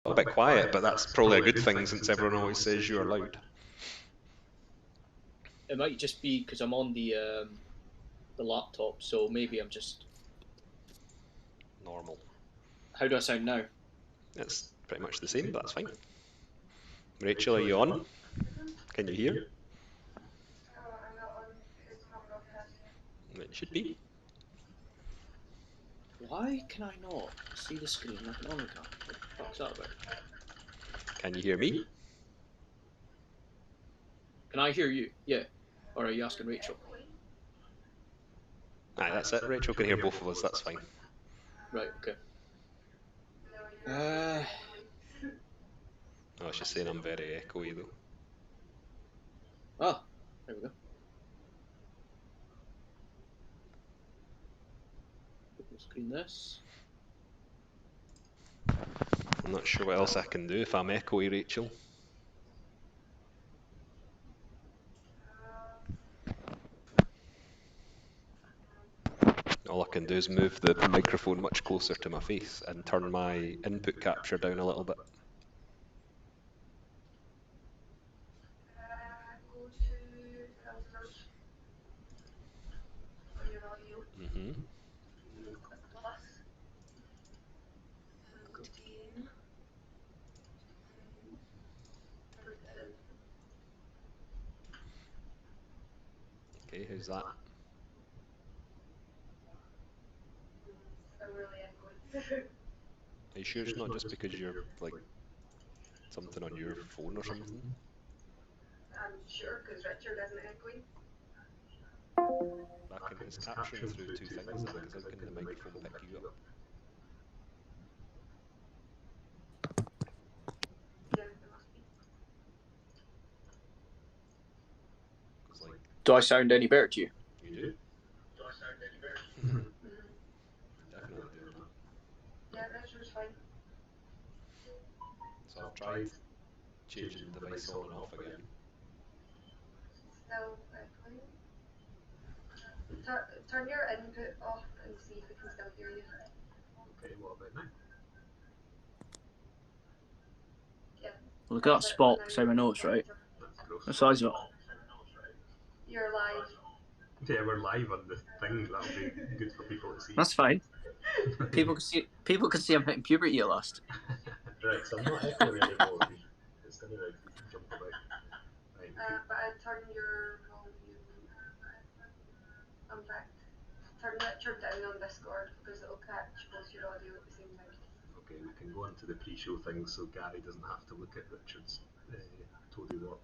A bit quiet, but that's probably a good thing since everyone always says you're loud. It might just be because I'm on the laptop, so maybe I'm just Normal. How do I sound now? It's pretty much the same, but that's fine. Rachel, are you on? Can you hear? It should be. Why can I not see the screen like an Omega? What the fuck's that about? Can you hear me? Can I hear you? Yeah. Or are you asking Rachel? Aye, that's it. Rachel can hear both of us, that's fine. Right, okay. Oh, she's saying I'm very echoey though. Ah, there we go. Screen this. I'm not sure what else I can do if I'm echoey, Rachel. All I can do is move the microphone much closer to my face and turn my input capture down a little bit. Mm-hmm. Okay, how's that? Are you sure it's not just because you're like something on your phone or something? I'm sure, because Richard isn't echoing. It's capturing through two things then, because how can the microphone pick you up? Yeah, there must be. Like, do I sound any better to you? You do? Do I sound any better? Definitely doing that. Yeah, Richard's fine. So I've tried changing the device on and off again. Still echoing. Turn your input off and see if we can still hear you. Okay, what about now? Yeah. Look at that spot beside my nose, right? That's gross. The size of it. You're live. Yeah, we're live on the thing. That'll be good for people to see. That's fine. People can see I'm hitting puberty at last. Right, so I'm not echoing anymore. It's going to jump about. Right. But I turned your volume. In fact, turn Richard down on Discord because it'll catch both your audio at the same time. Okay, we can go on to the pre-show thing so Gary doesn't have to look at Richard's told you what.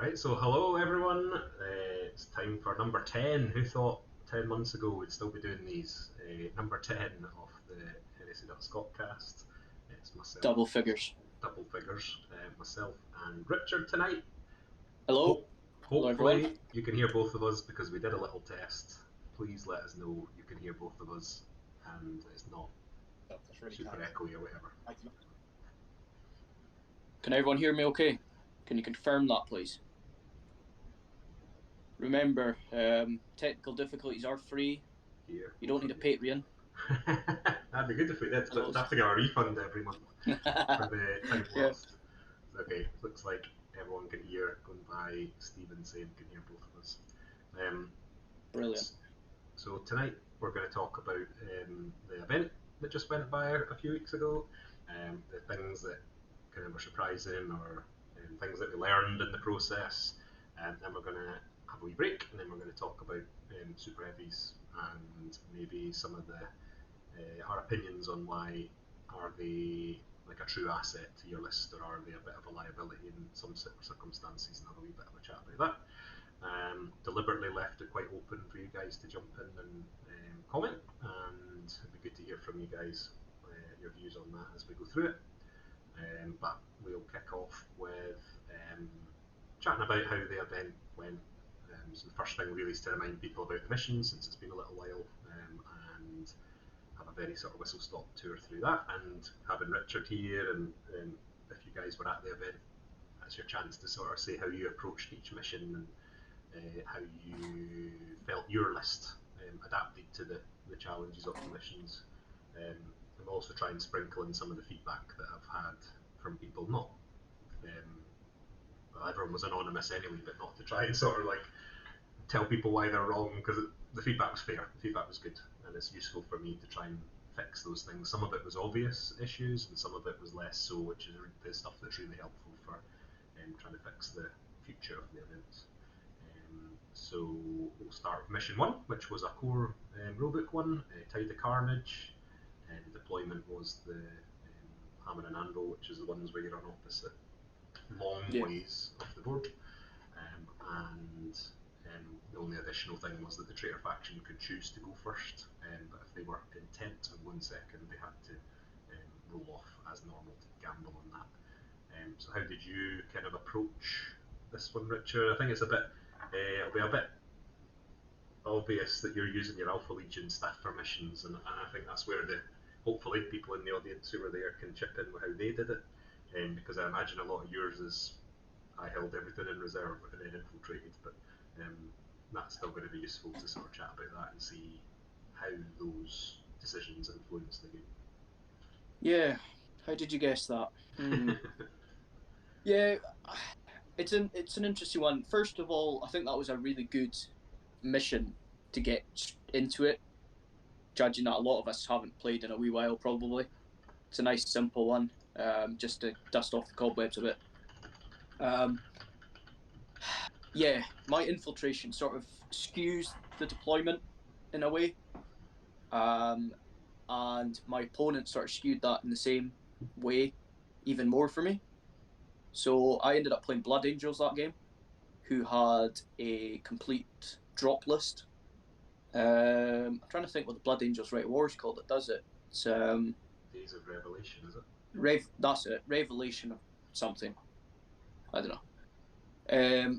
Right, so hello everyone. It's time for number 10. Who thought 10 months ago we'd still be doing these? Number 10 of the Heresy.Scot cast. It's myself. Double figures. Double figures. Myself and Richard tonight. Hello. Hello, Hopefully everyone. you can hear both of us because we did a little test. Please let us know you can hear both of us and it's not super echoey or whatever. Can everyone hear me okay? Can you confirm that, please? Remember, technical difficulties are free. Here. You don't need a Patreon. That'd be good if we did, but we'd have to get a refund every month for the time lost. Okay, looks like everyone can hear, going by Stephen saying can hear both of us. Brilliant. So tonight we're going to talk about the event that just went by a few weeks ago, the things that kind of were surprising or things that we learned in the process, and then we're going to have a wee break, and then we're going to talk about super heavies and maybe some of our opinions on why are they like a true asset to your list, or are they a bit of a liability in some circumstances, and have a wee bit of a chat about that. Deliberately left it quite open for you guys to jump in and comment, and it'd be good to hear from you guys, your views on that as we go through it. But we'll kick off with chatting about how the event went. So the first thing really is to remind people about the mission, since it's been a little while, and have a very sort of whistle-stop tour through that. And having Richard here, and if you guys were at the event, that's your chance to sort of say how you approached each mission and how you felt your list adapted to the challenges of the missions. And we'll also try and sprinkle in some of the feedback that I've had from people, not well, everyone was anonymous anyway, but not to try and sort of like tell people why they're wrong, because the feedback was fair, the feedback was good, and it's useful for me to try and fix those things. Some of it was obvious issues, and some of it was less so, which is the stuff that's really helpful for trying to fix the future of the events. So we'll start with mission 1, which was a core rulebook one, Tide of Carnage. The deployment was the Hammer and Anvil, which is the ones where you're on opposite long ways of the board. And the only additional thing was that the traitor faction could choose to go first, but if they were intent on 1 second, they had to roll off as normal to gamble on that. So how did you kind of approach this one, Richard? I think it's a bit, it'll be a bit obvious that you're using your Alpha Legion staff for missions, and I think that's where hopefully people in the audience who were there can chip in with how they did it, because I imagine a lot of yours is I held everything in reserve and then infiltrated, but that's still going to be useful to sort of chat about that and see how those decisions influence the game. Yeah, how did you guess that? Yeah, it's an interesting one. First of all, I think that was a really good mission to get into it, judging that a lot of us haven't played in a wee while probably. It's a nice simple one, just to dust off the cobwebs a bit. Yeah, my infiltration sort of skews the deployment in a way, and my opponent sort of skewed that in the same way, even more for me. So I ended up playing Blood Angels that game, who had a complete drop list. I'm trying to think what the Blood Angels Right Wars called it. Does it? It's Days of Revelation, is it? That's it. Revelation of something. I don't know.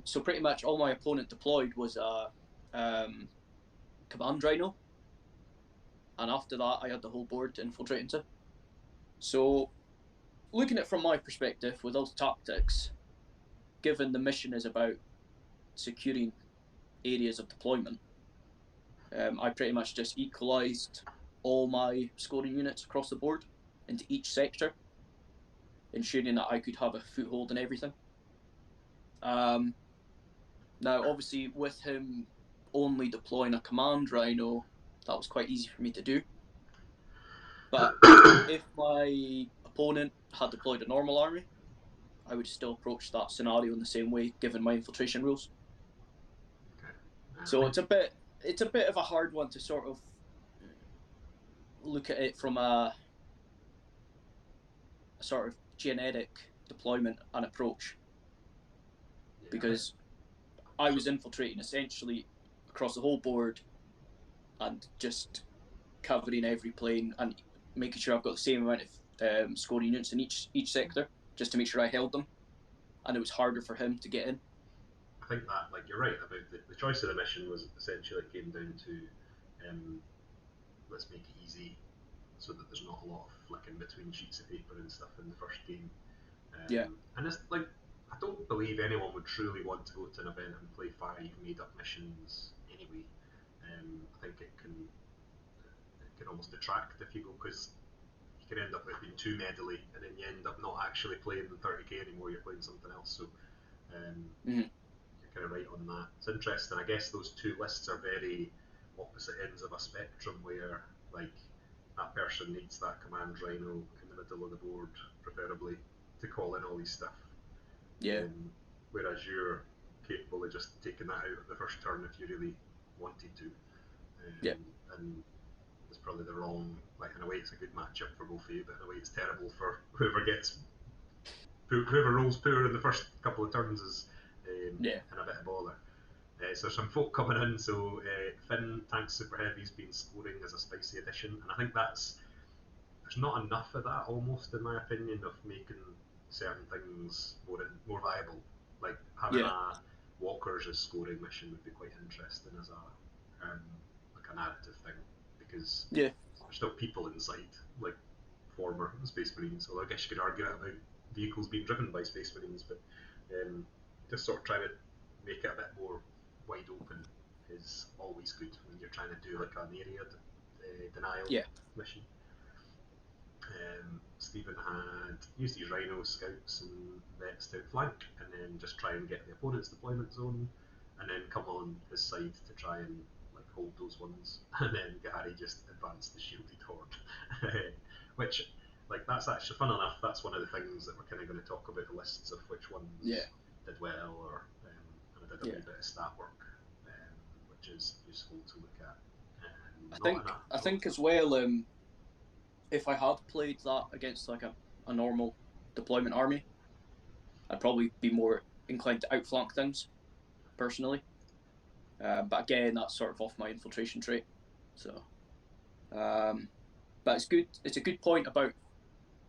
So pretty much all my opponent deployed was a command rhino, and after that I had the whole board to infiltrate into. So looking at it from my perspective with those tactics, given the mission is about securing areas of deployment, I pretty much just equalised all my scoring units across the board into each sector, ensuring that I could have a foothold in everything. Now, obviously, with him only deploying a command rhino, that was quite easy for me to do. But if my opponent had deployed a normal army, I would still approach that scenario in the same way, given my infiltration rules. Okay. So it's a bit of a hard one to sort of look at it from a sort of genetic deployment and approach. because I was infiltrating essentially across the whole board and just covering every plane and making sure I've got the same amount of scoring units in each sector, just to make sure I held them, and it was harder for him to get in. I think that, like, you're right about the choice of the mission was essentially it came down to let's make it easy so that there's not a lot of flicking between sheets of paper and stuff in the first game. And it's like, I don't believe anyone would truly want to go to an event and play 5 made up missions anyway. I think it can almost detract if you go, because you can end up with being too meddly and then you end up not actually playing the 30k anymore, you're playing something else. So you're kind of right on that. It's interesting. I guess those two lists are very opposite ends of a spectrum, where like that person needs that command rhino in the middle of the board, preferably, to call in all these stuff. Whereas you're capable of just taking that out of the first turn if you really wanted to. And it's probably the wrong, like, in a way it's a good matchup for both of you, but in a way it's terrible for whoever rolls poor in the first couple of turns is in a bit of bother. So some folk coming in. So Finn Tanks Super Heavy's been scoring as a spicy addition, and I think there's not enough of that, almost, in my opinion, of making certain things more viable. Like having a walkers as scoring mission would be quite interesting as a like a narrative thing, because there's still people inside, like former Space Marines. Although I guess you could argue that about vehicles being driven by Space Marines, but just sort of trying to make it a bit more wide open is always good when you're trying to do like an area denial mission. Stephen had used his Rhino scouts and vets to outflank, and then just try and get the opponent's deployment zone, and then come on his side to try and like hold those ones, and then Gary just advanced the shielded horde, which, like, that's actually fun enough. That's one of the things that we're kind of going to talk about, the lists of which ones did well, or and I did a wee bit of stat work, which is useful to look at. I think as well, if I had played that against like a normal deployment army, I'd probably be more inclined to outflank things, personally. But again, that's sort of off my infiltration trait. So, but it's good. It's a good point about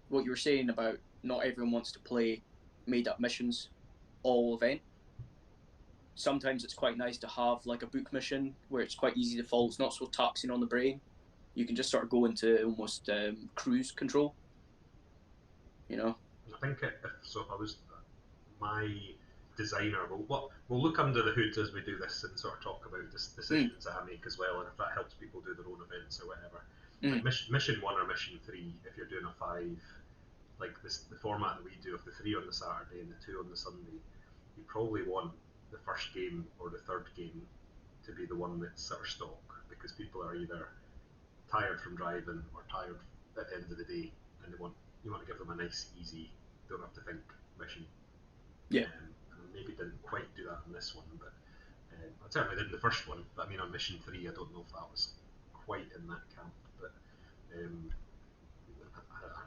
what you were saying about not everyone wants to play made-up missions all event. Sometimes it's quite nice to have like a book mission where it's quite easy to follow. It's not so taxing on the brain. You can just sort of go into almost cruise control, you know. I think if I was my designer, we'll look under the hood as we do this and sort of talk about decisions that I make as well, and if that helps people do their own events or whatever. Like mission 1 or mission 3, if you're doing a 5, like the format that we do of the 3 on the Saturday and the 2 on the Sunday, you probably want the first game or the third game to be the one that's sort of stock, because people are either tired from driving or tired at the end of the day, and you want to give them a nice, easy, don't have to think mission. And maybe didn't quite do that on this one, but I certainly did in the first one. But I mean, on mission 3, I don't know if that was quite in that camp. But I don't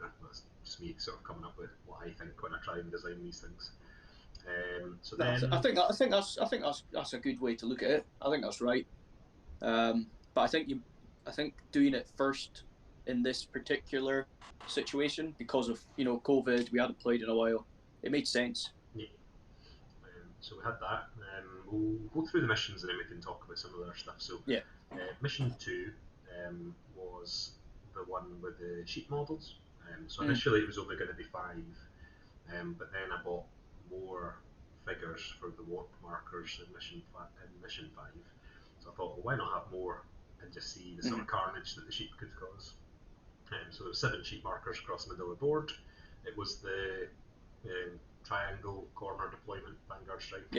know, that's just me sort of coming up with what I think when I try and design these things. So then I think that's a good way to look at it. I think that's right. But I think doing it first in this particular situation, because of COVID, we hadn't played in a while, it made sense. So we had that. We'll go through the missions and then we can talk about some of the other stuff. So mission 2 was the one with the sheet models. So initially it was only going to be 5, but then I bought more figures for the warp markers in mission 5. So I thought, well, why not have more and just see the sort of carnage that the sheep could cause. So there were 7 sheep markers across the middle of the board. It was the triangle corner deployment Vanguard strike.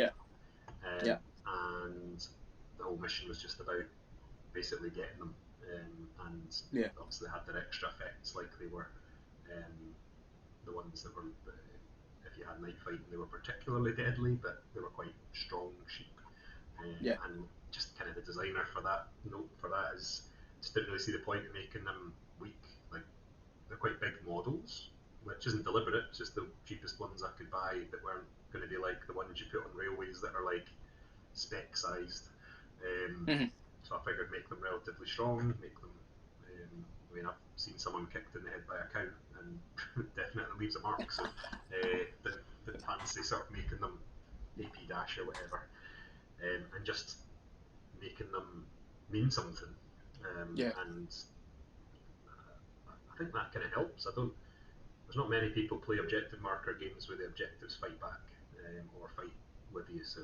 And the whole mission was just about basically getting them, and obviously they had their extra effects, like they were the ones that were, if you had night fighting, they were particularly deadly, but they were quite strong sheep. And just kind of the designer for that is just didn't really see the point in making them weak. Like, they're quite big models, which which isn't deliberate. It's just the cheapest ones I could buy that weren't going to be like the ones you put on railways that are like spec sized. So I figured make them relatively strong, make them. I mean, I've seen someone kicked in the head by a cow, and definitely leaves a mark. So didn't fancy sort of making them AP dash or whatever, and just making them mean something. And I think that kind of helps. There's not many people play objective marker games where the objectives fight back or fight with you. So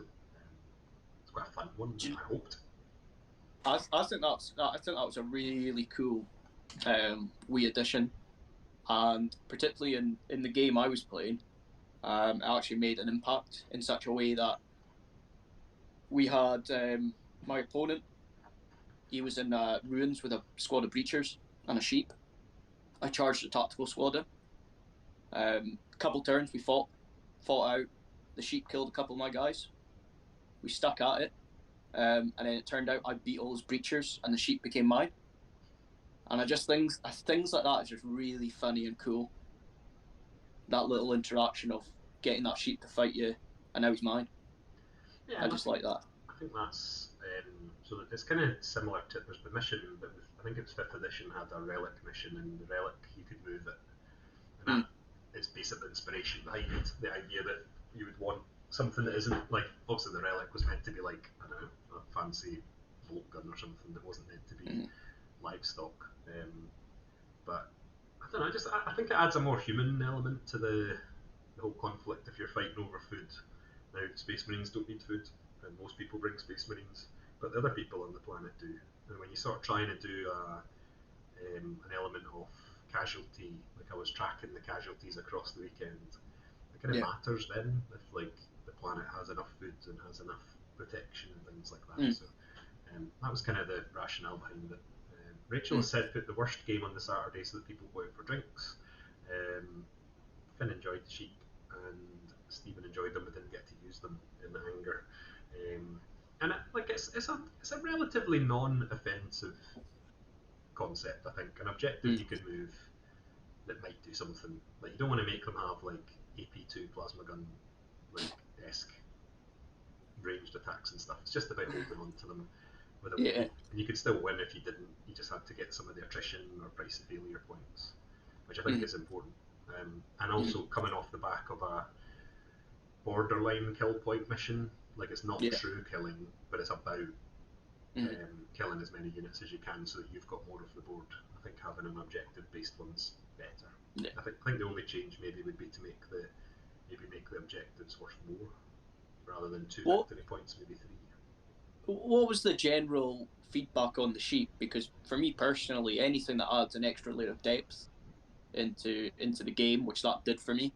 it's quite a fun one. I hoped. I think that was a really cool wee addition, and particularly in the game I was playing, it actually made an impact in such a way that we had my opponent. He was in ruins with a squad of breachers and a sheep. I charged the tactical squad in. A couple turns we fought out. The sheep killed a couple of my guys. We stuck at it, and then it turned out I beat all his breachers, and the sheep became mine. And I just things like that are just really funny and cool. That little interaction of getting that sheep to fight you, and now he's mine. Yeah, I just like that. I think that's so it's kind of similar to there's the mission that I think it was 5th edition had a relic mission, and the relic you could move it, and that is basically the inspiration behind it. The idea that you would want something that isn't like obviously the relic was meant to be like I don't know a fancy bolt gun or something that wasn't meant to be livestock, but I don't know. I think it adds a more human element to the whole conflict if you're fighting over food. Now, Space Marines don't need food, and most people bring Space Marines, but the other people on the planet do. And when you start trying to do an element of casualty, like I was tracking the casualties across the weekend, it kind of matters then if like the planet has enough food and has enough protection and things like that. So that was kind of the rationale behind it. Rachel has said put the worst game on the Saturday so that people go out for drinks. Finn enjoyed the sheep, and Stephen enjoyed them but didn't get to use them in anger. And it's a relatively non-offensive concept. I think an objective you can move that might do something. Like you don't want to make them have like AP2 plasma gun like esque ranged attacks and stuff. It's just about holding on to them with a wheel. And you could still win if you didn't. You just had to get some of the attrition or price of failure points, which I think is important. And also coming off the back of a borderline kill point mission, like it's not true killing, but it's about killing as many units as you can so that you've got more of the board. I think having an objective based one's better. I think the only change maybe would be to make the objectives worth more rather than 2 victory points, maybe 3. What was the general feedback on the sheep? Because for me personally, anything that adds an extra layer of depth into the game, which that did for me,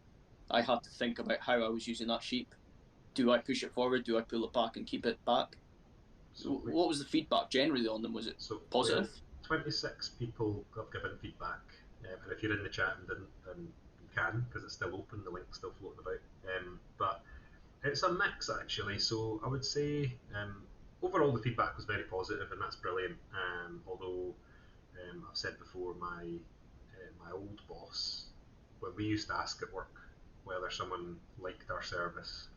I had to think about how I was using that sheep. Do I push it forward? Do I pull it back and keep it back? So what was the feedback generally on them? Was it positive? 26 people have given feedback, and if you're in the chat and didn't, then you can, because it's still open, the link's still floating about. But it's a mix actually, so I would say overall the feedback was very positive, and that's brilliant. Although I've said before, my old boss, when we used to ask at work whether someone liked our service,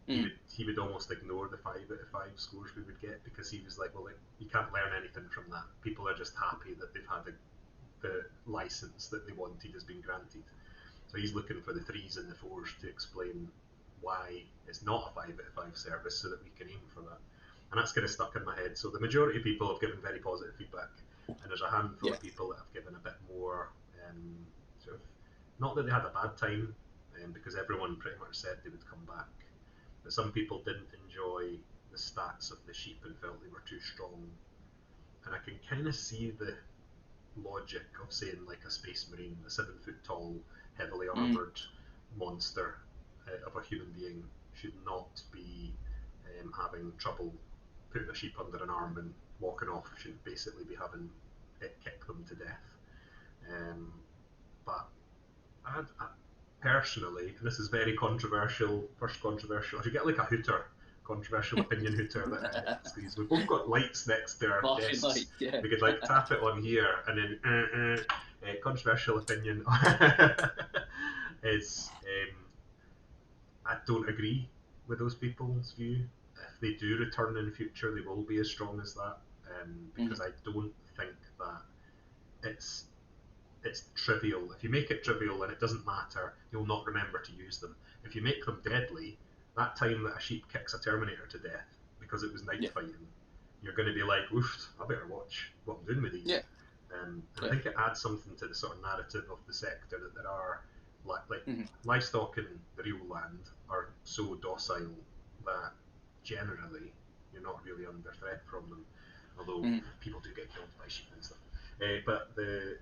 he would almost ignore the 5 out of 5 scores we would get, because he was like, well, you can't learn anything from that. People are just happy that they've had the license that they wanted has been granted. So he's looking for the 3s and the 4s to explain why it's not a 5 out of 5 service, so that we can aim for that. And that's kind of stuck in my head. So the majority of people have given very positive feedback, and there's a handful of people that have given a bit more sort of, not that they had a bad time, because everyone pretty much said they would come back, but some people didn't enjoy the stats of the sheep and felt they were too strong. And I can kind of see the logic of saying like a Space Marine, a 7 foot tall, heavily armoured monster of a human being should not be having trouble putting a sheep under an arm and walking off, should basically be having it kick them to death. But I personally, and this is very controversial, if you get like a hooter, controversial opinion hooter that we've both got lights next to our desks, we could like tap it on here and then controversial opinion. is I don't agree with those people's view. If they do return in future, they will be as strong as that, because I don't think that it's trivial. If you make it trivial and it doesn't matter, you'll not remember to use them. If you make them deadly, that time that a sheep kicks a Terminator to death because it was night fighting, you're going to be like, oof, I better watch what I'm doing with these. Yeah. And I think it adds something to the sort of narrative of the sector that there are livestock in the real land are so docile that generally you're not really under threat from them, although people do get killed by sheep and stuff. But the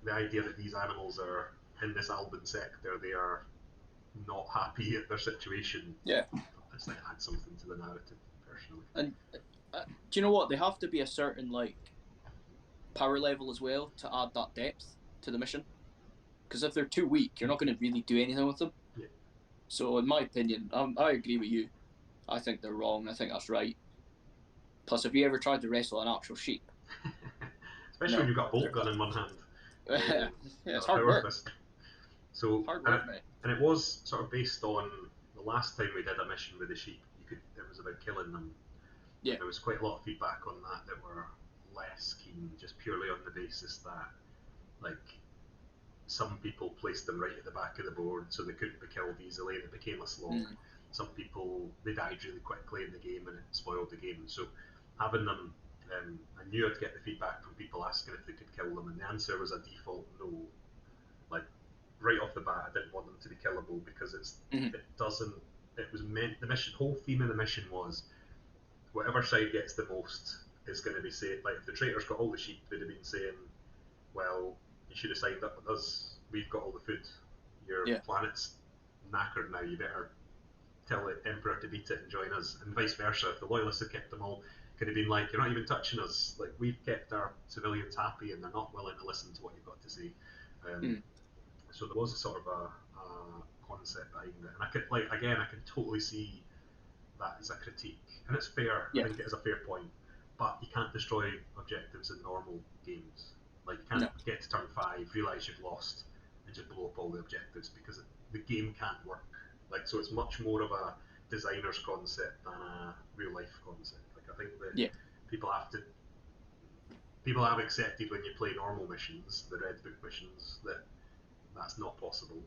idea that these animals are in this Alban sector, they are not happy at their situation. Yeah. I just think it adds something to the narrative, personally. And do you know what? They have to be a certain power level as well to add that depth to the mission. Because if they're too weak, you're not going to really do anything with them. Yeah. So in my opinion, I agree with you. I think they're wrong. I think that's right. Plus, have you ever tried to wrestle an actual sheep? Especially when you've got a bolt gun in one hand. Yeah, it's hard work. So, hard work, mate. And it was sort of based on the last time we did a mission with the sheep. It was about killing them. Yeah. There was quite a lot of feedback on that were less keen, just purely on the basis that, some people placed them right at the back of the board so they couldn't be killed easily and it became a slog. Some people, they died really quickly in the game and it spoiled the game. So having them, I knew I'd get the feedback from people asking if they could kill them, and the answer was a default no. Right off the bat, I didn't want them to be killable because it was meant, the whole theme of the mission was whatever side gets the most is going to be safe. If the traitors got all the sheep, they'd have been saying, well, you should have signed up with us, we've got all the food, your planet's knackered now, you better tell the Emperor to beat it and join us, and vice versa. If the loyalists had kept them all, could have been like, you're not even touching us, we've kept our civilians happy and they're not willing to listen to what you've got to say. So there was a sort of a concept behind it, and I could, again, I can totally see that as a critique, and it's fair. I think it is a fair point, but you can't destroy objectives in normal games. You can't get to turn 5, realise you've lost, and just blow up all the objectives, because the game can't work. So it's much more of a designer's concept than a real life concept. I think that people have accepted when you play normal missions, the Red Book missions, that's not possible.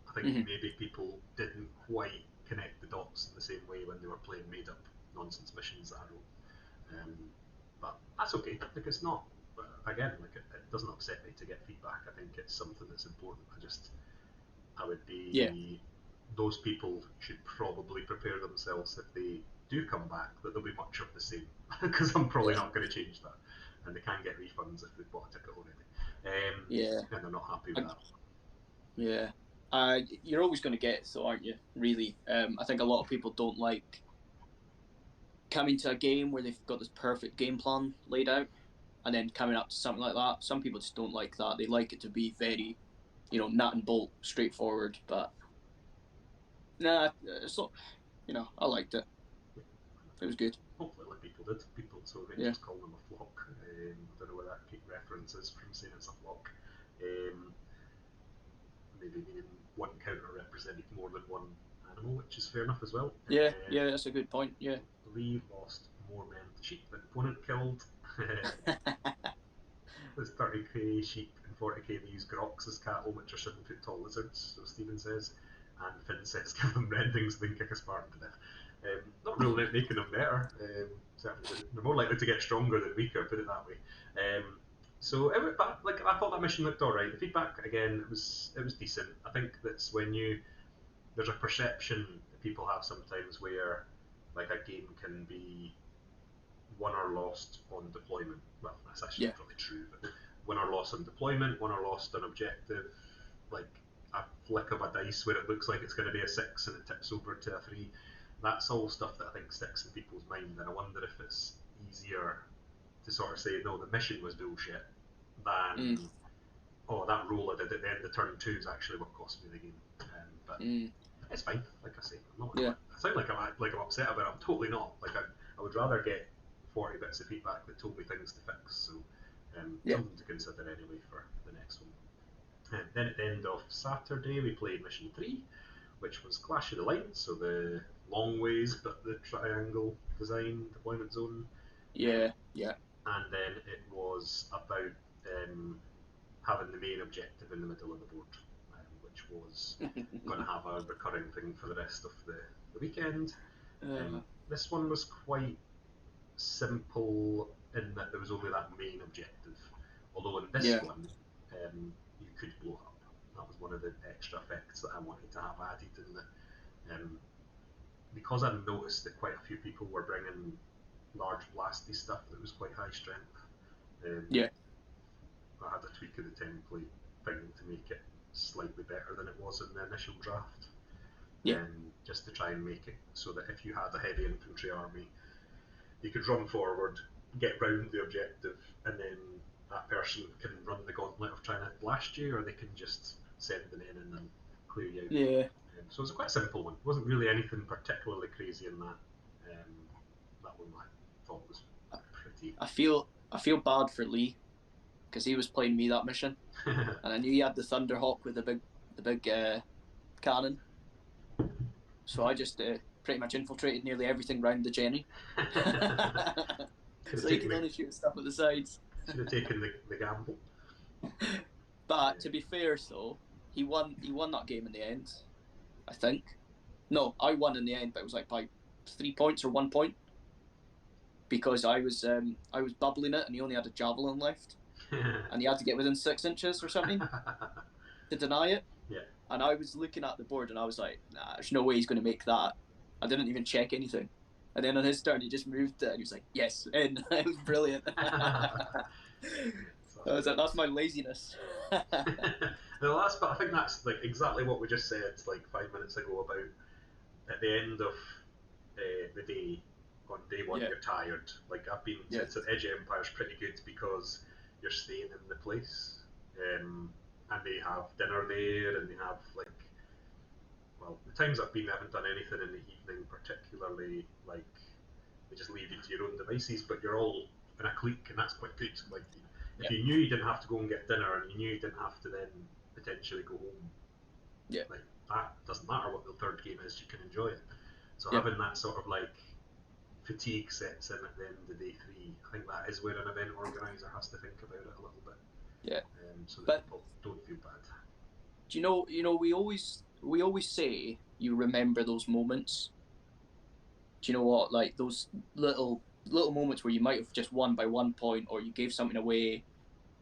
I think maybe people didn't quite connect the dots in the same way when they were playing made up nonsense missions that I wrote. But that's okay. It's not. Again, it doesn't upset me to get feedback. I think it's something that's important. I would be. Those people should probably prepare themselves if they do come back that they'll be much of the same, because I'm probably not going to change that, and they can get refunds if they've bought a ticket already. And they're not happy with that. Yeah. You're always going to get it, though, aren't you? Really. I think a lot of people don't like coming to a game where they've got this perfect game plan laid out, and then coming up to something like that. Some people just don't like that. They like it to be very, nut and bolt, straightforward. But nah, it's not. I liked it. It was good. Hopefully, people did. So they just call them a flock. I don't know where that reference is from saying it's a flock. Maybe meaning one counter represented more than one animal, which is fair enough as well. Yeah, that's a good point. Yeah. We lost more men to sheep than opponent killed. There's 30k sheep and 40k they use groks as cattle, which are 7 foot tall lizards, so Stephen says. And Finn says give them rendings, then kick a Spartan to death. Not ruling out making them better. Certainly, they're more likely to get stronger than weaker, put it that way. I thought that mission looked alright. The feedback, again, it was decent. I think that's when there's a perception that people have sometimes where a game can be won or lost on deployment. Well, that's actually not really true, but won or lost on deployment, won or lost on objective, a flick of a dice where it looks like it's going to be a 6 and it tips over to a 3. That's all stuff that I think sticks in people's mind, and I wonder if it's easier to sort of say, no, the mission was bullshit, than, that roll I did at the end of turn 2 is actually what cost me the game. But it's fine, like I say. I sound like I'm upset about it. I'm totally not. I would rather get 40 bits of feedback that told me things to fix, so something to consider anyway for the next one. Then at the end of Saturday, we played Mission 3, which was Clash of the Lines, so the long ways, but the triangle design, deployment zone. Yeah. And then it was about having the main objective in the middle of the board, which was going to have a recurring thing for the rest of the weekend. This one was quite simple in that there was only that main objective, although in this one you could blow up. That was one of the extra effects that I wanted to have added in that, because I noticed that quite a few people were bringing large blasty stuff that was quite high strength. I had a tweak of the template thing to make it slightly better than it was in the initial draft. Just to try and make it so that if you had a heavy infantry army, you could run forward, get round the objective, and then that person can run the gauntlet of trying to blast you, or they can just send them in and then clear you out. So it was a quite simple one. It wasn't really anything particularly crazy in that. That one I thought was pretty. I feel bad for Lee, because he was playing me that mission, and I knew he had the Thunderhawk with the big cannon. So I just pretty much infiltrated nearly everything round the Jenny. So he could only shoot stuff at the sides. Should have taken the gamble. But to be fair, though, he won that game in the end, I think. No, I won in the end, but it was like by 3 points or 1 point, because I was bubbling it and he only had a javelin left, and he had to get within 6 inches or something to deny it. And I was looking at the board and I was like, nah, there's no way he's going to make that. I didn't even check anything. And then on his turn, he just moved it and he was like, yes, in. It was brilliant. I was like, that's my laziness. The last bit, I think that's like exactly what we just said like 5 minutes ago about at the end of the day, on day one, you're tired. Like I've been to Edge of Empire's pretty good because you're staying in the place. And they have dinner there, and they have like, well, the times I've been, they haven't done anything in the evening particularly. Like they just leave you to your own devices, but you're all in a clique, and that's quite good. Like if you knew you didn't have to go and get dinner, and you knew you didn't have to then potentially go home, like that doesn't matter what the third game is, you can enjoy it. So having that sort of like fatigue sets in at the end of day 3, I think that is where an event organizer has to think about it a little bit. So that people don't feel bad. Do you know, we always say you remember those moments. Do you know what? Like those little moments where you might have just won by 1 point, or you gave something away,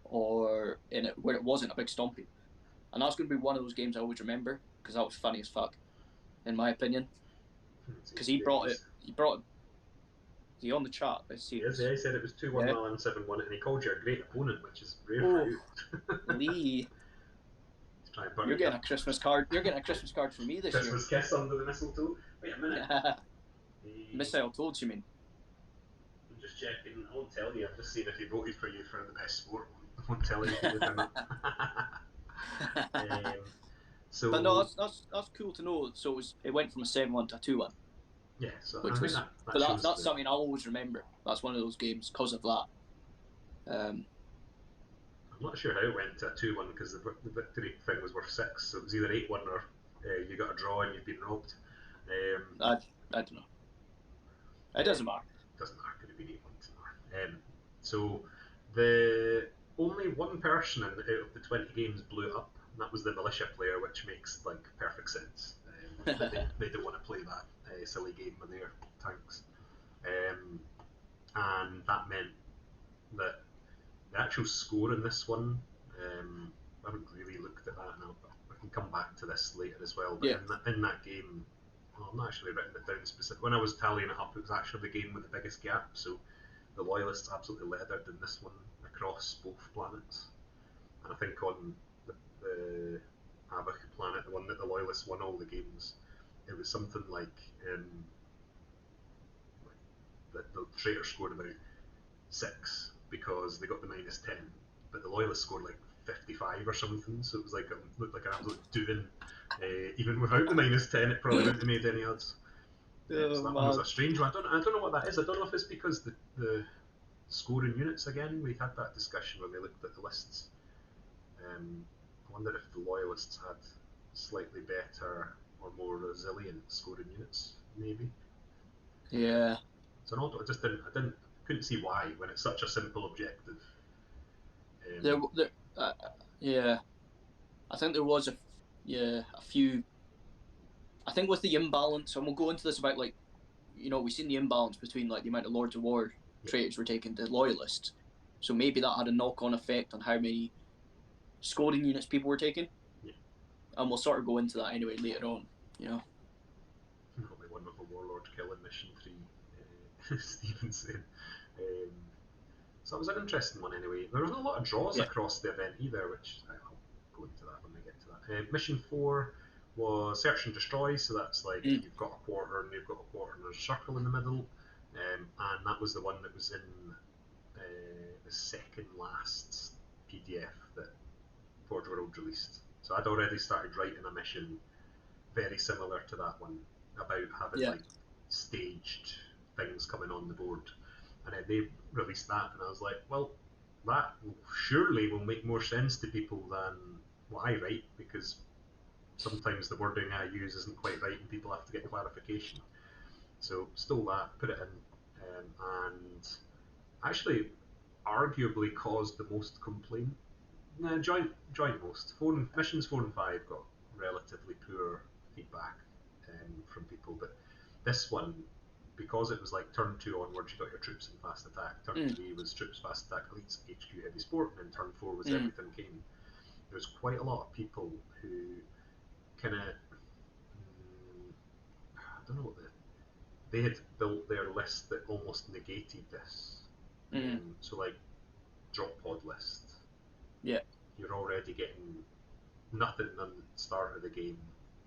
or where it wasn't a big stomping. And that's going to be one of those games I always remember, because that was funny as fuck, in my opinion. Because he brought it. Is he on the chat? I see. Yes, he said it was 2-1 Milan 7-1, and he called you a great opponent, which is rare for you. Lee, you're getting a Christmas card. You're getting a Christmas card from me this year. Christmas kiss under the mistletoe. Wait a minute. Missile told you mean. I'm just checking. I won't tell you. I'm just seeing if he voted for you for the best sport. I won't tell you if he did or not. But no, that's cool to know. So it went from a 7-1 to a 2-1. Yeah, so which was, that's something I'll always remember. That's one of those games because of that. I'm not sure how it went to a 2-1 because the victory thing was worth 6, so it was either 8-1 or you got a draw and you've been robbed. I don't know. It doesn't matter. Doesn't matter. Could have been 8-1. So the only one person out of the 20 games blew it up, and that was the militia player, which makes like perfect sense. They don't want to play that silly game with their tanks, and that meant that the actual score in this one, I haven't really looked at that now, but I can come back to this later as well. But in that game, well, I've not actually written it down specifically. When I was tallying it up, it was actually the game with the biggest gap. So the Loyalists absolutely leathered in this one across both planets, and I think on the Havoc planet, the one that the Loyalists won all the games, it was something like the Traitors scored about 6 because they got the -10, but the Loyalists scored like 55 or something, so it was like looked like an absolute doing. Even without the -10, it probably wouldn't have made any odds. So that one was a strange one. I don't know what that is. I don't know if it's because the scoring units again. We had that discussion when we looked at the lists I wonder if the Loyalists had slightly better or more resilient scoring units, maybe. Yeah. So I just couldn't see why when it's such a simple objective. Yeah, I think there was a few. I think with the imbalance, and we'll go into this about like, we've seen the imbalance between like the amount of Lords of War traitors were taken to Loyalists, so maybe that had a knock-on effect on how many scoring units people were taking. Yeah. And we'll sort of go into that anyway later on. Probably one of the Warlord killing mission 3, Stevenson. So it was an interesting one anyway. There wasn't a lot of draws across the event either, which I'll go into that when we get to that. Mission 4 was Search and Destroy, so that's like you've got a quarter and you've got a quarter and there's a circle in the middle. And that was the one that was in the second last PDF that Forge World released. So I'd already started writing a mission very similar to that one about having like staged things coming on the board, and then they released that, and I was like, well, that surely will make more sense to people than what I write, because sometimes the wording I use isn't quite right and people have to get clarification. So stole that, put it in, and actually arguably caused the most complaint. Joint most. Missions 4 and 5 got relatively poor feedback from people, but this one, because it was like turn 2 onwards, you got your troops and fast attack. Turn 3 was troops, fast attack, elites, HQ, heavy sport, and then turn 4 was everything came. There was quite a lot of people who kind of, I don't know what they had built their list that almost negated this. So like drop pod list. Yeah. You're already getting nothing on the start of the game.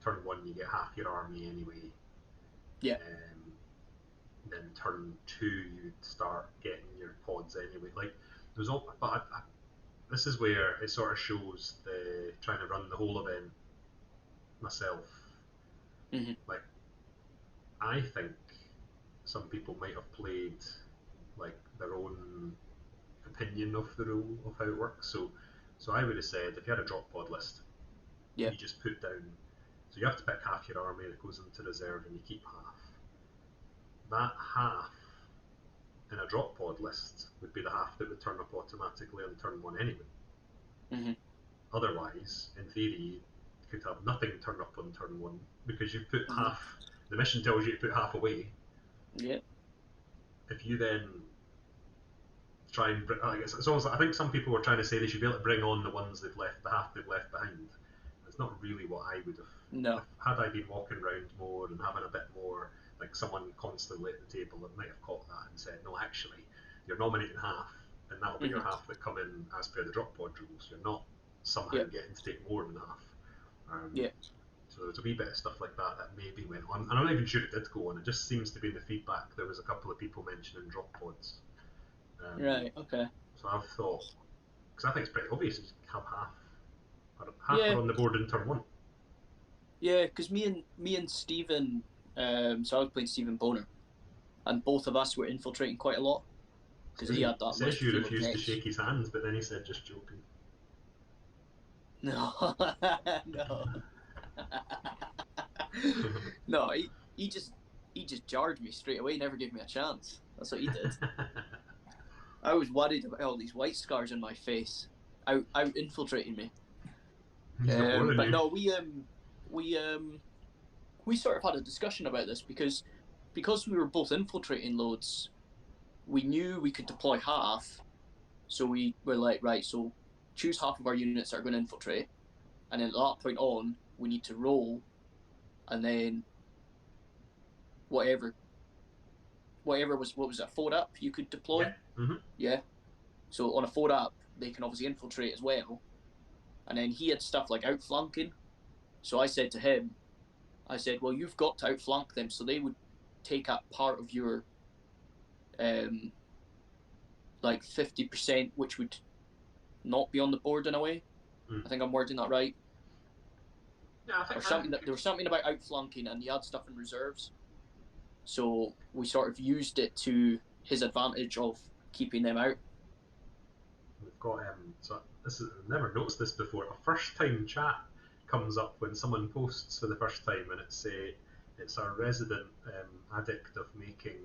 Turn 1 you get half your army anyway. Yeah. Then turn 2 you'd start getting your pods anyway. Like there's all, but this is where it sort of shows the trying to run the whole event myself. Like I think some people might have played like their own opinion of the rule of how it works. So I would have said if you had a drop pod list, you just put down. So you have to pick half your army that goes into reserve, and you keep half. That half in a drop pod list would be the half that would turn up automatically on turn 1 anyway. Otherwise, in theory, you could have nothing turn up on turn 1 because you've put half. The mission tells you to put half away. Yeah. If you then try and it's almost like, I think some people were trying to say they should be able to bring on the ones they've left, the half they've left behind. It's not really what I would have. No. Had I been walking around more and having a bit more, like someone constantly at the table that might have caught that and said, no, actually, you're nominating half, and that'll be your half that come in as per the drop pod rules. You're not somehow getting to take more than half. So there's a wee bit of stuff like that maybe went on. And I'm not even sure it did go on. It just seems to be in the feedback. There was a couple of people mentioning drop pods. Right. Okay. So I've thought, because I think it's pretty obvious, you have half are on the board in turn 1. Yeah, because me and Stephen, so I was playing Stephen Boner, and both of us were infiltrating quite a lot because he had that. He says you refused to shake his hands, but then he said just joking. No, no, no. He just jarred me straight away. Never gave me a chance. That's what he did. I was worried about all these white scars on my face, out infiltrating me. But no, we sort of had a discussion about this because we were both infiltrating loads. We knew we could deploy half, so we were like, right, so choose half of our units that are going to infiltrate, and then at that point on, we need to roll, and then whatever was, what was it, 4-up you could deploy? Yeah. So on a 4-up, they can obviously infiltrate as well. And then he had stuff like outflanking. So I said to him, well, you've got to outflank them, so they would take up part of your like 50%, which would not be on the board in a way. I think I'm wording that right. Yeah, I think there was something about outflanking, and he had stuff in reserves. So we sort of used it to his advantage of keeping them out. We've got so I've never noticed this before. A first time chat comes up when someone posts for the first time, and it's a resident addict of making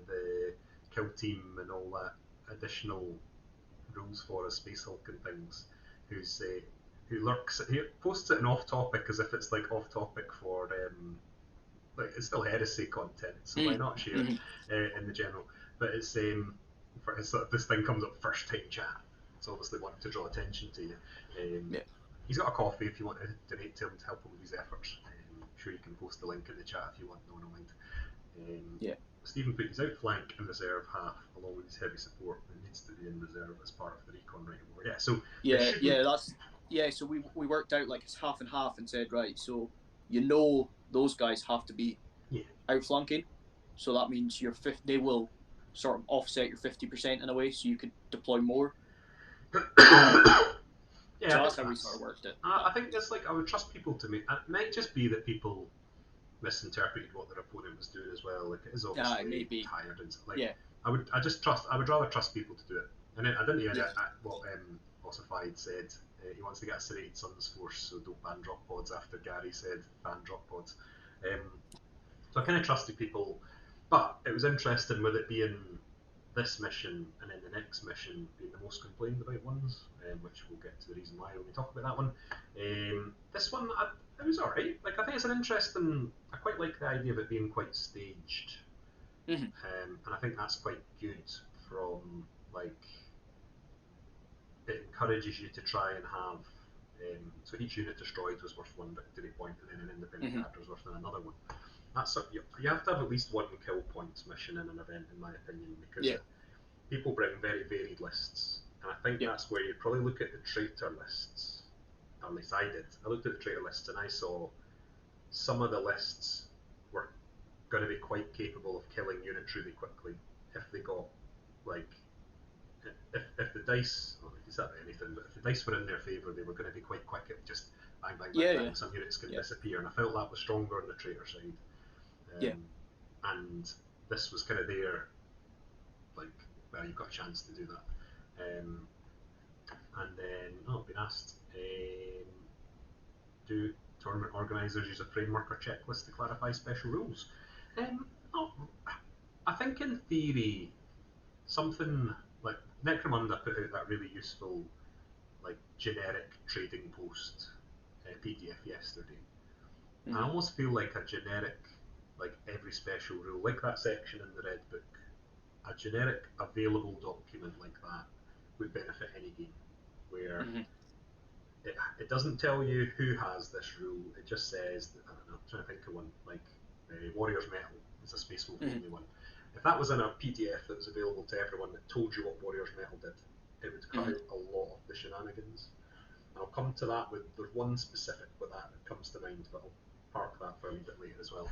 the kill team and all that additional rules for a Space Hulk and things, who posts it in off topic as if it's like off topic for like it's still heresy content, so why not share it in the general? But it's this thing comes up first time chat. It's obviously wanting to draw attention to you. He's got a coffee if you want to donate to him to help him with his efforts. I'm sure you can post the link in the chat if you want. No one will mind. Stephen put his outflank in reserve half along with his heavy support. It needs to be in reserve as part of the recon right more. Yeah, so so we worked out like it's half and half and said right. So those guys have to be outflanking. So that means they will sort of offset your 50% in a way, so you could deploy more. Yeah, so that's how we sort of worked it. I think it's like I would trust people to make. It might just be that people misinterpreted what their opponent was doing as well. Like it is obviously tired and like. Yeah. I would rather trust people to do it. And then I didn't hear what Ossified said. He wants to get a serrated Suns force, so don't ban drop pods. After Gary said ban drop pods, so I kind of trusted people. But it was interesting with it being this mission and then the next mission being the most complained about ones, which we'll get to the reason why when we talk about that one. This one, it was alright. Like I think it's an interesting. I quite like the idea of it being quite staged, and I think that's quite good. From like, it encourages you to try and have. So each unit destroyed was worth 1 victory point, and then an independent character was worth another one. That's you have to have at least 1 kill points mission in an event, in my opinion, because people bring very varied lists, and I think that's where you probably look at the traitor lists. At least I did. I looked at the traitor lists and I saw some of the lists were going to be quite capable of killing units really quickly if they got like if the dice. Well, it's not anything, but if the dice were in their favour, they were going to be quite quick at just bang, bang, bang, bang. Some units can disappear, and I felt that was stronger on the traitor side. And this was kind of there, like, well, you've got a chance to do that. And then, I've been asked, do tournament organisers use a framework or checklist to clarify special rules? I think in theory, something like Necromunda put out that really useful, like, generic trading post PDF yesterday. I almost feel like a generic, like every special rule, like that section in the Red Book, a generic available document like that would benefit any game, where it doesn't tell you who has this rule, it just says, I don't know, I'm trying to think of one, like Warrior's Metal is a Space Wolf only one. If that was in a PDF that was available to everyone that told you what Warrior's Metal did, it would cut out a lot of the shenanigans. And I'll come to that there's one specific with that comes to mind, but I'll park that for a wee bit later as well.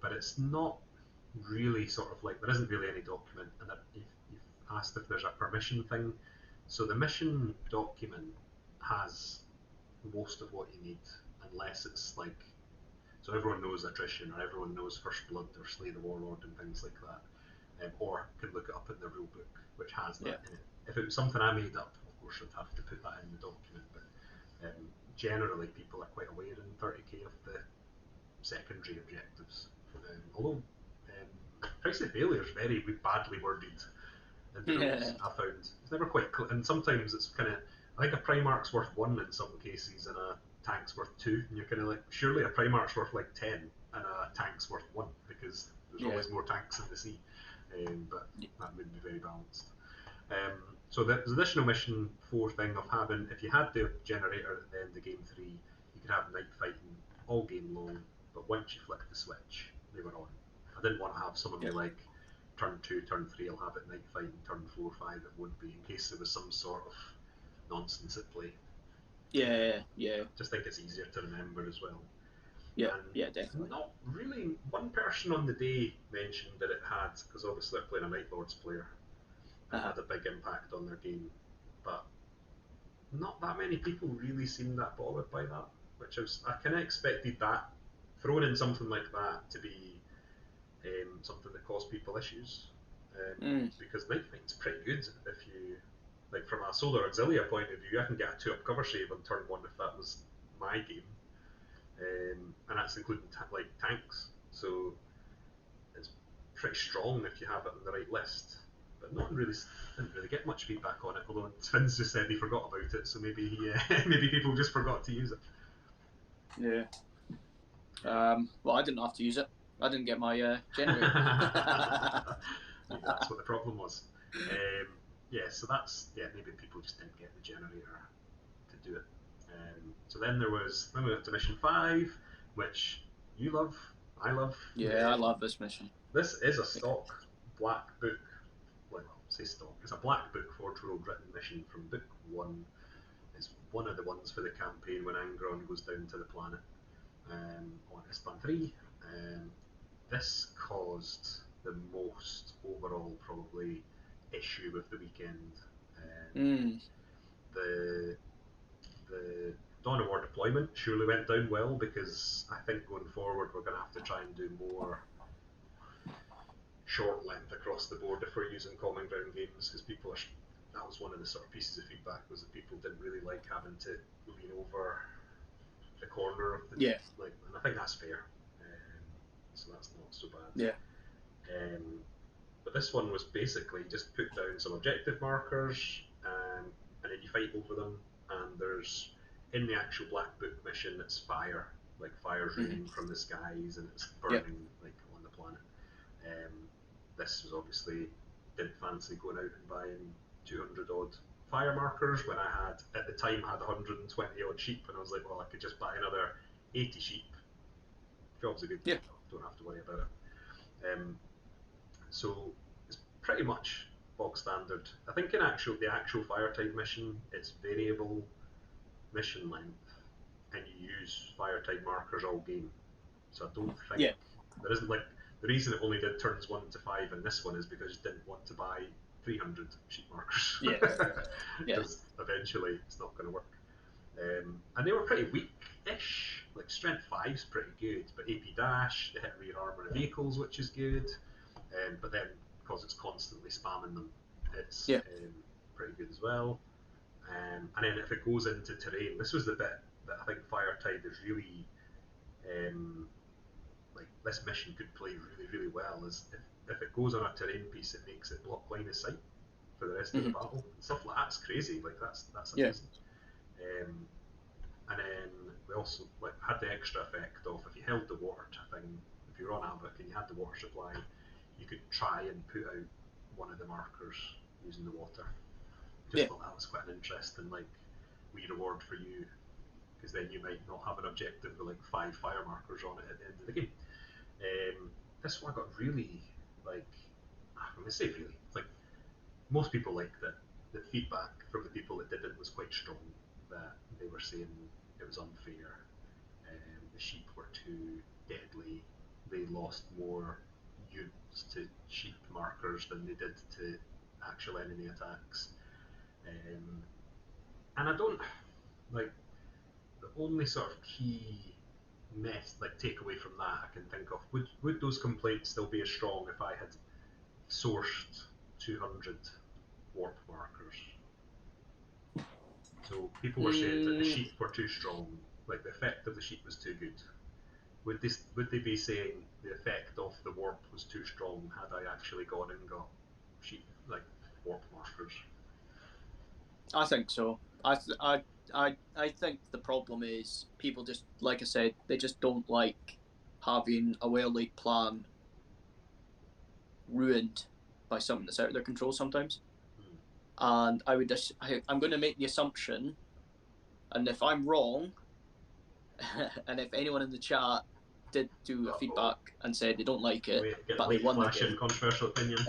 But it's not really sort of like, there isn't really any document, and you've asked if there's a permission thing. So the mission document has most of what you need, unless it's like, so everyone knows attrition, or everyone knows first blood, or slay the warlord, and things like that, or can look it up in the rule book, which has that in it. If it was something I made up, of course I'd have to put that in the document, but generally people are quite aware in 30k of the secondary objectives. Although Price of Failure is very badly worded in the rules, I found. It's never quite clear, and sometimes it's kind of, I think a Primarch's worth 1 in some cases, and a tank's worth 2, and you're kind of like, surely a Primarch's worth like 10, and a tank's worth 1, because there's always more tanks in the sea, but that wouldn't be very balanced. So there's additional mission 4 thing of having, if you had the generator at the end of game 3, you could have night fighting all game long, but once you flick the switch, they were on. I didn't want to have someone be like, turn 2, turn 3, I'll have it night fighting, turn 4, 5, it would be, in case there was some sort of nonsense at play. Just think it's easier to remember as well. Definitely. Not really. One person on the day mentioned that it had, because obviously they're playing a Night Lords player, and had a big impact on their game, but not that many people really seemed that bothered by that, which I kind of expected that, throwing in something like that to be something that caused people issues, because night fighting's pretty good if you like from a Solar Auxilia point of view, I can get a 2-up cover save on turn 1 if that was my game, and that's including like tanks. So it's pretty strong if you have it on the right list. But didn't really get much feedback on it. Although Twins just said they forgot about it, so maybe maybe people just forgot to use it. Yeah. Well, I didn't have to use it. I didn't get my generator. Maybe that's what the problem was. Yeah, so maybe people just didn't get the generator to do it. So then we went to mission 5, which you love, I love. Yeah, I love this mission. This is a stock black book. Well, say stock. It's a black book Forge World written mission from book 1. It's one of the ones for the campaign when Angron goes down to the planet on Ispan 3. This caused the most overall probably issue with the weekend. The Dawn of War deployment surely went down well, because I think going forward we're going to have to try and do more short length across the board if we're using common ground games, because that was one of the sort of pieces of feedback, was that people didn't really like having to lean over the corner of the and I think that's fair. So that's not so bad. Yeah. But this one was basically just put down some objective markers, and then you fight over them, and there's, in the actual Black Book mission, it's fire, like fire's raining from the skies, and it's burning like on the planet. This was obviously, didn't fancy going out and buying 200 odd fire markers when I had, at the time, had 120 odd sheep, and I was like, well, I could just buy another 80 sheep. Job's a good job, don't have to worry about it. So it's pretty much bog standard. I think in the actual Firetide mission, it's variable mission length, and you use Firetide markers all game. So I don't think there isn't, like, the reason it only did turns 1 to 5 in this one is because you didn't want to buy 300 sheet markers. Because eventually it's not going to work. And they were pretty weak-ish. Like Strength 5's pretty good, but AP Dash, they hit rear armor of vehicles, which is good. But then, because it's constantly spamming them, it's pretty good as well. And then if it goes into terrain, this was the bit that I think Firetide is really, like, this mission could play really, really well, is if it goes on a terrain piece, it makes it block line of sight for the rest of the battle. And stuff like that's crazy, like that's amazing. And then we also had the extra effect of, if you held the water thing, if you were on Havoc and you had the water supply, you could try and put out one of the markers using the water. Just thought that was quite an interesting, like, wee reward for you, because then you might not have an objective with like 5 fire markers on it at the end of the game. This one got really, like, I'm going to say really, like, most people liked it. The feedback from the people that did it was quite strong, that they were saying it was unfair, the sheep were too deadly, they lost more units to sheep markers than they did to actual enemy attacks. And I don't, like, the only sort of key takeaway from that I can think of, would those complaints still be as strong if I had sourced 200 warp markers? So people were saying that the sheep were too strong, like the effect of the sheep was too good. Would they be saying the effect of the warp was too strong had I actually gone and got sheep, like, warp markers? I think so. I think the problem is people just, like I said, they just don't like having a well-laid plan ruined by something that's out of their control sometimes. And I'm going to make the assumption, and if I'm wrong, and if anyone in the chat did do a feedback and said they don't like it, but they won the game. Controversial opinion.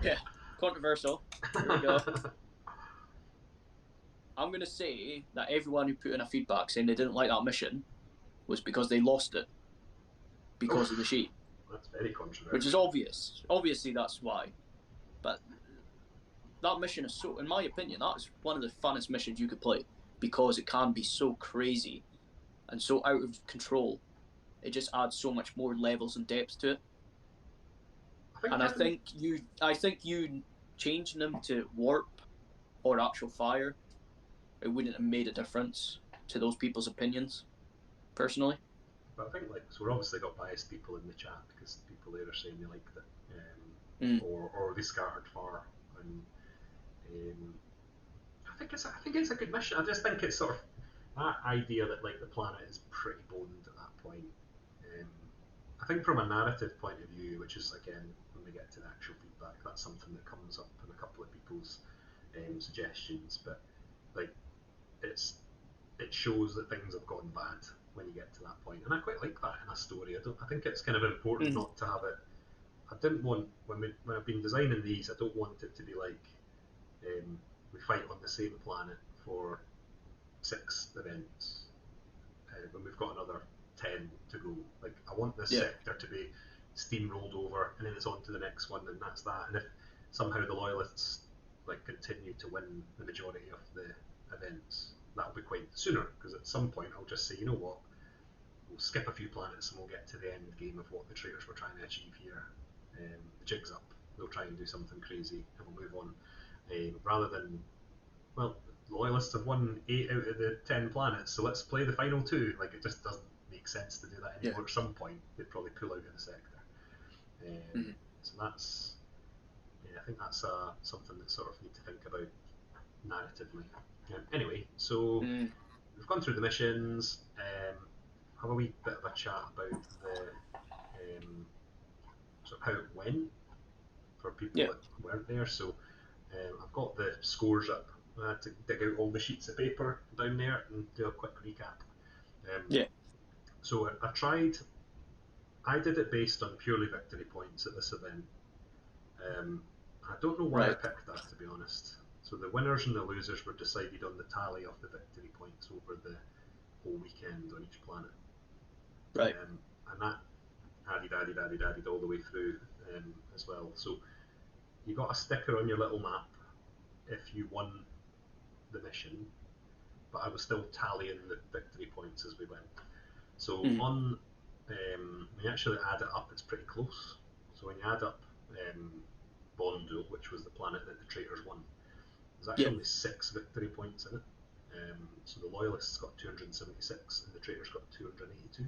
Yeah, controversial. Here we go. I'm going to say that everyone who put in a feedback saying they didn't like that mission was because they lost it because of the sheep. That's very controversial. Which is obvious. Obviously, that's why. But that mission is so, in my opinion, that's one of the funnest missions you could play, because it can be so crazy and so out of control. It just adds so much more levels and depth to it. I think you changing them to warp or actual fire, it wouldn't have made a difference to those people's opinions, personally. But I think so we've obviously got biased people in the chat because people there are saying they liked it, or they scattered far, and I think it's a good mission. I just think it's sort of that idea that like the planet is pretty boned at that point. I think from a narrative point of view, which is again when we get to the actual feedback, that's something that comes up in a couple of people's suggestions. But like it shows that things have gone bad when you get to that point, and I quite like that in a story. I think it's kind of important not to have it. I didn't want when I've been designing these, I don't want it to be like we fight on the same planet for 6 events when we've got another 10 to go. Like I want this sector to be steamrolled over, and then it's on to the next one, and that's that. And if somehow the loyalists like continue to win the majority of the events, that'll be quite sooner, because at some point I'll just say, you know what, we'll skip a few planets and we'll get to the end game of what the traitors were trying to achieve here. The jig's up, they'll try and do something crazy and we'll move on. Rather than, well, loyalists have won 8 out of the 10 planets, so let's play the final 2. Like it just doesn't make sense to do that anymore. At some point they'd probably pull out of the sector. So that's, I think that's something that sort of need to think about narratively. Anyway, so we've gone through the missions. Have a wee bit of a chat about the sort of how it went for people that weren't there. So I've got the scores up. I had to dig out all the sheets of paper down there and do a quick recap. So I did it based on purely victory points at this event. I don't know why I picked that, to be honest. So the winners and the losers were decided on the tally of the victory points over the whole weekend on each planet. Right. And that added all the way through as well. So you got a sticker on your little map if you won the mission, but I was still tallying the victory points as we went. So on when you actually add it up, it's pretty close. So when you add up Bondul, which was the planet that the traitors won, there's actually only 6 victory points in it. So the loyalists got 276 and the traitors got 282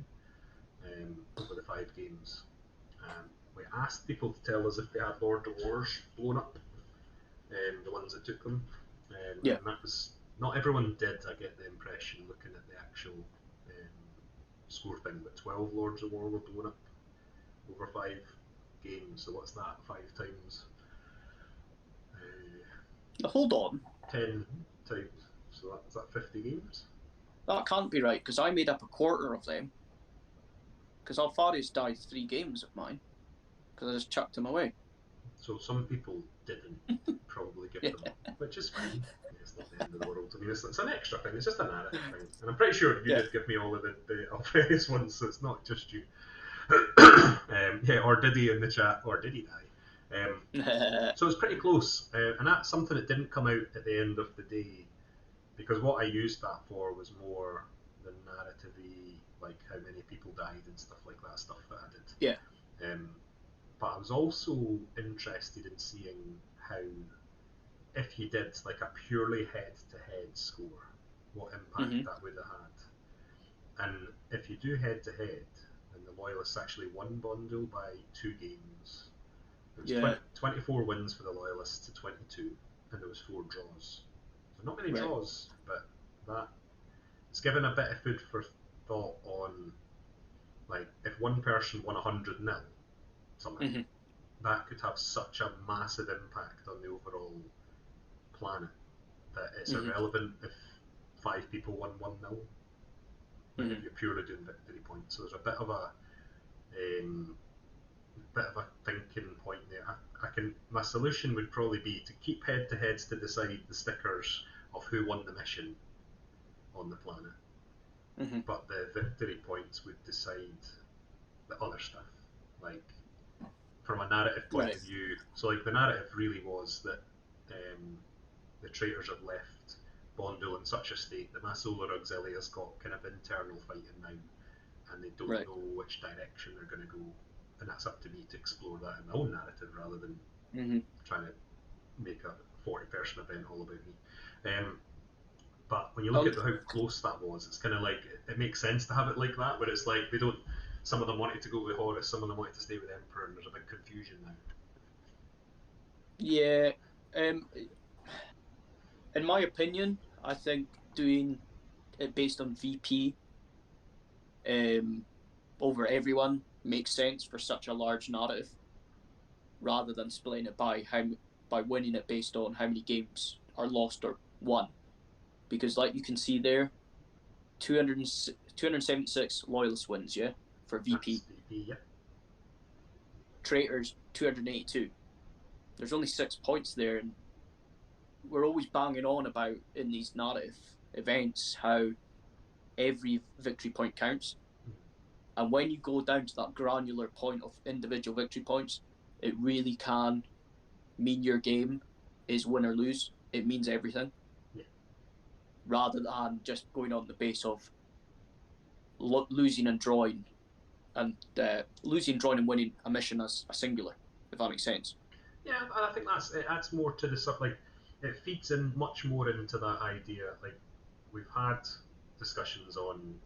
over the 5 games. We asked people to tell us if they had Lord of Wars blown up, the ones that took them. And that was, not everyone did, I get the impression, looking at the actual score thing, but 12 Lords of War were blown up over 5 games. So what's that? 5 times? Hold on. 10 times. So is that 50 games? That can't be right, because I made up a quarter of them. Because Alfarius died 3 games of mine, because I just chucked him away. So some people didn't probably give them up, which is fine. It's not the end of the world. I mean, it's an extra thing. It's just a narrative thing. And I'm pretty sure you did give me all of the Alfarius ones, so it's not just you. Or did he in the chat, or did he die? So it's pretty close, and that's something that didn't come out at the end of the day, because what I used that for was more the narrative-y, like how many people died and stuff like that, stuff that I did. But I was also interested in seeing how, if you did like a purely head-to-head score, what impact that would have had. And if you do head-to-head, and the Loyalists actually won Bondul by 2 games, it was 24 wins for the Loyalists to 22, and there was 4 draws. So not many draws, but that it's given a bit of food for thought on, like, if one person won 100-0 something, that could have such a massive impact on the overall planet that it's irrelevant if 5 people won 1-0. If you're purely doing victory points. So there's a bit of a thinking point there. My solution would probably be to keep head-to-heads to decide the stickers of who won the mission on the planet, but the victory points would decide the other stuff, like from a narrative point of view. So like the narrative really was that the traitors have left Bondul in such a state that my Solar Auxilia's got kind of internal fighting now, and they don't know which direction they're going to go, and that's up to me to explore that in my own narrative rather than trying to make a 40-person event all about me. But when you look at how close that was, it's kind of like it makes sense to have it like that, where it's like they don't. Some of them wanted to go with Horus, some of them wanted to stay with Emperor, and there's a big confusion now. Yeah, in my opinion, I think doing it based on VP over everyone makes sense for such a large narrative, rather than splitting it by winning it based on how many games are lost or won. Because like you can see there, 276 loyalist wins, yeah, for VP. That's VP, yeah. Traitors 282. There's only 6 points there, and we're always banging on about in these narrative events how every victory point counts. And when you go down to that granular point of individual victory points, it really can mean your game is win or lose. It means everything. Yeah. Rather than just going on the base of losing and drawing, and losing, drawing, and winning a mission as a singular, if that makes sense. Yeah, and I think it adds more to the stuff. Like it feeds in much more into that idea. Like we've had discussions on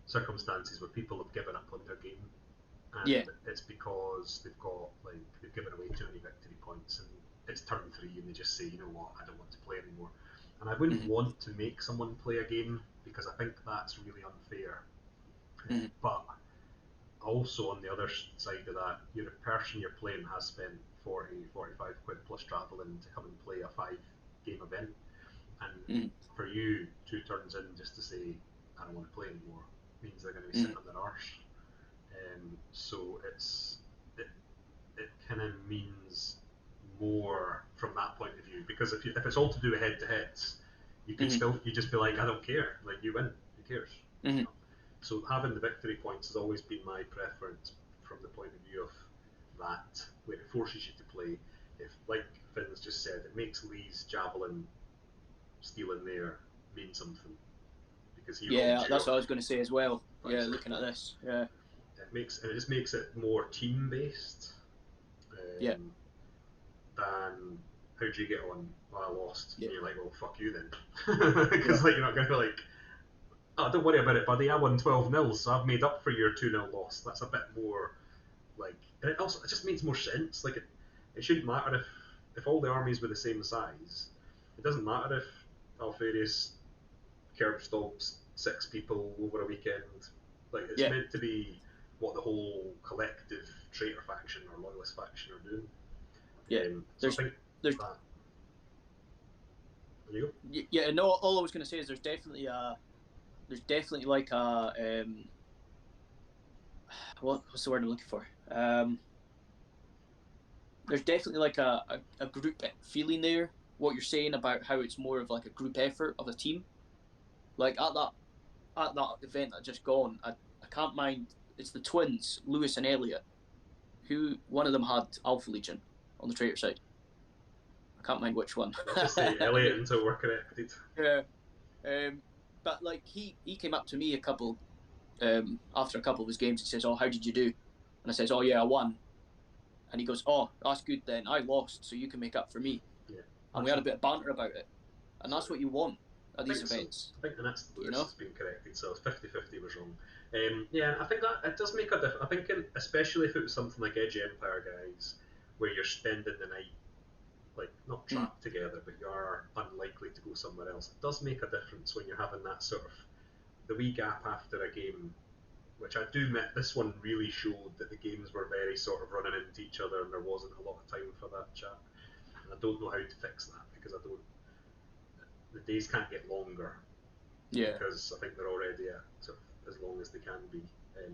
circumstances where people have given up on their game, and it's because they've given away too many victory points, and it's turn 3, and they just say, you know what, I don't want to play anymore. And I wouldn't want to make someone play a game because I think that's really unfair. But also on the other side of that, the person you're playing has spent 40, 45 quid plus travelling to come and play a 5-game event, and for you 2 turns in just to say I don't want to play anymore means they're going to be sitting on their arse. So it kind of means more from that point of view, because if it's all to do with head to heads, you can still just be like, I don't care, like you win, who cares? You know? So having the victory points has always been my preference from the point of view of that, where it forces you to play. If, like Finn's just said, it makes Lee's javelin stealing there mean something, because he that's what I was going to say as well. Yeah, looking at this, it just makes it more team based. Than how do you get on? Well, I lost. And you're like, well, fuck you then, because like you're not going to be like, oh, don't worry about it, buddy. I won 12-0, so I've made up for your 2-0 loss. That's a bit more like, and it just makes more sense. Like it shouldn't matter if all the armies were the same size. It doesn't matter if Alfarius curb stomps 6 people over a weekend. Like it's meant to be what the whole collective traitor faction or loyalist faction are doing. So I think that. There you go. Yeah, no. All I was going to say is there's definitely like a what's the word I'm looking for? There's definitely like a group feeling there. What you're saying about how it's more of like a group effort of a team. Like at that event that just gone, I can't mind. It's the twins, Lewis and Elliot, who one of them had Alpha Legion on the traitor side. I can't mind which one. Let's just say Elliot until we're corrected. Yeah. But like he came up to me after a couple of his games. He says, "Oh, how did you do?" And I says, "Oh yeah, I won." And he goes, "Oh, that's good then. I lost, so you can make up for me." Yeah. And we had a bit of banter about it, and that's what you want at these events. So. I think the next list has been corrected, so 50-50 was wrong. Yeah, I think that it does make a difference. I think especially if it was something like Edge Empire guys, where you're spending the night like not trapped together, but you are unlikely to go somewhere else. It does make a difference when you're having that sort of the wee gap after a game, which I do admit this one really showed that the games were very sort of running into each other and there wasn't a lot of time for that chat. And I don't know how to fix that because the days can't get longer. Yeah. Because I think they're already at sort of as long as they can be.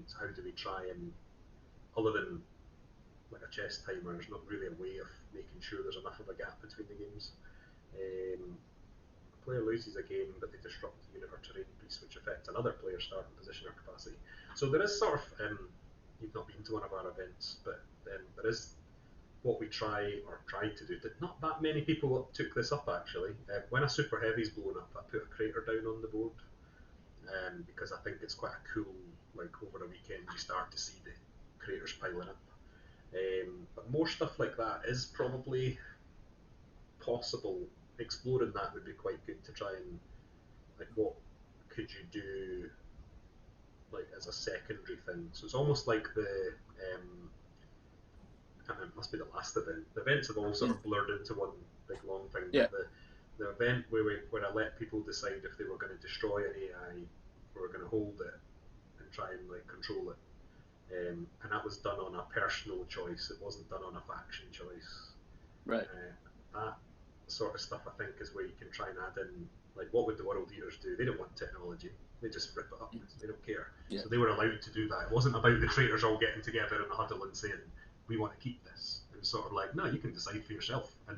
So how do we try and, other than like a chess timer, there's not really a way of making sure there's enough of a gap between the games. A player loses a game, but they disrupt the unit or terrain piece, which affects another player's starting position or capacity. So there is sort of, you've not been to one of our events, but there is what we tried to do. Not that many people took this up actually. When a super heavy's blown up, I put a crater down on the board, because I think it's quite a cool, like over a weekend you start to see the craters piling up. But more stuff like that is probably possible, exploring that would be quite good to try and, like, what could you do, like, as a secondary thing. So it's almost like the, I can't remember, it must be the last event. The events have all sort of blurred into one big long thing. Yeah. But the event where I let people decide if they were going to destroy an AI, or were going to hold it and try and, like, control it. And that was done on a personal choice. It wasn't done on a faction choice. Right. That sort of stuff, I think, is where you can try and add in, like, what would the World Eaters do? They don't want technology. They just rip it up. They don't care. Yeah. So they were allowed to do that. It wasn't about the traitors all getting together in a huddle and saying, we want to keep this. It was sort of like, no, you can decide for yourself. And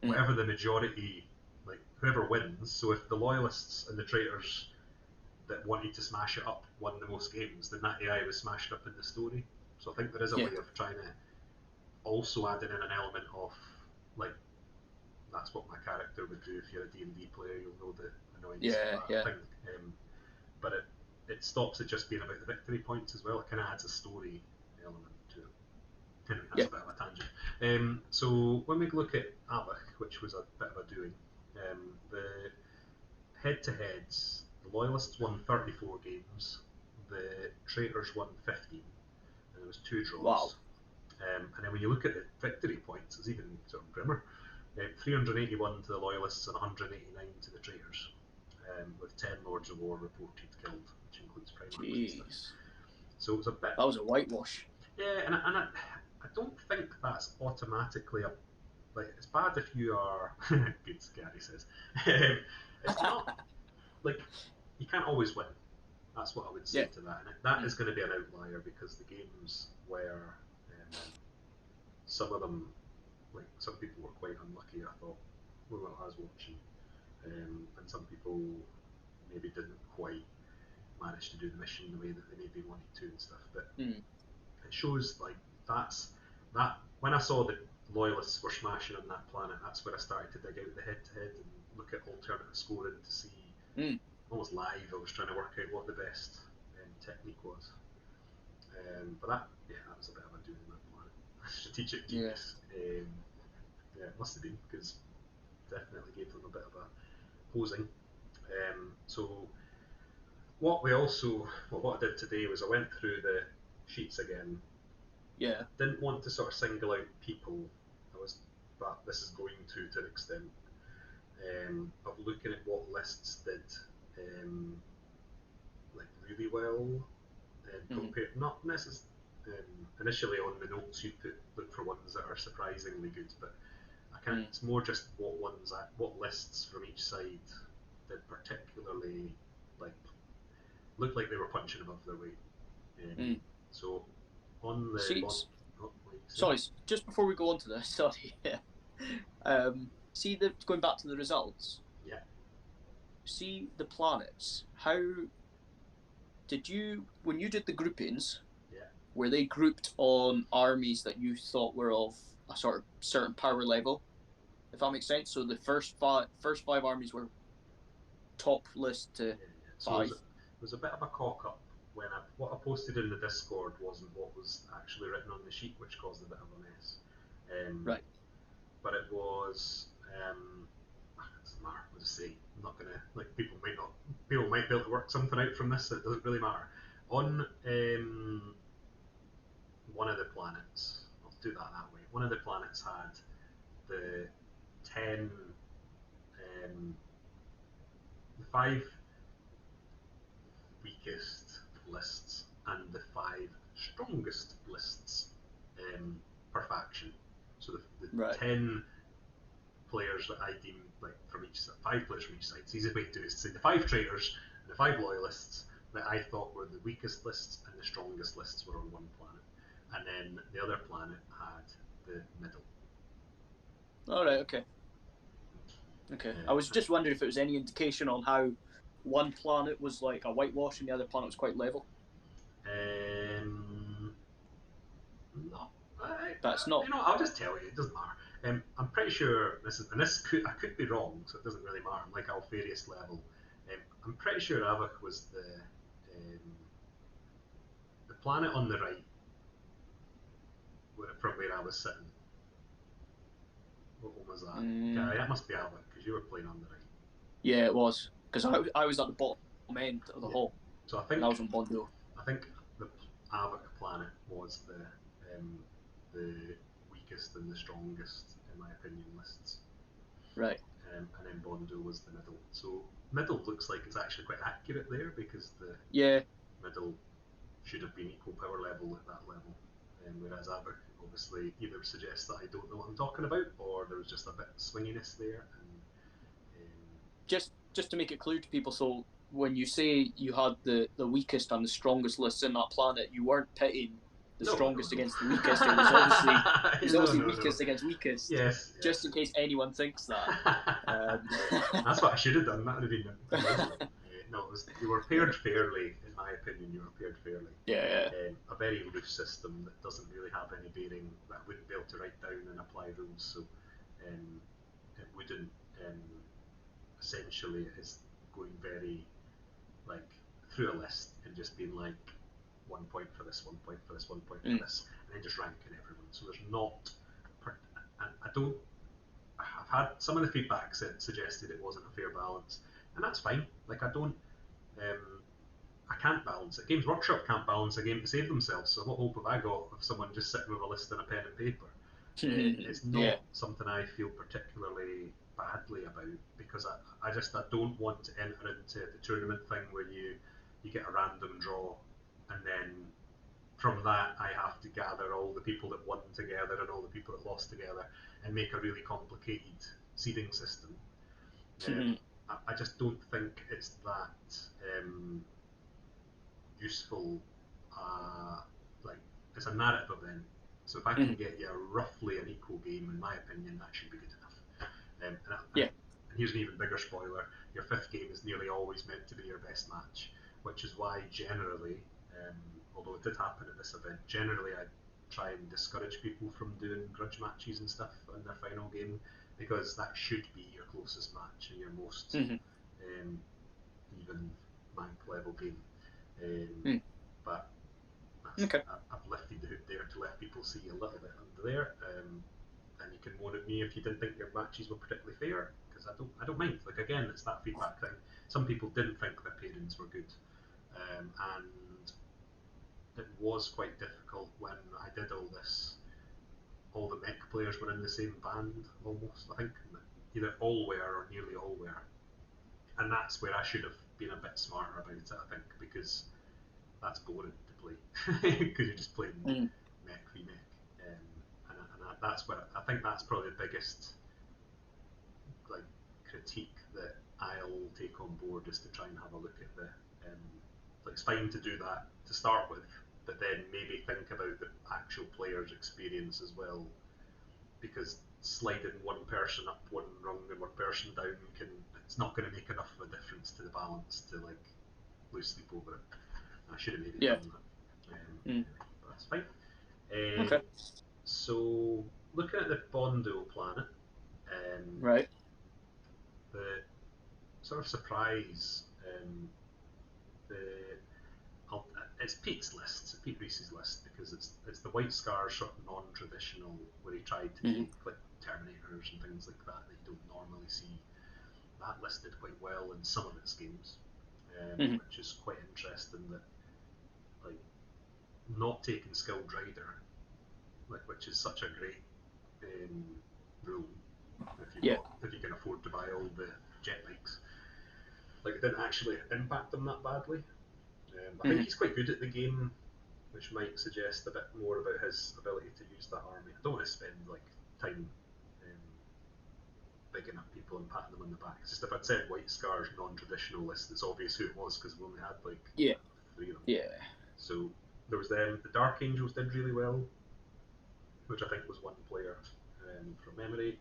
whatever the majority, like, whoever wins, so if the loyalists and the traitors that wanted to smash it up won the most games, then that AI was smashed up in the story. So I think there is a way of trying to also adding in an element of, like, that's what my character would do. If you're a D&D player, you'll know the annoyance of that thing. But it stops it just being about the victory points as well. It kind of adds a story element to it. Anyway, that's a bit of a tangent. So when we look at Avach, which was a bit of a doing, the head-to-heads, the Loyalists won 34 games, the Traitors won 15, and there was 2 draws. Wow. And then when you look at the victory points, it's even sort of grimmer. 381 to the Loyalists and 189 to the Traitors, with 10 Lords of War reported killed, which includes Primarchs and stuff. So it was a bit... That was a whitewash. Yeah, and I don't think that's automatically a... Like, it's bad if you are... Good, Gary says. It's not... Like, you can't always win. That's what I would say to that. And that is going to be an outlier, because the games where some of them, like, some people were quite unlucky, I thought, well, I was watching. And some people maybe didn't quite manage to do the mission the way that they maybe wanted to and stuff. But it shows, like, that when I saw that Loyalists were smashing on that planet, that's where I started to dig out the head-to-head and look at alternative scoring to see, almost live, I was trying to work out what the best technique was. But that was a bit of a doing on that planet. Strategic genius. It must have been, because definitely gave them a bit of a posing. So what I did today was I went through the sheets again. Yeah. Didn't want to sort of single out people. But this is going to an extent, of looking at what lists did like really well, compared, not necessarily. Initially on the notes you look for ones that are surprisingly good, but it's more just what lists from each side did particularly, like, looked like they were punching above their weight. So on the sorry, just before we go on to this, sorry. See, going back to the results. Yeah. See the planets. How did you, when you did the groupings? Were they grouped on armies that you thought were of a sort of certain power level, if that makes sense? So the first five armies were top list to 5. So it was a bit of a cock-up when what I posted in the Discord wasn't what was actually written on the sheet, which caused a bit of a mess. Right. But it was... it doesn't matter, I'll just say. I'm not going to... Like, people might be able to work something out from this, so it doesn't really matter. On... one of the planets, I'll do that way. One of the planets had the 10, the 5 weakest lists and the 5 strongest lists per faction. So the 10 players that I deem, like, from each side, 5 players from each side. It's the easiest way to do it is to say the 5 traitors and the 5 loyalists that I thought were the weakest lists and the strongest lists were on one planet. And then the other planet had the middle. Alright, okay. I was just wondering if it was any indication on how one planet was like a whitewash and the other planet was quite level. No. That's not. You know, I'll just tell you, it doesn't matter. I'm pretty sure I could be wrong, so it doesn't really matter. I'm like Alfarius level. I'm pretty sure Avach was the planet on the right, from where I was sitting. What one was that? Mm. Yeah, that must be Albert, because you were playing on the right. Yeah, it was. Because I was at the bottom end of the hall. So I think And I was on Bondo. I think the Aavak planet was the weakest and the strongest, in my opinion, lists. Right. And then Bondo was the middle. So middle looks like it's actually quite accurate there, because the middle should have been equal power level at that level. Whereas Aavak obviously either suggests that I don't know what I'm talking about, or there was just a bit of swinginess there. Just to make it clear to people, so when you say you had the weakest and the strongest lists in that planet, you weren't pitting the strongest against the weakest. It was obviously weakest against weakest. Yes. Just in case anyone thinks that. That's what I should have done. That would have been amazing. No, you were paired fairly, in my opinion. You were paired fairly. Yeah. A very loose system that doesn't really have any bearing, that I wouldn't be able to write down and apply rules. So it wouldn't. Essentially, it is going very through a list and just being 1 point for this, 1 point for this, 1 point for this, and then just ranking everyone. So there's not. I've had some of the feedbacks that suggested it wasn't a fair balance, and that's fine. I can't balance it. Games Workshop can't balance a game to save themselves. So what hope have I got of someone just sitting with a list and a pen and paper? It's not something I feel particularly badly about, because I don't want to enter into the tournament thing where you get a random draw, and then from that I have to gather all the people that won together and all the people that lost together and make a really complicated seeding system. I just don't think it's that useful. It's a narrative event, so if I can get you roughly an equal game, in my opinion, that should be good enough. And here's an even bigger spoiler: your fifth game is nearly always meant to be your best match, which is why generally, although it did happen at this event, generally I try and discourage people from doing grudge matches and stuff in their final game, because that should be your closest match and your most even rank level game. But I've lifted the hood there to let people see a little bit under there, and you can moan at me if you didn't think your matches were particularly fair, because I don't mind. Again, it's that feedback thing. Some people didn't think their pairings were good, and it was quite difficult when I did all this. All the mech players were in the same band almost. I think either all were or nearly all were, and that's where I should have been a bit smarter about it. I think, because that's boring to play, because you're just playing mech v mech, and that's where I think that's probably the biggest critique that I'll take on board, is to try and have a look at the. It's fine to do that to start with, but then maybe think about the actual player's experience as well, because sliding one person up one rung and one person down it's not going to make enough of a difference to the balance to lose sleep over it. I should have maybe done that, but that's fine. Okay. So looking at the Bondo planet, right. The sort of surprise, it's Pete's list, Pete Reese's list, because it's the White Scars sort of non-traditional, where he tried to take Terminators and things like that you don't normally see. That listed quite well in some of its games, which is quite interesting. That not taking Skilled Rider, which is such a great rule if you can afford to buy all the jet bikes. It didn't actually impact him that badly. I think he's quite good at the game, which might suggest a bit more about his ability to use that army. I don't want to spend time bigging up people and patting them on the back. It's just if I'd said White Scar's non-traditional list, it's obvious who it was, because we only had 3 of them. Yeah. So there was them. The Dark Angels did really well, which I think was 1 player from memory.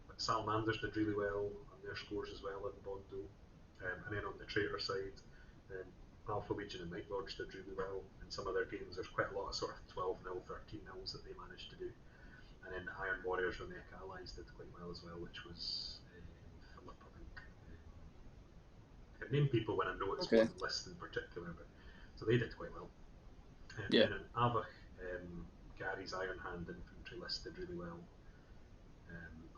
But Salamanders did really well on their scores as well in Bondo. And then on the traitor side, Alpha Legion and Night Lords did really well in some of their games. There's quite a lot of sort of 12-0, 13-0s that they managed to do. And then the Iron Warriors and the Mech Allies did quite well as well, which was Philip, I think. I can name people when I know it's one list in particular, but so they did quite well. And then in Avach, Gary's Iron Hand infantry list did really well.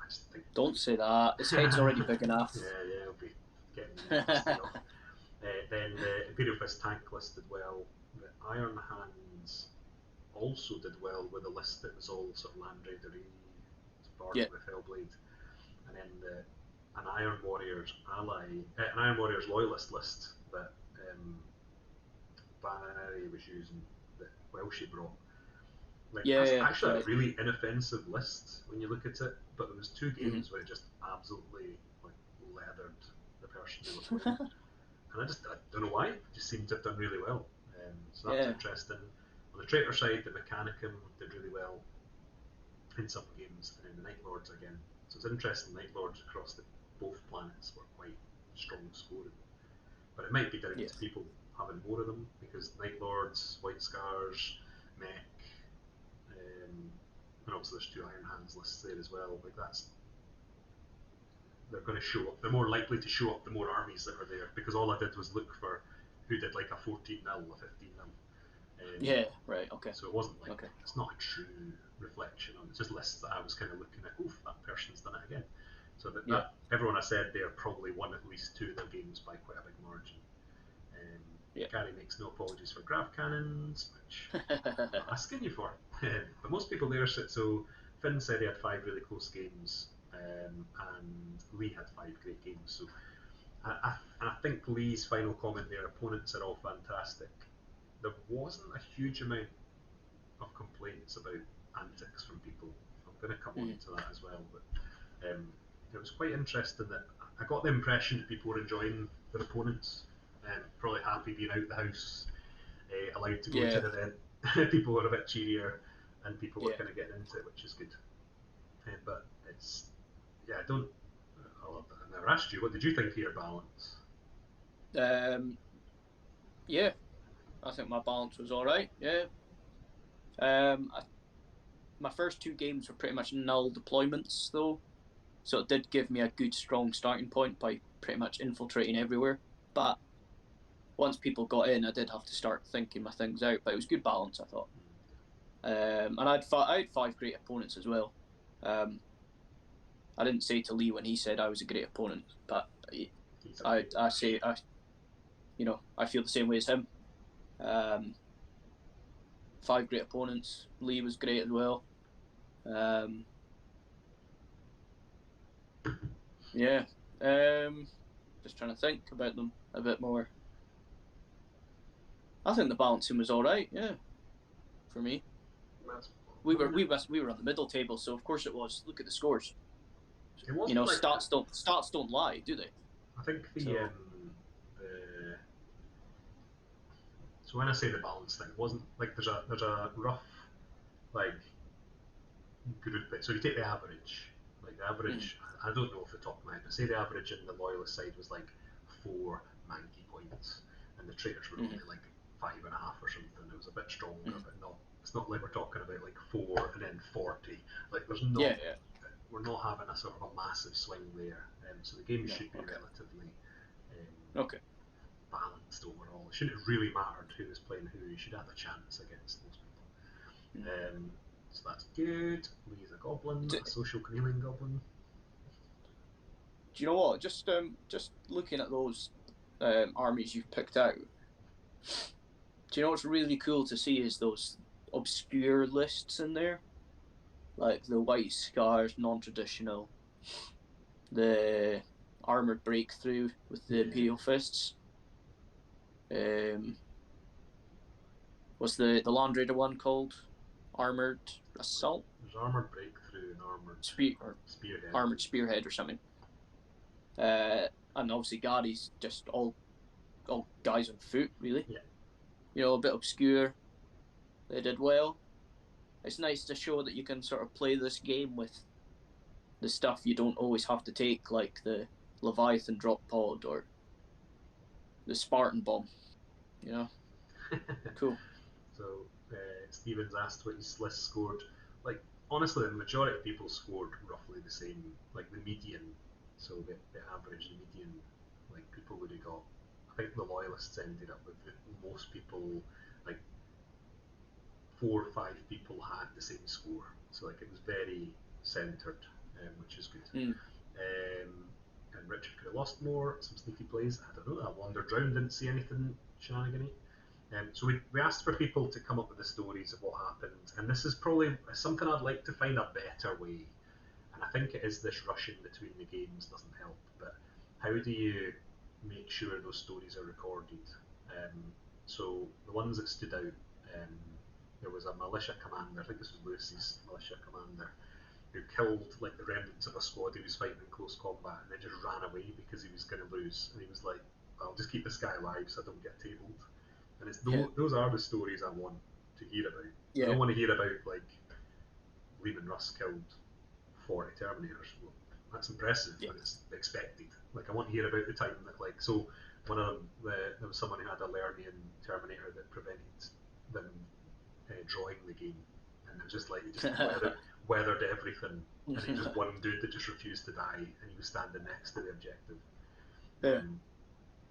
I just think. Don't say that. His head's already big enough. Yeah, he'll be getting nasty enough. Then the Imperial Fist tank list did well. The Iron Hands also did well with a list that was all sort of Land Raider-y, Bardic with Hellblade, and then an Iron Warriors an Iron Warriors Loyalist list that Barry was using, that Welshie brought. That's actually a really inoffensive list when you look at it, but there was 2 games where it just absolutely leathered the person they were playing. And I don't know why, it just seemed to have done really well. So that's interesting. On the Traitor side, the Mechanicum did really well in some games, and then the Night Lords again. So it's interesting, Night Lords across both planets were quite strong scoring. But it might be down to people having more of them, because Night Lords, White Scars, Mech, and obviously there's 2 Iron Hands lists there as well. They're going to show up. They're more likely to show up the more armies that are there, because all I did was look for who did like a 14 0, a 15 0. Right, okay. So it wasn't it's not a true reflection on it. It's just lists that I was kind of looking at. Oof, that person's done it again. So that everyone I said there probably won at least 2 of their games by quite a big margin. Gary makes no apologies for grav cannons, which I'm not asking you for. But most people there said so. Finn said he had 5 really close games, and Lee had 5 great games. So I think Lee's final comment there, opponents are all fantastic. There wasn't a huge amount of complaints about antics from people. I'm going to come on to that as well, but it was quite interesting that I got the impression that people were enjoying their opponents, probably happy being out the house, allowed to go to an event. People were a bit cheerier, and people were kind of getting into it, which is good. But it's, I never asked you, what did you think of your balance? I think my balance was alright, my first 2 games were pretty much null deployments though, so it did give me a good strong starting point by pretty much infiltrating everywhere, but once people got in I did have to start thinking my things out, but it was good balance, I thought. And I had 5 great opponents as well. I didn't say to Lee when he said I was a great opponent, but I feel the same way as him. 5 great opponents. Lee was great as well. Just trying to think about them a bit more. I think the balancing was all right. For me. We were on the middle table, so of course it was. Look at the scores. Stats don't lie, do they? I think so when I say the balance thing, it wasn't like there's a rough group. So you take the average, the average. I don't know off the top of my head, but say the average in the loyalist side was 4 Mankey points, and the traitors were only 5.5 or something. It was a bit stronger, but not. It's not like we're talking about 4 and then 40. There's not. We're not having a sort of a massive swing there, so the game should be relatively balanced overall. It shouldn't have really mattered who was playing who. You should have a chance against those people. So that's good. Lee's a goblin, a social chameleon goblin. Do you know what? Just looking at those armies you've picked out, do you know what's really cool to see is those obscure lists in there? Like the White Scars, non-traditional, the Armoured Breakthrough with the Imperial Fists. What's the Land Raider one called? Armoured Assault? There's Armoured Breakthrough and Armoured Spearhead. Armoured Spearhead or something. And obviously Gary's just all guys on foot, really. Yeah. A bit obscure. They did well. It's nice to show that you can sort of play this game with the stuff you don't always have to take, like the Leviathan drop pod or the Spartan bomb. Cool. So Stevens asked what his list scored. Honestly, the majority of people scored roughly the same. The median, so the average, the median, people would have got. I think the loyalists ended up with most people, 4 or 5 people had the same score. So it was very centred. which is good. Mm. And Richard could have lost more, some sneaky plays. I don't know, I wandered round, didn't see anything shenanigan-y. So we asked for people to come up with the stories of what happened, and this is probably something I'd like to find a better way. And I think it is this rushing between the games doesn't help, but how do you make sure those stories are recorded? So the ones that stood out, there was a militia commander, I think this was Lewis's militia commander, who killed like the remnants of a squad he was fighting in close combat and then just ran away because he was going to lose. And he was like, I'll just keep this guy alive so I don't get tabled. And it's those are the stories I want to hear about. I don't want to hear about like Lehman Russ killed 40 Terminators. Well, that's impressive, but it's expected. Like I want to hear about the time that like one of them there was someone who had a Lernian Terminator that prevented them drawing the game, and it was just like he just weathered everything, and he was one dude that just refused to die, and he was standing next to the objective.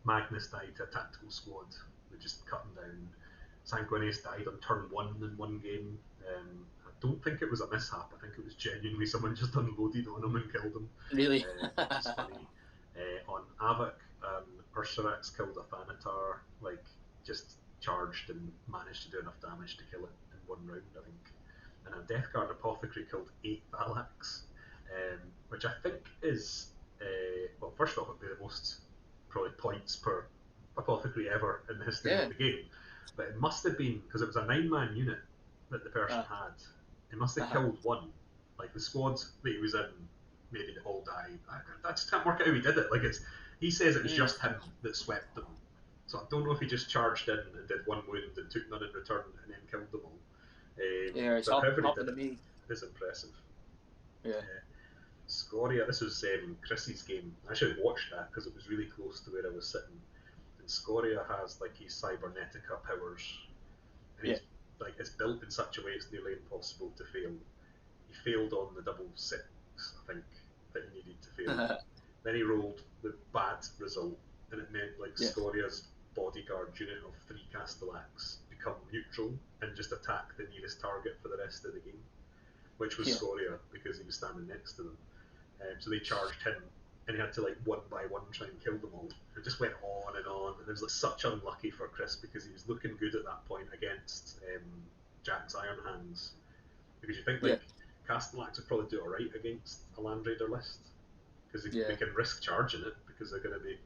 Magnus died to a tactical squad. They just cut him down. Sanguinius died on turn 1 in one game. I don't think it was a mishap. I think it was genuinely someone just unloaded on him and killed him. Really? Which is funny. On Avok, Ursarax killed a Thanatar, like just charged and managed to do enough damage to kill it in one round, I think. And a Death Guard Apothecary killed 8 Valax, which I think is, well, first off, it would be the most probably points per Apothecary ever in the history of the game. But it must have been, because it was a 9-man unit that the person had, it must have killed one. Like the squad that he was in, maybe they all died. I just can't work out how he did it. Like he says it was just him that swept them. So I don't know if he just charged in and did one wound and took none in return and then killed them all. It's happened to me. It is impressive. Yeah. Scoria, this was Chrissy's game. I actually watched that because it was really close to where I was sitting. And Scoria has like his Cybernetica powers. And he's like it's built in such a way it's nearly impossible to fail. He failed on the double 6, I think, that he needed to fail. Then he rolled the bad result, and it meant like Scoria's bodyguard unit of 3 Castellax become neutral and just attack the nearest target for the rest of the game, which was Scoria because he was standing next to them. So they charged him, and he had to like one by one try and kill them all. It just went on, and it was like such unlucky for Chris because he was looking good at that point against Jack's Iron Hands, because you think like Castellax would probably do alright against a Land Raider list because they can risk charging it because they're going to be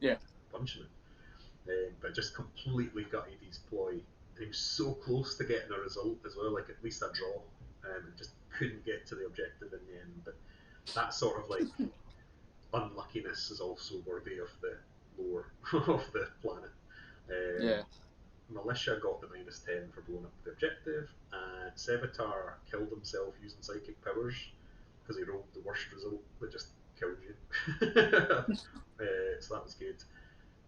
punching it. But just completely gutted his ploy. And he was so close to getting a result as well, like at least a draw, and just couldn't get to the objective in the end. But that sort of like unluckiness is also worthy of the lore of the planet. Militia got the -10 for blowing up the objective, and Sevatar killed himself using psychic powers because he rolled the worst result that just killed you. So that was good.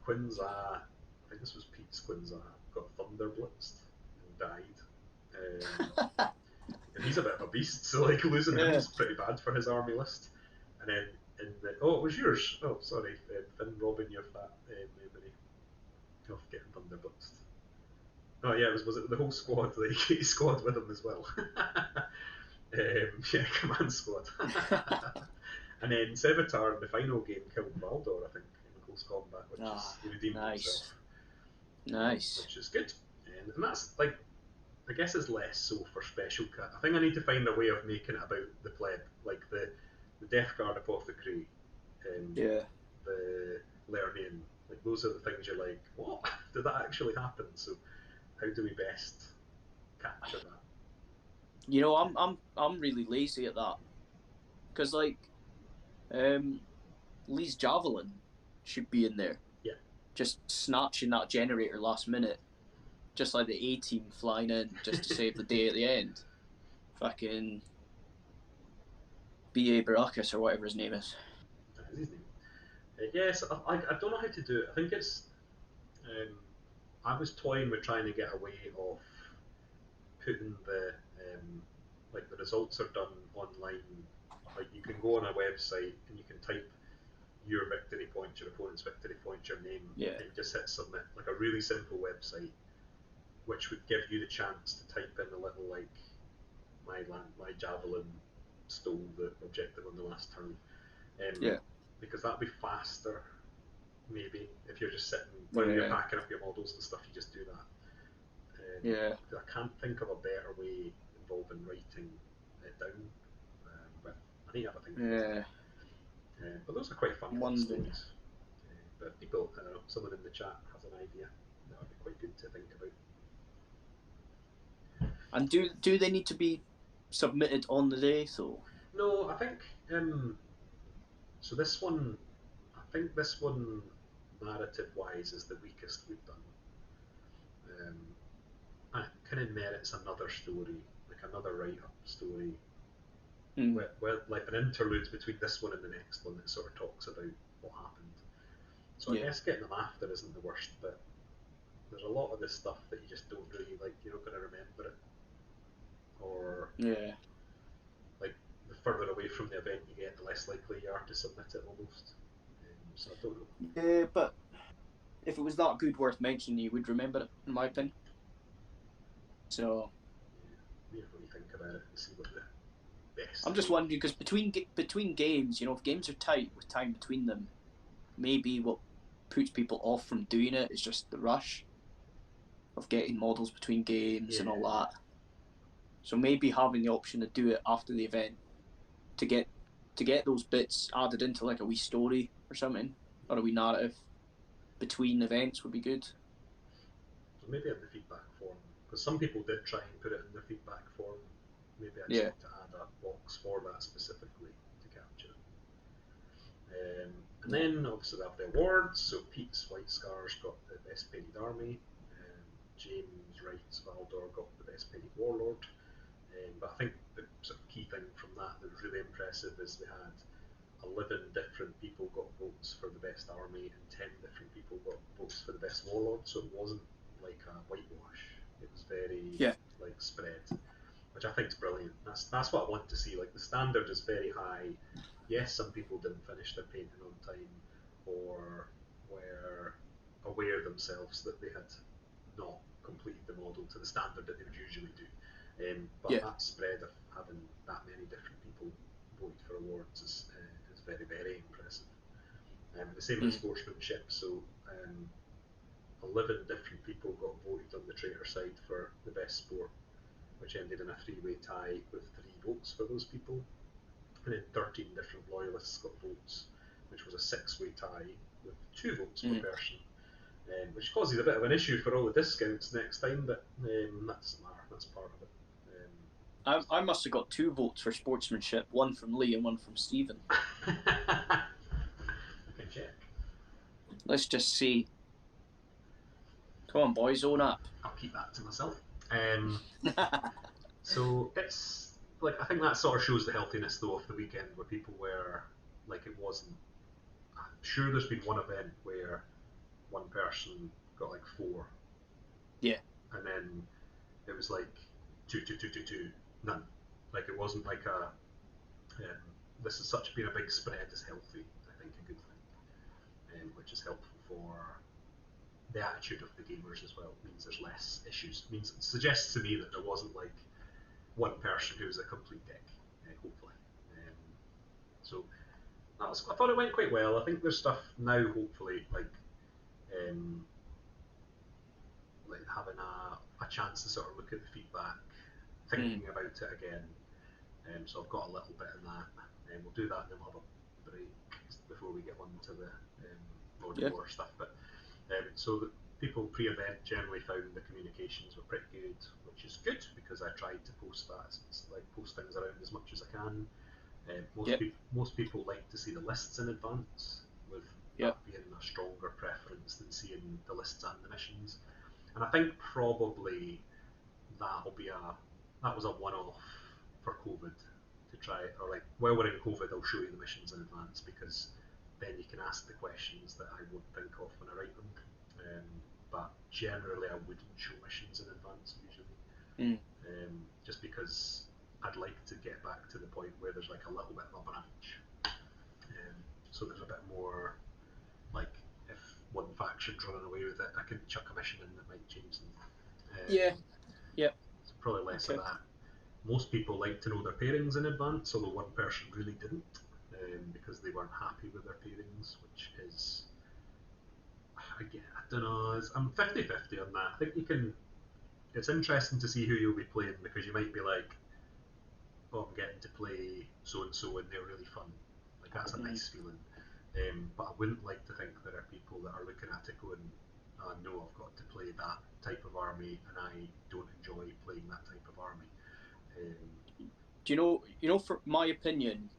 Quinza, I think this was Pete's Quinza, got thunder blitzed and died. And he's a bit of a beast, so like losing him is pretty bad for his army list. And then it was yours. Oh, sorry, Finn robbing you of that memory of getting thunder blitzed. Oh yeah, was it the whole squad? Like he squad with him as well. Command squad. And then Sevatar in the final game killed Valdor, I think, in close combat, which is he redeemed himself. Nice. Which is good. And that's like, I guess it's less so for special cut. I think I need to find a way of making it about the pleb, like the Death Guard Apothecary, the Lernian. Like those are the things you're like, what? Did that actually happen? So how do we best capture that? You know, I'm really lazy at that, because like, Lee's Javelin should be in there. Yeah. Just snatching that generator last minute, just like the A-team flying in just to save the day at the end. Fucking B.A. Baracus or whatever his name is. That is his name. Yes, I don't know how to do it. I think it's. I was toying with trying to get away of putting the like the results are done online. Like you can go on a website and you can type your victory point, your opponent's victory point, your name, and you just hit submit. Like a really simple website, which would give you the chance to type in a little like my javelin stole the objective on the last turn. Yeah. Because that'd be faster, maybe, if you're just sitting, when you're packing up your models and stuff, you just do that. I can't think of a better way involving writing it down, but I need to have a think about it. But those are quite fun stories. But people, I don't know, someone in the chat has an idea that would be quite good to think about. And do they need to be submitted on the day? So no, I think so. This one, I think this one, narrative-wise, is the weakest we've done. And it kind of merits another story, like another write-up story, where like an interlude between this one and the next one that sort of talks about what happened. So I guess getting them after isn't the worst, but there's a lot of this stuff that you just don't really like. You're not going to remember it, or like the further away from the event you get, the less likely you are to submit it almost. So I don't know. Yeah, but if it was that good worth mentioning, you would remember it, in my opinion. So you really think about it and see what the best. I'm just wondering, because between games, you know, if games are tight with time between them, maybe what puts people off from doing it is just the rush of getting models between games and all that. So maybe having the option to do it after the event to get those bits added into like a wee story or something, or a wee narrative between events would be good. So maybe in the feedback form, because some people did try and put it in their feedback form. Maybe I just need to add a box for that specifically to capture it. And then obviously they have the awards. So Pete's White Scars got the best painted army. James Wright's Valdor got the best painted warlord. But I think the sort of key thing from that was really impressive is we had 11 different people got votes for the best army and 10 different people got votes for the best warlord. So it wasn't like a whitewash. It was very like spread, which I think is brilliant. That's what I want to see. Like the standard is very high. Yes, some people didn't finish their painting on time or were aware themselves that they had not completed the model to the standard that they would usually do. But that spread of having that many different people vote for awards is very, very impressive. The same with sportsmanship. So 11 different people got voted on the traitor side for the best sport, which ended in a 3-way tie with 3 votes for those people. And then 13 different loyalists got votes, which was a 6-way tie with 2 votes per person. Which causes a bit of an issue for all the discounts next time, but that's part of it. I must have got 2 votes for sportsmanship, one from Lee and one from Stephen. I can check. Let's just see. Come on, boys, own up. I'll keep that to myself. So it's like I think that sort of shows the healthiness though of the weekend, where people were like it wasn't. I'm sure there's been one event where one person got like 4. Yeah. And then it was like 2, 2, 2, 2, 2, none. Like it wasn't like a. This is such being a big spread is healthy. I think a good thing, which is helpful for the attitude of the gamers as well. It means there's less issues. It suggests to me that there wasn't like one person who was a complete dick. Hopefully. So I thought it went quite well. I think there's stuff now. Hopefully, like having a chance to sort of look at the feedback, thinking about it again. So I've got a little bit in that, and we'll do that, and then we'll have a break before we get on to the Lord of War stuff. But so the people pre-event generally found the communications were pretty good, which is good because I tried to post things around as much as I can. Most people like to see the lists in advance, with that being a stronger preference than seeing the lists and the missions. And I think probably that was a one-off for COVID to try, or like while we're in COVID, I'll show you the missions in advance because then you can ask the questions that I won't think of when I write them. But generally, I wouldn't show missions in advance usually, just because I'd like to get back to the point where there's like a little bit of a branch. So there's a bit more, like if one faction's running away with it, I can chuck a mission in that might change them. So probably less of that. most people like to know their pairings in advance, although one person really didn't, because they weren't happy with their pairings, which is, again, I don't know, I'm 50-50 on that. I think you can, it's interesting to see who you'll be playing, because you might be like, oh, I'm getting to play so-and-so and they're really fun. Like, that's a nice feeling. But I wouldn't like to think there are people that are looking at it going, oh, no, I've got to play that type of army and I don't enjoy playing that type of army. Do you know, for my opinion,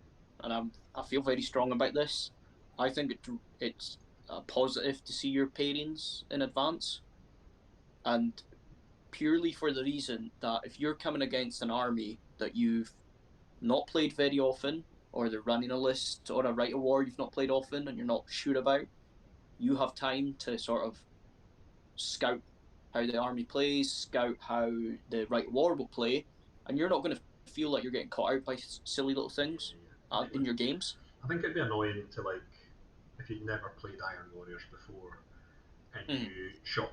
and I feel very strong about this, I think it's a positive to see your pairings in advance, and purely for the reason that if you're coming against an army that you've not played very often, or they're running a list or a Rite of War you've not played often and you're not sure about, you have time to sort of scout how the army plays, scout how the Rite of War will play, and you're not going to feel like you're getting caught out by silly little things in your games. I think it'd be annoying to, like, if you'd never played Iron Warriors before and you shot,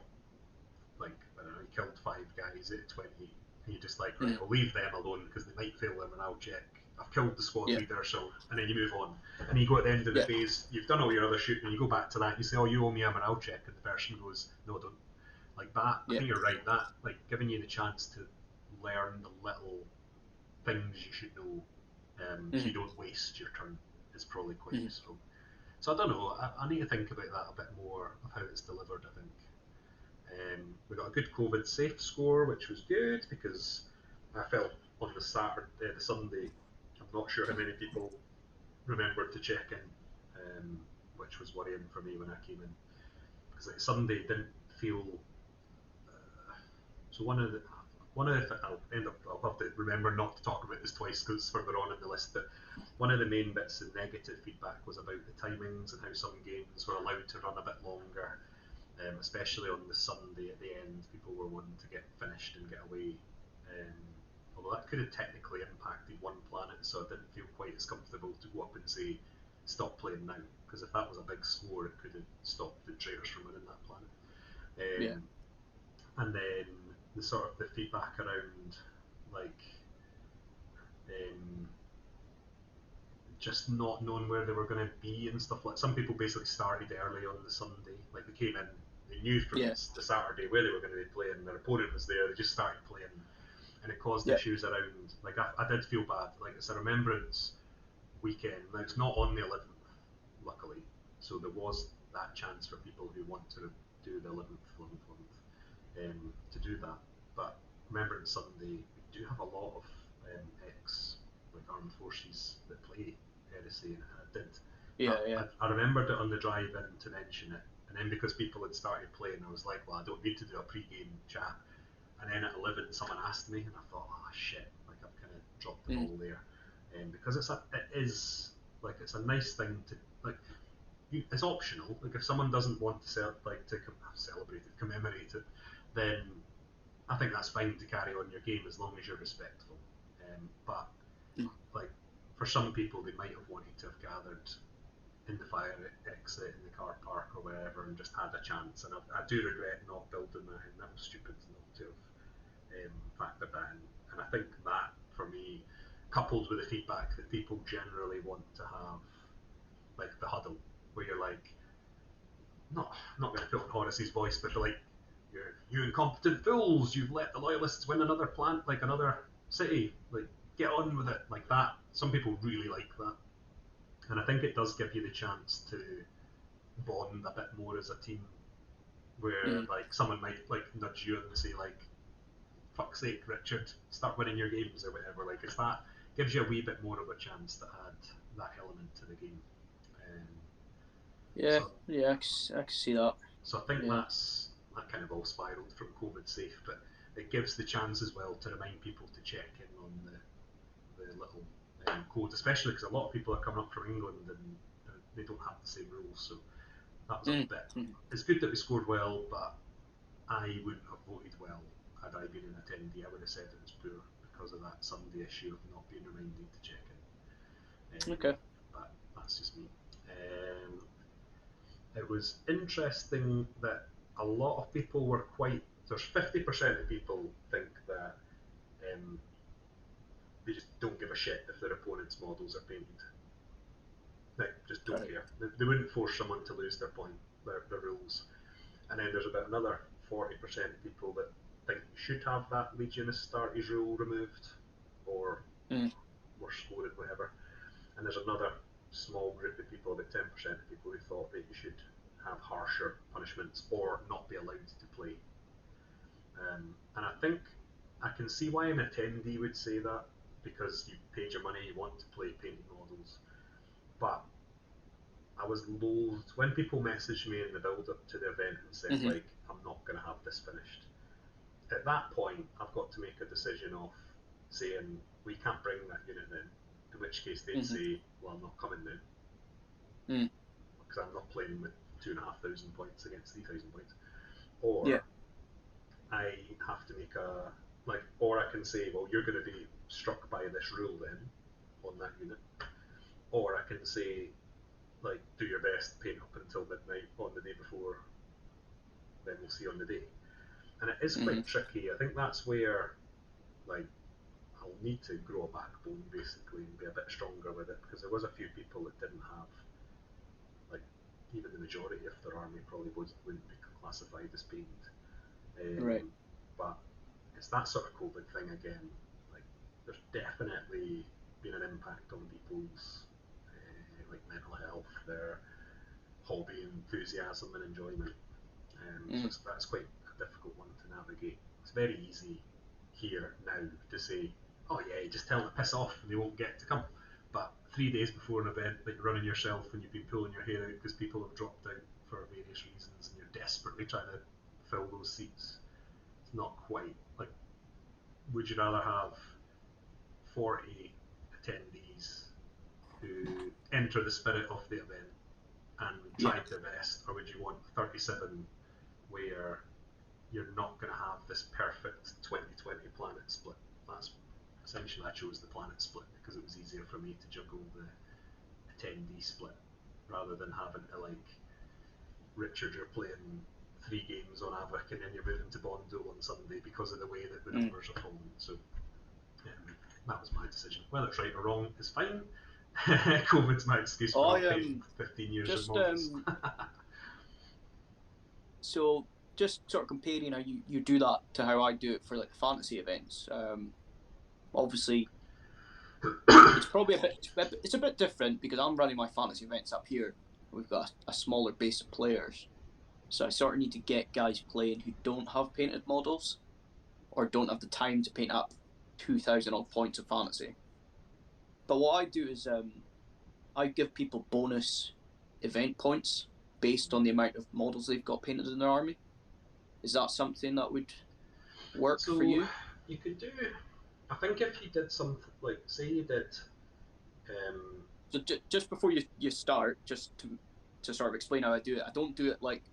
like, I don't know, you killed 5 guys at 20 and you're just like, right, I'll leave them alone because they might fail them and I'll check. I've killed the squad leader, so, and then you move on. And you go at the end of the phase, you've done all your other shooting, and you go back to that, and you say, oh, you owe me a morale check, and the person goes, no, don't. Like that, I think you're right, that, like, giving you the chance to learn the little things you should know, so you don't waste your turn, is probably quite useful. So I don't know, I need to think about that a bit more, of how it's delivered, I think. We got a good COVID safe score, which was good, because I felt on the Sunday, I'm not sure how many people remembered to check in, which was worrying for me when I came in. Because like Sunday didn't feel. So one of the I'll have to remember not to talk about this twice because it's further on in the list. But one of the main bits of negative feedback was about the timings and how some games were allowed to run a bit longer, especially on the Sunday at the end. People were wanting to get finished and get away. Although that could have technically impacted one planet, so I didn't feel quite as comfortable to go up and say, stop playing now, because if that was a big score, it could have stopped the traitors from winning that planet. And then the sort of the feedback around, like, just not knowing where they were going to be and stuff. Like, some people basically started early on the Sunday, like they came in, they knew from the Saturday where they were going to be playing, their opponent was there, they just started playing. And it caused issues around, like, I did feel bad. Like, it's a remembrance weekend. Now, it's not on the 11th, luckily. So there was that chance for people who want to do the 11th, 11th, to do that. But Remembrance Sunday, we do have a lot of like armed forces that play Heresy, and I did. I remembered it on the drive in to mention it, and then because people had started playing, I was like, well, I don't need to do a pre-game chat. And then at 11, someone asked me, and I thought, oh shit, like I've kind of dropped the ball there, because it's a nice thing to, like, it's optional. Like, if someone doesn't want to celebrate it, commemorate it, then I think that's fine to carry on your game as long as you're respectful. But like, for some people, they might have wanted to have gathered in the fire exit in the car park or wherever and just had a chance, and I do regret not building that in. That was stupid not to have factored that in. And I think that, for me, coupled with the feedback that people generally want to have, like the huddle, where you're like, not going to put on Horace's voice, but like, you incompetent fools, you've let the loyalists win another plant, like another city, like, get on with it, like that. Some people really like that. And I think it does give you the chance to bond a bit more as a team, where like someone might like nudge you and say like, fuck's sake, Richard, start winning your games or whatever. Like, it's that gives you a wee bit more of a chance to add that element to the game. I can see that. So I think that kind of all spiraled from COVID safe, but it gives the chance as well to remind people to check in on the little code, especially because a lot of people are coming up from England and they don't have the same rules. So that was a bit. It's good that we scored well, but I wouldn't have voted well had I been an attendee. I would have said it was poor because of that Sunday issue of not being reminded to check in. But that's just me. It was interesting that a lot of people were there's 50% of people think that they just don't give a shit if their opponent's models are painted. Like, just don't care. They wouldn't force someone to lose their rules. And then there's about another 40% of people that think you should have that Legionist Starties rule removed, or worse scored, whatever. And there's another small group of people, about 10% of people, who thought that you should have harsher punishments or not be allowed to play. And I think I can see why an attendee would say that, because you paid your money, you want to play painted models. But I was loathed when people messaged me in the build-up to the event and said, like, I'm not going to have this finished. At that point, I've got to make a decision of saying, we can't bring that unit in which case they'd say, well, I'm not coming now. Because I'm not playing with 2,500 points against 3,000 points. Or I have to make or I can say, well, you're going to be struck by this rule then, on that unit. Or I can say, like, do your best, paint up until midnight on the day before, then we'll see on the day. And it is quite tricky. I think that's where, like, I'll need to grow a backbone, basically, and be a bit stronger with it, because there was a few people that didn't have, like, even the majority of their army probably wouldn't be classified as painted. But it's that sort of COVID thing again. Like, there's definitely been an impact on people's like mental health, their hobby, enthusiasm, and enjoyment. So that's quite a difficult one to navigate. It's very easy here now to say, oh yeah, just tell them to piss off and they won't get to come. But 3 days before an event that you're running yourself and you've been pulling your hair out because people have dropped out for various reasons and you're desperately trying to fill those seats, it's not quite like, would you rather have 40 attendees who enter the spirit of the event and try their best, or would you want 37 where you're not going to have this perfect 2020 planet split? That's essentially, I chose the planet split because it was easier for me to juggle the attendee split rather than having to, like, Richard, you're playing 3 games on Avik and then you're moving to Bondo on Sunday because of the way that the numbers are falling. So that was my decision. Whether it's right or wrong is fine. COVID's my excuse for not paying 15 years of models. So just sort of comparing how you do that to how I do it for, like, fantasy events. Obviously, it's probably a bit different because I'm running my fantasy events up here. We've got a smaller base of players, so I sort of need to get guys playing who don't have painted models or don't have the time to paint up 2,000 odd points of fantasy. But what I do is I give people bonus event points based on the amount of models they've got painted in their army. Is that something that would work for you? You could do, I think if you did something, like, say you did... So just before you start, just to sort of explain how I do it, I don't do it like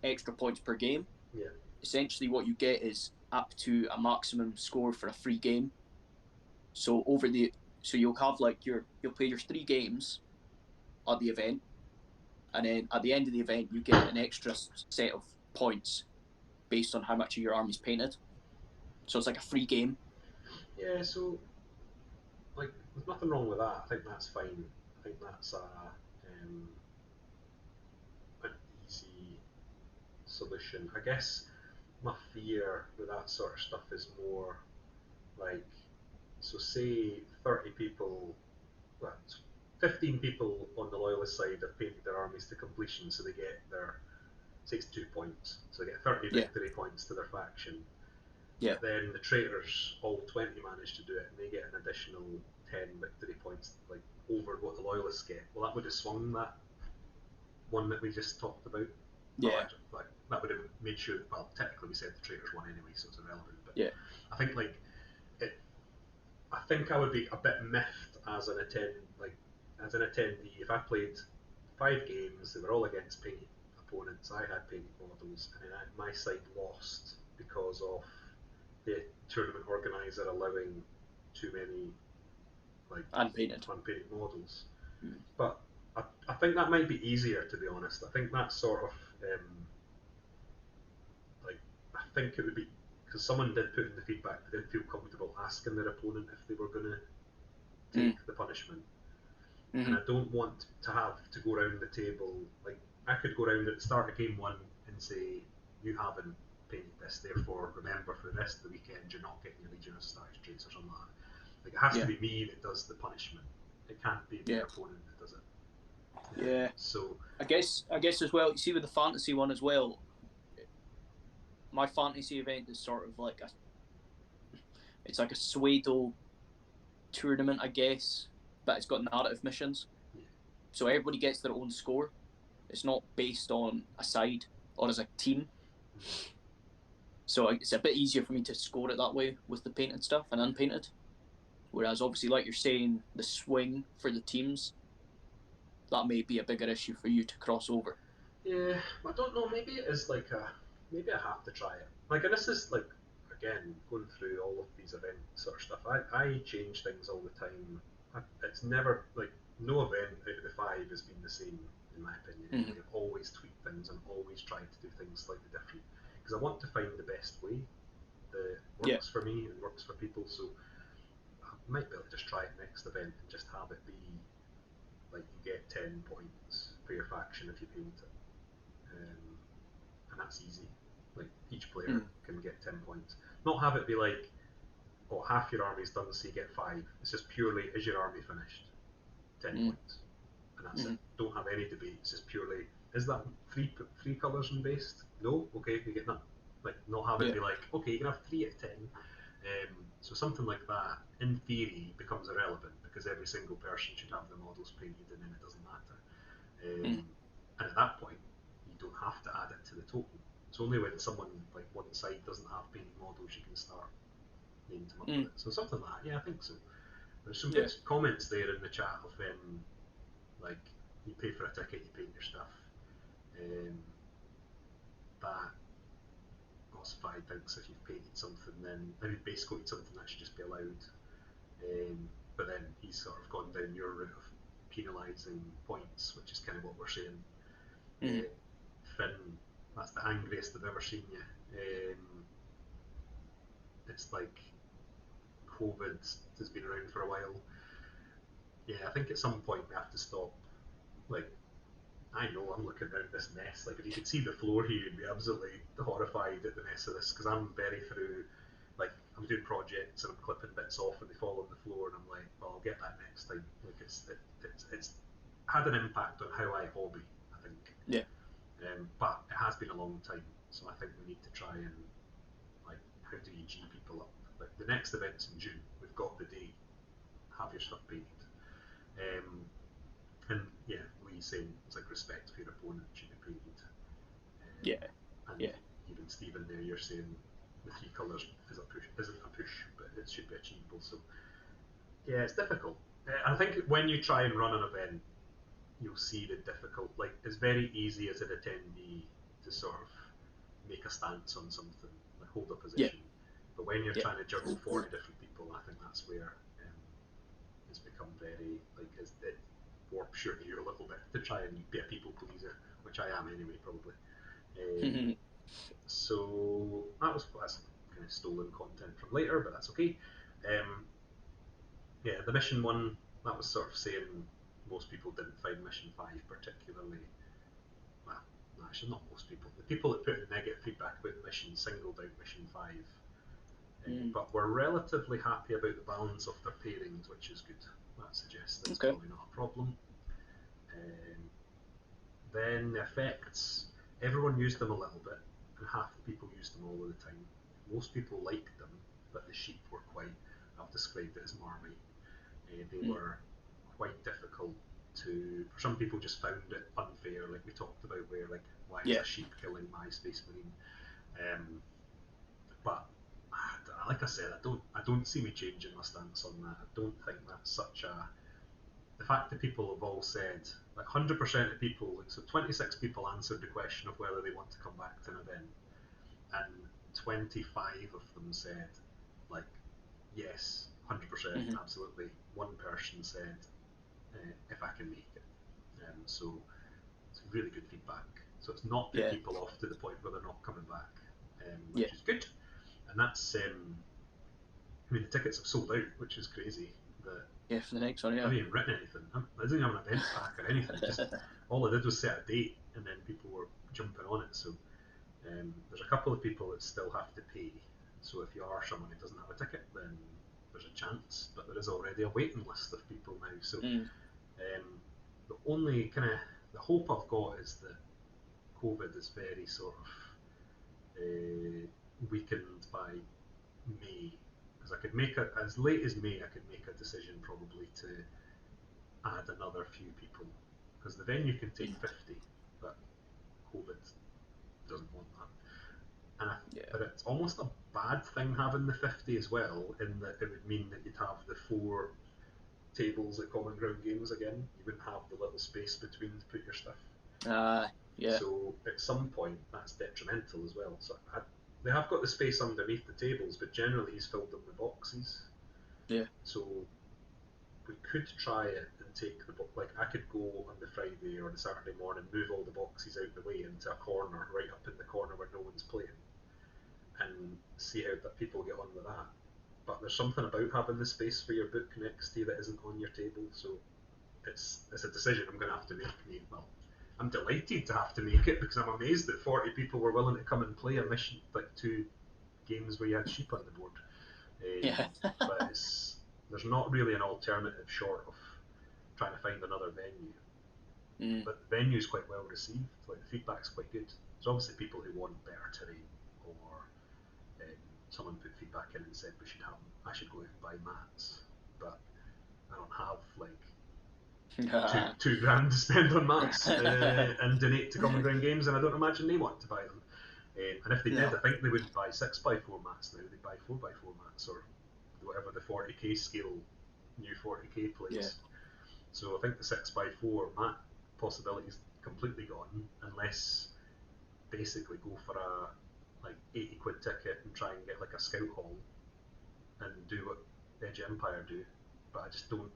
extra points per game. Yeah. Essentially what you get is up to a maximum score for a free game. So you'll have, like, you'll play your 3 games at the event, and then at the end of the event you get an extra set of points based on how much of your army's painted. So it's like a free game. Yeah, so, like, there's nothing wrong with that. I think that's fine. I think that's an easy solution. I guess my fear with that sort of stuff is more like, so say 30 people, well, 15 people on the loyalist side have painted their armies to completion, so they get their 62 points, so they get 30 victory points to their faction. Yeah. Then the traitors, all 20 manage to do it, and they get an additional 10 victory points, like, over what the loyalists get. Well, that would have swung that one that we just talked about. Yeah. Like, that would have made sure, well, technically we said the traitors won anyway, so it's irrelevant. But yeah. I think, like, I think I would be a bit miffed as an attendee if I played 5 games, they were all against painted opponents, I had painted models, and then my side lost because of the tournament organizer allowing too many, like, unpainted models. But I think that might be easier, to be honest. I think that's sort of like, I think it would be, because because someone did put in the feedback they didn't feel comfortable asking their opponent if they were going to take the punishment. And I don't want to have to go around the table, like, I could go around at the start of game 1 and say, you haven't painted this, therefore remember for the rest of the weekend you're not getting your Legion of Status traits or something like that. Like, it has to be me that does the punishment. It can't be the opponent that does it. Yeah. So I guess as well, you see with the fantasy one as well, my fantasy event is sort of like it's like a pseudo tournament, I guess, but it's got narrative missions. So everybody gets their own score. It's not based on a side or as a team. So it's a bit easier for me to score it that way with the painted stuff and unpainted. Whereas obviously, like you're saying, the swing for the teams, that may be a bigger issue for you to cross over. yeah, I don't know. Maybe it is like maybe I have to try it. Like, and this is like, again, going through all of these event sort of stuff. I change things all the time. It's never like no event out of the 5 has been the same in my opinion. I've always tweaked things and always tried to do things slightly different because I want to find the best way that works for me and works for people. So I might be able to just try it next event and just have it be like you get 10 points for your faction if you paint it. And that's easy. Like, each player can get 10 points. Not have it be like, oh, half your army's done, so you get 5. It's just purely, is your army finished? 10 points. And that's it. Don't have any debate. It's just purely, is that three colours and based? No? Okay, you get none. Like, not have it be like, okay, you can have 3 out of 10. So something like that, in theory, becomes irrelevant because every single person should have their models painted and then it doesn't matter. And at that point, you don't have to add it to the total. It's only when someone, like one side, doesn't have painted models you can start naming them up with it. So something like that, yeah, I think so. There's some good comments there in the chat of like, you pay for a ticket, you paint your stuff. That Ossify thinks if you've painted something, then if you've base coated something, that should just be allowed. But then he's sort of gone down your route of penalising points, which is kind of what we're saying. Finn, that's the angriest I've ever seen you. It's like COVID has been around for a while. Yeah, I think at some point we have to stop. Like, I know I'm looking around this mess. Like, if you could see the floor here, you'd be absolutely horrified at the mess of this because I'm very through. Like, I'm doing projects and I'm clipping bits off and they fall on the floor, and I'm like, well, I'll get that next time. Like, it's had an impact on how I hobby, I think. Yeah. But it has been a long time, so I think we need to try and, like, how do you G people up? Like, the next event's in June. We've got the day. Have your stuff painted. And yeah, Lee's saying it's like respect for your opponent should be painted. And even Stephen there, you're saying the 3 colours isn't a push, but it should be achievable. So yeah, it's difficult. I think when you try and run an event, you'll see the difficult. Like, it's very easy as an attendee to sort of make a stance on something, like hold a position. But when you're trying to juggle 40 different people, I think that's where it's become very, like, it warps your ear a little bit to try and be a people pleaser, which I am anyway, probably. So that's kind of stolen content from later, but that's okay. Yeah, the mission one, that was sort of saying most people didn't find mission 5 particularly. Well, no, actually not most people. The people that put in negative feedback about the mission singled out mission 5. But we're relatively happy about the balance of their pairings, which is good. That suggests that it's probably not a problem. Then the effects, everyone used them a little bit, and half the people used them all of the time. Most people liked them, but the sheep were quite, I've described it as marmite. They were quite difficult to, for some people just found it unfair, like we talked about, where like, why is a sheep killing my Space Marine? But like I said, I don't see me changing my stance on that. I don't think that's such a. The fact that people have all said, like 100% of people, like, so 26 people answered the question of whether they want to come back to an event, and 25 of them said, like, yes, 100%, absolutely. One person said, if I can make it. So it's really good feedback. So it's not put people off to the point where they're not coming back, which is good. and that's I mean, the tickets have sold out, which is crazy. Yeah, for the next one, I yeah. haven't even written anything. I didn't have an event pack or anything. Just all I did was set a date, and then people were jumping on it. So there's a couple of people that still have to pay. So if you are someone who doesn't have a ticket, then there's a chance. But there is already a waiting list of people now. So the only kind of the hope I've got is that COVID is very sort of weakened by May, because I could make it as late as May. I could make a decision probably to add another few people, because the venue can take 50, but COVID doesn't want that. And but it's almost a bad thing having the 50 as well, in that it would mean that you'd have the 4 tables at Common Ground Games again. You wouldn't have the little space between to put your stuff. Yeah. So at some point that's detrimental as well. So they have got the space underneath the tables, but generally he's filled them with boxes. Yeah. So we could try it and take the like I could go on the Friday or the Saturday morning, move all the boxes out the way into a corner, right up in the corner where no one's playing, and see how that people get on with that. But there's something about having the space for your book next to you that isn't on your table, so it's a decision I'm going to have to make. Well, I'm delighted to have to make it, because I'm amazed that 40 people were willing to come and play a mission, like 2 games where you had sheep on the board. But there's not really an alternative short of trying to find another venue. But the venue's quite well received, like the feedback's quite good. There's obviously people who want better terrain, or someone put feedback in and said I should go out and buy mats, but I don't have like two grand to spend on mats and donate to Common Ground Games, and I don't imagine they want to buy them. And if they did, I think they wouldn't buy 6x4 mats now, they'd buy 4x4 mats, or whatever the 40k scale new 40k plays. Yeah. So I think the 6x4 mat possibility is completely gone, unless basically go for a like 80 quid ticket and try and get like a scout hall and do what Edge Empire do. But I just don't.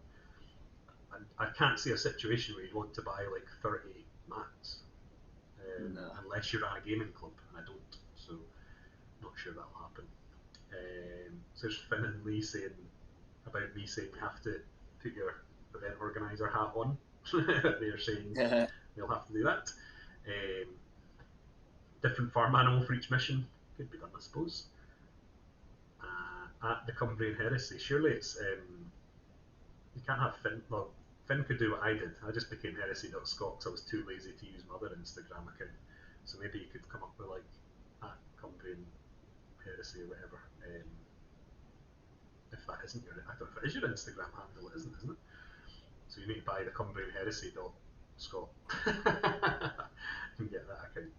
I can't see a situation where you'd want to buy like 30 mats unless you're at a gaming club, and I don't, so not sure that'll happen. So there's Finn and Lee saying about me saying we have to put your event organizer hat on. They're saying they'll have to do that. Different farm animal for each mission could be done, I suppose. At the Cumbrian Heresy, surely it's you can't have Finn. Well, Finn could do what I did. I just became Heresy.Scot because I was too lazy to use my other Instagram account. So maybe you could come up with like at Cumbrian Heresy or whatever. If that isn't your, I don't know if it is your Instagram handle, it isn't it? So you need to buy the Cumbrian Heresy.Scot and get that account.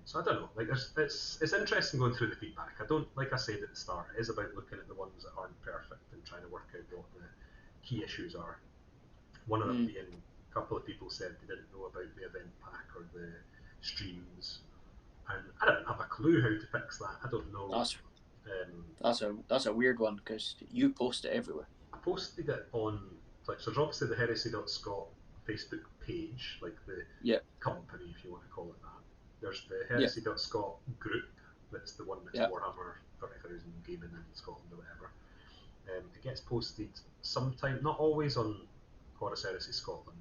So I don't know. Like, it's interesting going through the feedback. I don't, like I said at the start, it is about looking at the ones that aren't perfect and trying to work out what the key issues are. One of them being a couple of people said they didn't know about the event pack or the streams, and I don't have a clue how to fix that. I don't know. That's a weird one, because you post it everywhere. I posted it on, like, so there's obviously the Heresy.Scot Facebook page, like the company, if you want to call it that. There's the Heresy.Scot group, that's the one that's Warhammer 30,000 gaming in Scotland or whatever. It gets posted sometime, not always on Horus Heresy Scotland,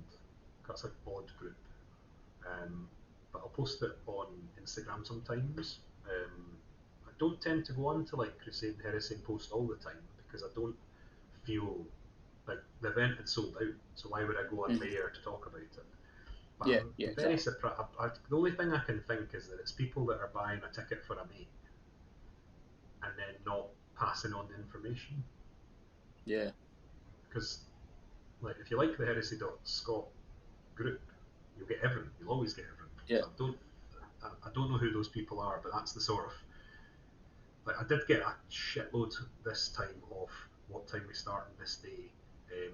that's an odd group. But I'll post it on Instagram sometimes. I don't tend to go on to like Crusade and Heresy and post all the time, because I don't feel like the event had sold out, so why would I go on there to talk about it? But I'm very surprised. The only thing I can think is that it's people that are buying a ticket for a mate and then not passing on the information. Yeah. Because, like, if you like the Heresy.Scot group, you'll get everything. You'll always get everything. Yeah. I don't know who those people are, but that's the sort of, like, I did get a shitload this time of what time we start on this day,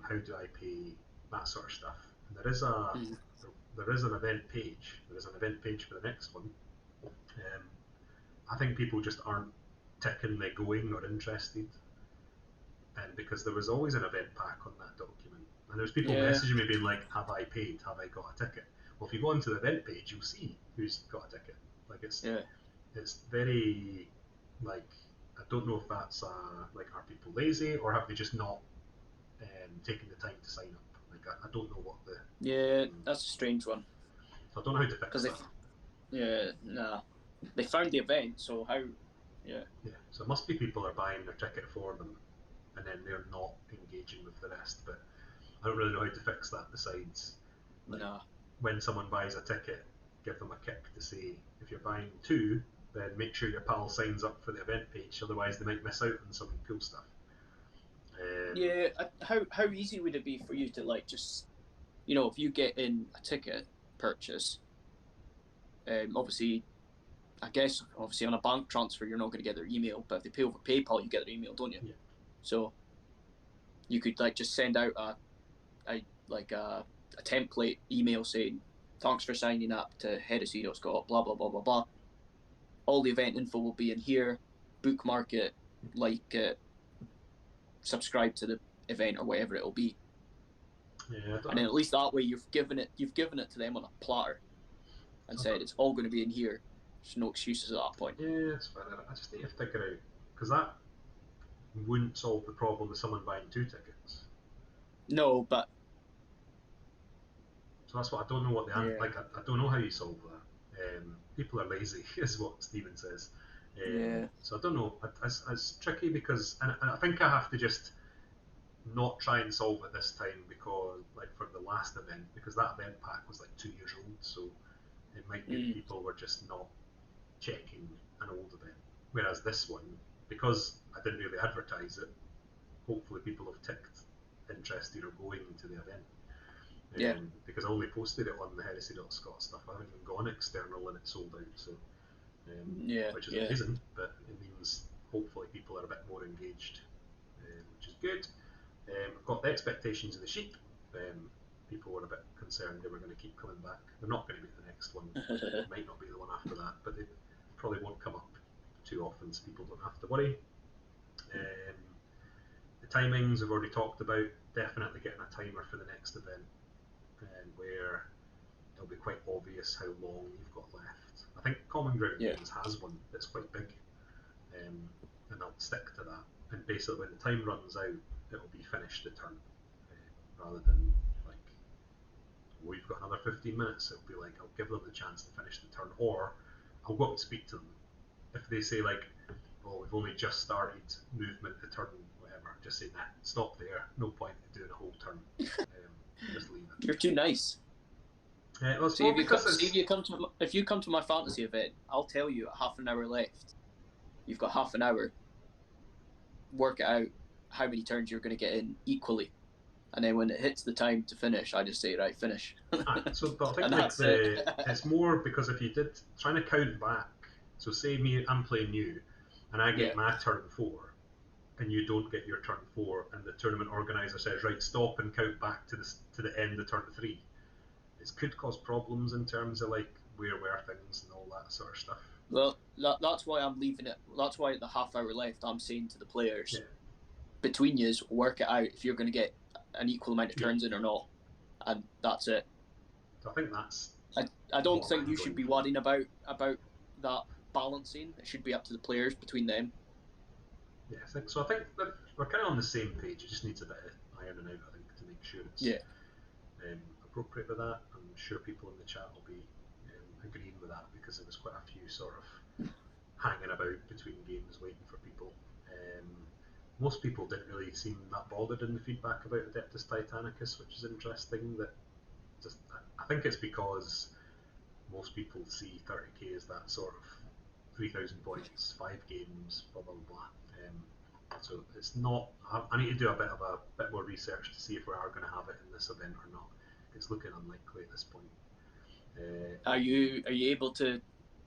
how do I pay, that sort of stuff. And there is an event page. There is an event page for the next one. I think people just aren't ticking the going or interested, and because there was always an event pack on that document, and there's people messaging me being like, have I paid, have I got a ticket? Well, if you go onto the event page, you'll see who's got a ticket. Like, it's very Like, I don't know if that's like, are people lazy or have they just not taken the time to sign up? Like, I don't know what the. Yeah, that's a strange one. So I don't know how to fix that. They found the event, so how? Yeah. Yeah, so it must be people are buying their ticket for them, and then they're not engaging with the rest. But I don't really know how to fix that. Besides, like, when someone buys a ticket, give them a kick to say, if you're buying 2, then make sure your pal signs up for the event page. Otherwise, they might miss out on some cool stuff. Yeah. How easy would it be for you to, like, just, if you get in a ticket purchase, obviously, I guess obviously on a bank transfer you're not going to get their email, but if they pay over PayPal you get their email, don't you? Yeah. So you could, like, just send out a template email saying, thanks for signing up to Heresy.Scot, blah blah blah blah blah. All the event info will be in here. Bookmark it, like it, subscribe to the event or whatever it'll be. Yeah, and then at least that way you've given it to them on a platter and said it's all going to be in here. There's no excuses at that point. Yeah, it's fine. I just need to figure out, because that wouldn't solve the problem of someone buying 2 tickets. No, but so that's what I don't know what the Yeah. like. I don't know how you solve that. People are lazy, is what Stephen says. Yeah. So I don't know. It's tricky because, and I think I have to just not try and solve it this time, because, like, for the last event, because that event pack was like 2 years old, so it might be people were just not checking an old event. Whereas this one, because I didn't really advertise it, hopefully people have ticked interested or going to the event. Yeah. Because I only posted it on the Heresy.Scot stuff. I haven't even gone external and it sold out. So, which is amazing, but it means hopefully people are a bit more engaged, which is good. I've got the expectations of the sheep. People were a bit concerned they were going to keep coming back. They're not going to be the next one. It might not be the one after that, but they probably won't come up too often, so people don't have to worry. The timings I've already talked about. Definitely getting a timer for the next event, where it'll be quite obvious how long you've got left. I think Common Ground Games has one that's quite big, and I'll stick to that. And basically, when the time runs out, it'll be finish the turn, rather than like, we've got another 15 minutes. It'll be like, I'll give them the chance to finish the turn, or I'll go up and speak to them. If they say, like, oh, we've only just started movement the turn, whatever, just say, nah, stop there. No point in doing a whole turn. Just leave it. You're too nice. Well, See, if you come to my fantasy event, I'll tell you at half an hour left. You've got half an hour. Work it out how many turns you're going to get in equally, and then when it hits the time to finish, I just say, right, finish. But I think like it's more because if you did trying to count back, so say I'm playing you, and I get my turn 4, and you don't get your turn 4, and the tournament organizer says, right, stop and count back to the end of turn 3. It could cause problems in terms of, like, where were things and all that sort of stuff. Well, that's why I'm leaving it. That's why at the half hour left, I'm saying to the players, between yous, work it out if you're going to get an equal amount of turns in or not, and that's it. So I think that's. I don't think you should be worrying about that balancing. It should be up to the players between them. Yeah, I think so. I think that we're kind of on the same page. It just needs a bit of ironing out, I think, to make sure it's appropriate with that. I'm sure people in the chat will be agreeing with that, because there was quite a few sort of hanging about between games waiting for people. Most people didn't really seem that bothered in the feedback about Adeptus Titanicus, which is interesting. That just, I think it's because most people see 30k as that sort of 3,000 points, 5 games, blah blah blah. So it's not. I need to do a bit more research to see if we are going to have it in this event or not. It's looking unlikely at this point. Are you able to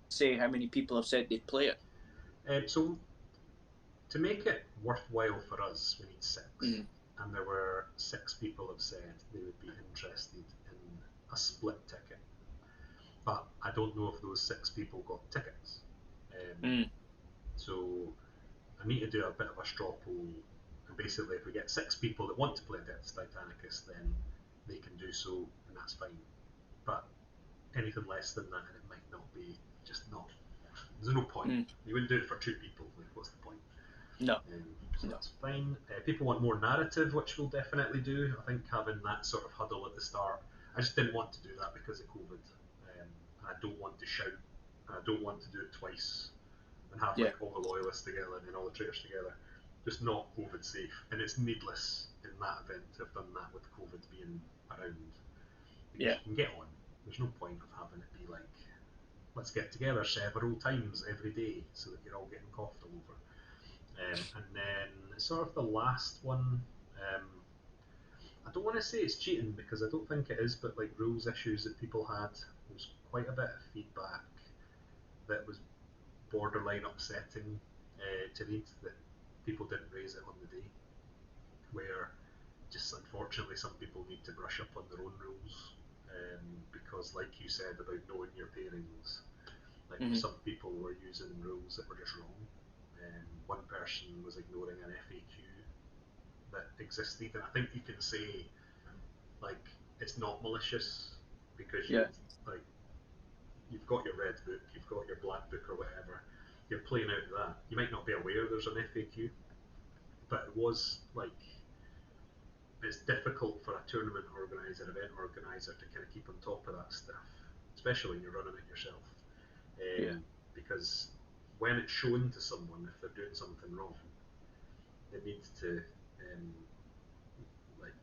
say how many people have said they'd play it? So to make it worthwhile for us, we need 6. And there were 6 people have said they would be interested in a split ticket. But I don't know if those 6 people got tickets. So I need to do a bit of a straw poll. And basically, if we get 6 people that want to play Adeptus Titanicus, then they can do so, and that's fine. But anything less than that, and it might not be, just not There's no point. Mm. You wouldn't do it for 2 people. Like, what's the point? No. So No. that's fine. People want more narrative, which we'll definitely do. I think having that sort of huddle at the start, I just didn't want to do that because of COVID. I don't want to shout. I don't want to do it twice and have like all the loyalists together and then all the traitors together. Just not COVID safe, and it's needless in that event to have done that with COVID being around. Because you can get on. There's no point of having it be like, let's get together several times every day so that you're all getting coughed all over. And then sort of the last one, I don't want to say it's cheating because I don't think it is, but like rules issues that people had, there was quite a bit of feedback that was borderline upsetting to read, that people didn't raise it on the day, where just unfortunately some people need to brush up on their own rules, because like you said about knowing your pairings, like some people were using rules that were just wrong. One person was ignoring an FAQ that existed, and I think you can say like it's not malicious because you like you've got your red book, you've got your black book or whatever, you're playing out that. You might not be aware there's an FAQ, but it was like, it's difficult for a tournament organizer, event organizer, to kind of keep on top of that stuff, especially when you're running it yourself. Because when it's shown to someone, if they're doing something wrong, they need to, like,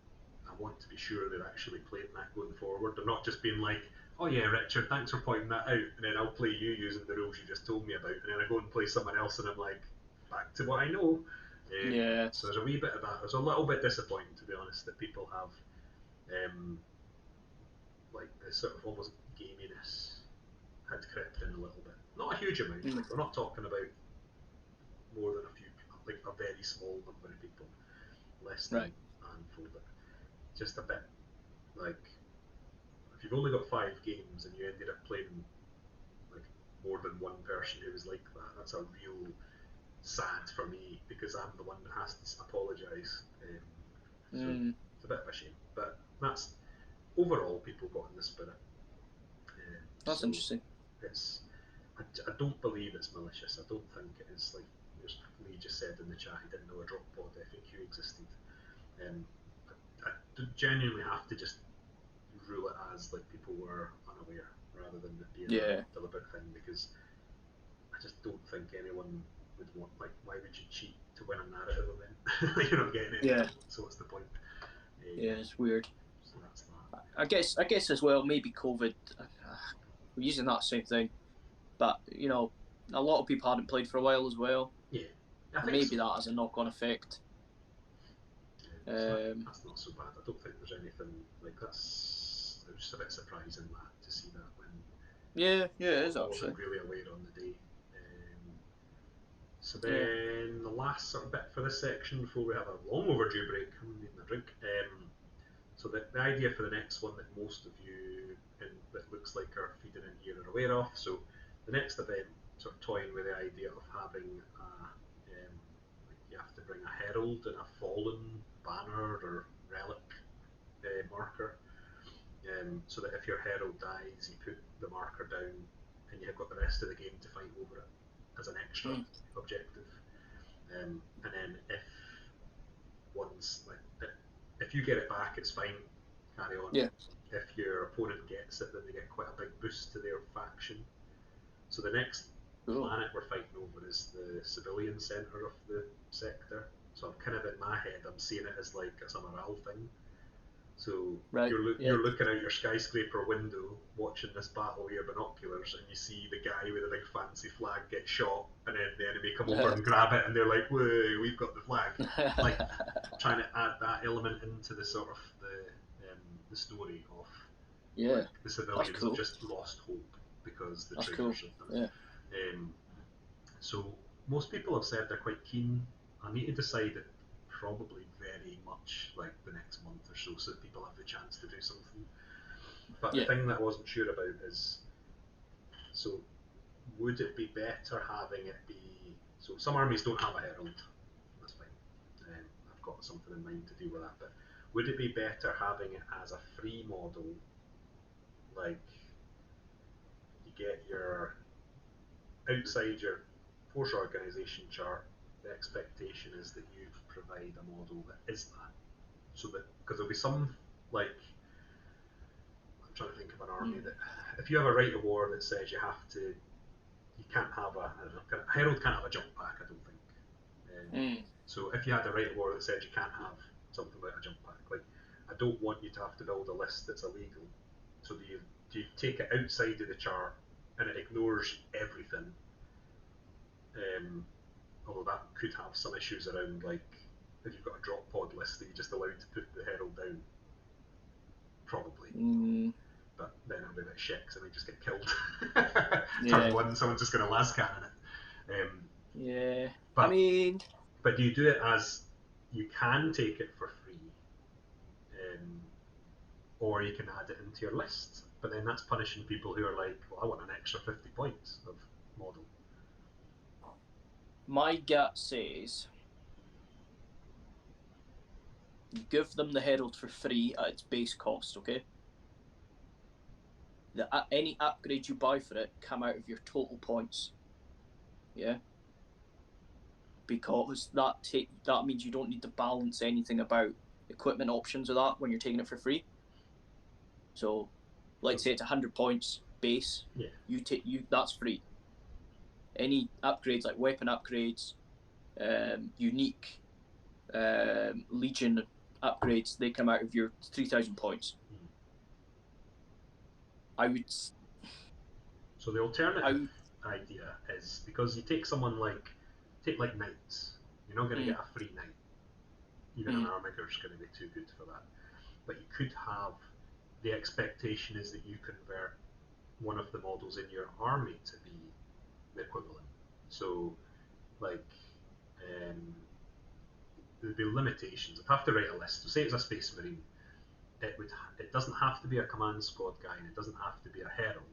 I want to be sure they're actually playing that going forward. They're not just being like, oh yeah, Richard, thanks for pointing that out, and then I'll play you using the rules you just told me about, and then I go and play someone else and I'm like, back to what I know. So there's a wee bit of that. There's a little bit disappointing, to be honest, that people have like this sort of almost gaminess had crept in a little bit. Not a huge amount, like we're not talking about more than a few, like a very small number of people, less than a handful, but just a bit like, if you've only got 5 games and you ended up playing like more than one person who was like that, that's a real sad for me, because I'm the one that has to apologise. So it's a bit of a shame, but that's overall people got in the spirit. That's so interesting. It's I don't believe it's malicious. I don't think it is. Like Lee just said in the chat, he didn't know a drop pod FAQ existed. I genuinely have to just rule it as like people were unaware rather than it being a deliberate thing, because I just don't think anyone would want, like, why would you cheat to win a narrative event? You're not getting it, so what's the point? It's weird. So that's that. I guess as well, maybe COVID, we're using that same thing, but you know, a lot of people hadn't played for a while as well. Yeah, I think maybe that has a knock-on effect. That's not so bad. I don't think there's anything like that's. It was just a bit surprising to see that when. Yeah, it is I actually. wasn't really aware on the day. So then the last sort of bit for this section before we have a long overdue break, I'm needing a drink. So the idea for the next one that most of you that looks like are feeding in here are aware of. So the next event, sort of toying with the idea of having like you have to bring a herald and a fallen banner or relic marker, so that if your herald dies, you put the marker down and you've got the rest of the game to fight over it as an extra objective. And then if you get it back, it's fine, carry on. If your opponent gets it, then they get quite a big boost to their faction. So the next planet we're fighting over is the civilian centre of the sector. So I'm kind of, in my head, I'm seeing it as like it's a morale thing. So you're looking out your skyscraper window, watching this battle with your binoculars, and you see the guy with a big fancy flag get shot, and then the enemy come over and grab it, and they're like, "Whoa, we've got the flag!" Like trying to add that element into the sort of the story of like the civilians have just lost hope because the traitors have done it. So most people have said they're quite keen. I need to decide it probably very much like the next month or so that people have the chance to do something. But the thing that I wasn't sure about is, so would it be better having it be, so some armies don't have a herald, that's fine, I've got something in mind to deal with that, but would it be better having it as a free model, like you get your outside your force organisation chart, the expectation is that you provide a model that is that. So that, because there'll be some, like, I'm trying to think of an army that, if you have a rite of war that says you have to, you can't have a, I don't know, a herald can't have a jump pack, I don't think. So if you had a rite of war that said you can't have something about a jump pack, like, I don't want you to have to build a list that's illegal. So do you take it outside of the chart and it ignores everything? Although that could have some issues around, like, if you've got a drop pod list that you're just allowed to put the herald down, probably. But then it'll be a bit shit because then they just get killed. Turn one, someone's just going to las cannon it. But, I mean, but you do it as you can take it for free, or you can add it into your list. But then that's punishing people who are like, well, I want an extra 50 points of model. My gut says you give them the herald for free at its base cost, okay? Any upgrades you buy for it come out of your total points, yeah? Because that means you don't need to balance anything about equipment options or that when you're taking it for free. So, let's say it's 100 points base. Yeah. That's free. Any upgrades like weapon upgrades, unique, legion upgrades, they come out of your 3,000 points. I would. So the alternative idea is, because you take someone like knights, you're not going to get a free knight. Even an armiger's going to be too good for that. But you could have, the expectation is that you convert one of the models in your army to be the equivalent. So, like, there'd be limitations. I'd have to write a list. So say it's a space marine. It doesn't have to be a command squad guy, and it doesn't have to be a herald.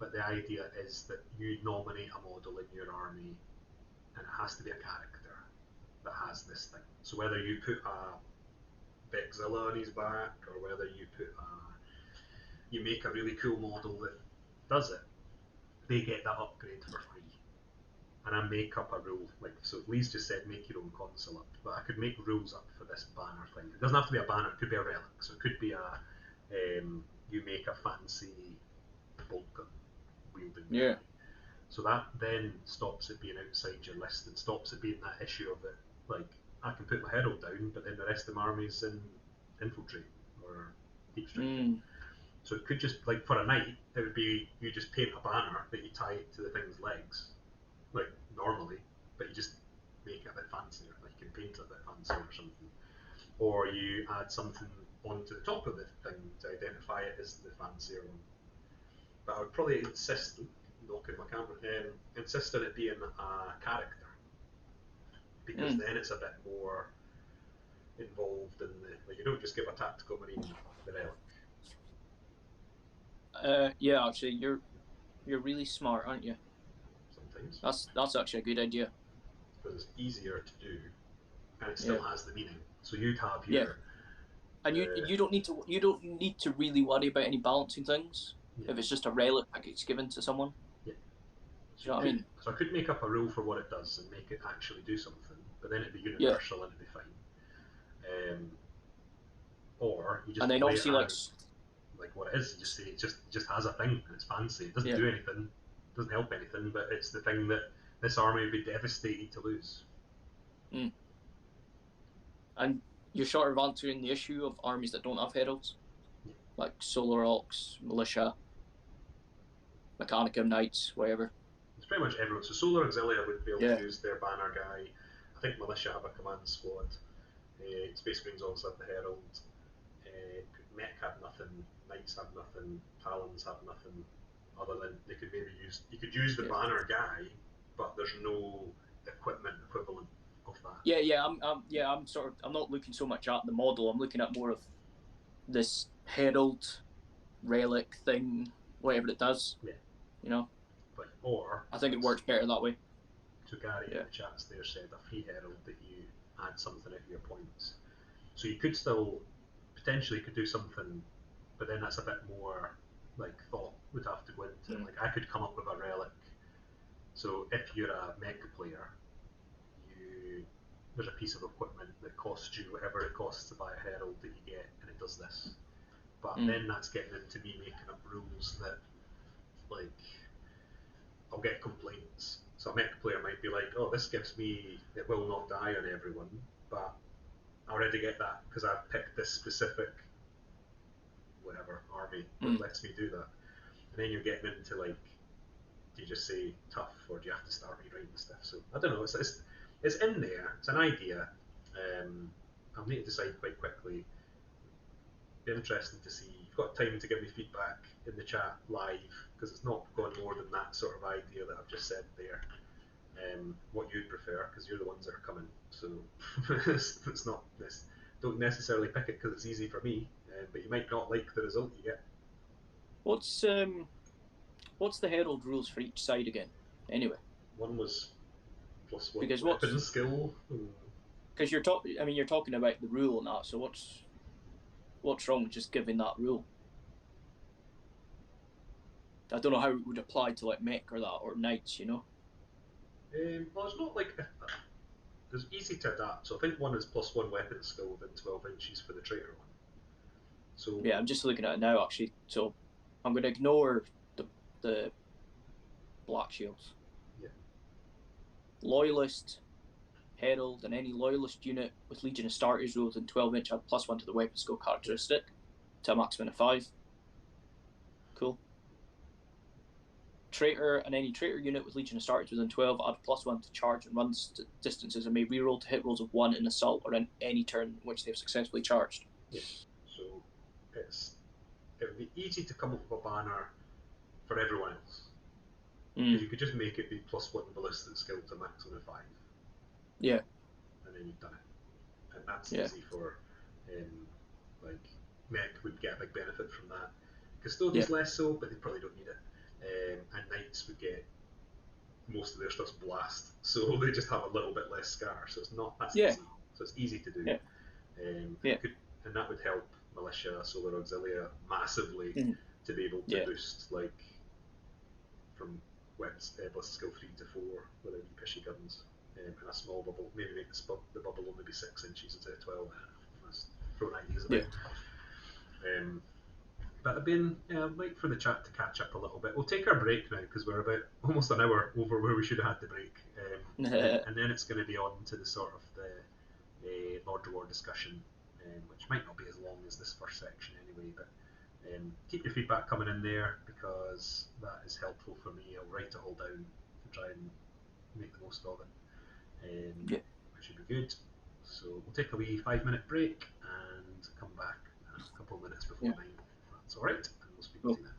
But the idea is that you nominate a model in your army, and it has to be a character that has this thing. So whether you put a Vexilla on his back, or whether you make a really cool model that does it, they get that upgrade for free. And I make up a rule, like, so Lee's just said make your own console up, but I could make rules up for this banner thing. It doesn't have to be a banner, it could be a relic. So it could be you make a fancy bolt gun wielding guy. So that then stops it being outside your list, and stops it being that issue of it, like, I can put my herald down, but then the rest of my army's in infiltrate or deep strike. So it could just, like, for a knight, it would be you just paint a banner that you tie to the thing's legs, like normally, but you just make it a bit fancier, like you can paint it a bit fancier or something. Or you add something onto the top of the thing to identify it as the fancier one. But I would probably insist, knocking my camera, insist on it being a character, because then it's a bit more involved in like, you don't just give a tactical marine the relic. Yeah, actually, you're really smart, aren't you? Sometimes. That's actually a good idea. Because it's easier to do, and it still has the meaning. So you'd have your and you don't need to really worry about any balancing things if it's just a relic that gets given to someone. Yeah. So you know what I mean? So I could make up a rule for what it does and make it actually do something, but then it'd be universal and it'd be fine. Or you just, and then play obviously it like what it is. You just say it just has a thing and it's fancy. It doesn't do anything, doesn't help anything, but it's the thing that this army would be devastated to lose. And you're sort of answering the issue of armies that don't have heralds, like Solar Orcs, Militia, Mechanicum Knights, whatever. It's pretty much everyone. So Solar Auxilia would be able to use their banner guy. I think Militia have a command squad. Space Marines always have the herald. Mech have nothing. Knights have nothing. Talons have nothing. Other than they could maybe use the banner guy, but there's no equipment equivalent of that. I'm not looking so much at the model. I'm looking at more of this herald relic thing, whatever it does. Yeah. You know. Or I think it works better that way. So Gary in the chats there said a free herald that you add something at your points. So you could still potentially could do something, but then that's a bit more like thought would have to go into. Like I could come up with a relic So if you're a mech player, there's a piece of equipment that costs you whatever it costs to buy a herald that you get, and it does this. But then that's getting into me making up rules that, like, I'll get complaints. So a mech player might be like, oh, this gives me, it will not die on everyone, but I already get that because I've picked this specific, whatever, army that lets me do that. And then you're getting into, like, do you just say tough, or do you have to start rewriting stuff? So I don't know, it's in there, it's an idea. I'll need to decide quite quickly. Be interesting to see. You've got time to give me feedback in the chat live, because it's not gone more than that sort of idea that I've just said there. What you'd prefer, because you're the ones that are coming. So it's not this. Don't necessarily pick it because it's easy for me, but you might not like the result you get. What's the herald rules for each side again? Anyway, one was +1 because weapon skill. Because you're talking about the rule and that. So what's wrong with just giving that rule? I don't know how it would apply to like mech or that, or knights, you know. Well, it's not like it's easy to adapt. So I think one is +1 weapon skill within 12 inches for the traitor one. So yeah, I'm just looking at it now actually. So I'm going to ignore the black shields. Yeah. Loyalist, herald, and any loyalist unit with Legion of Starters rules in 12 inch add +1 to the weapon skill characteristic to a maximum of 5. Cool. Traitor and any traitor unit with Legion of Starters within 12 add +1 to charge and run distances and may reroll to hit rolls of 1 in assault or in any turn in which they have successfully charged. Yeah. So it would be easy to come up with a banner for everyone else. Because you could just make it be +1 ballistic skill to maximum of 5. Yeah. And then you've done it. And that's Yeah. easy for, like, mech would get a big benefit from that. Custodians less so, but they probably don't need it. And knights would get most of their stuff's blast, so they just have a little bit less scar. So it's not easy. So it's easy to do. And that would help militia, solar auxilia massively to be able to boost, like, from ballistic skill 3 to 4 with wee pishy guns and a small bubble. Maybe make the bubble only be 6 inches instead of 12. That's throwing ideas about. But I've been like for the chat to catch up a little bit. We'll take our break now because we're about almost an hour over where we should have had the break, and then it's going to be on to the sort of the Lord of War discussion, which might not be as long as this first section anyway. But keep your feedback coming in there because that is helpful for me. I'll write it all down to try and make the most of it. Which should be good. So we'll take a wee 5-minute break and come back a couple of minutes before 9. That's alright, and we'll speak to you then.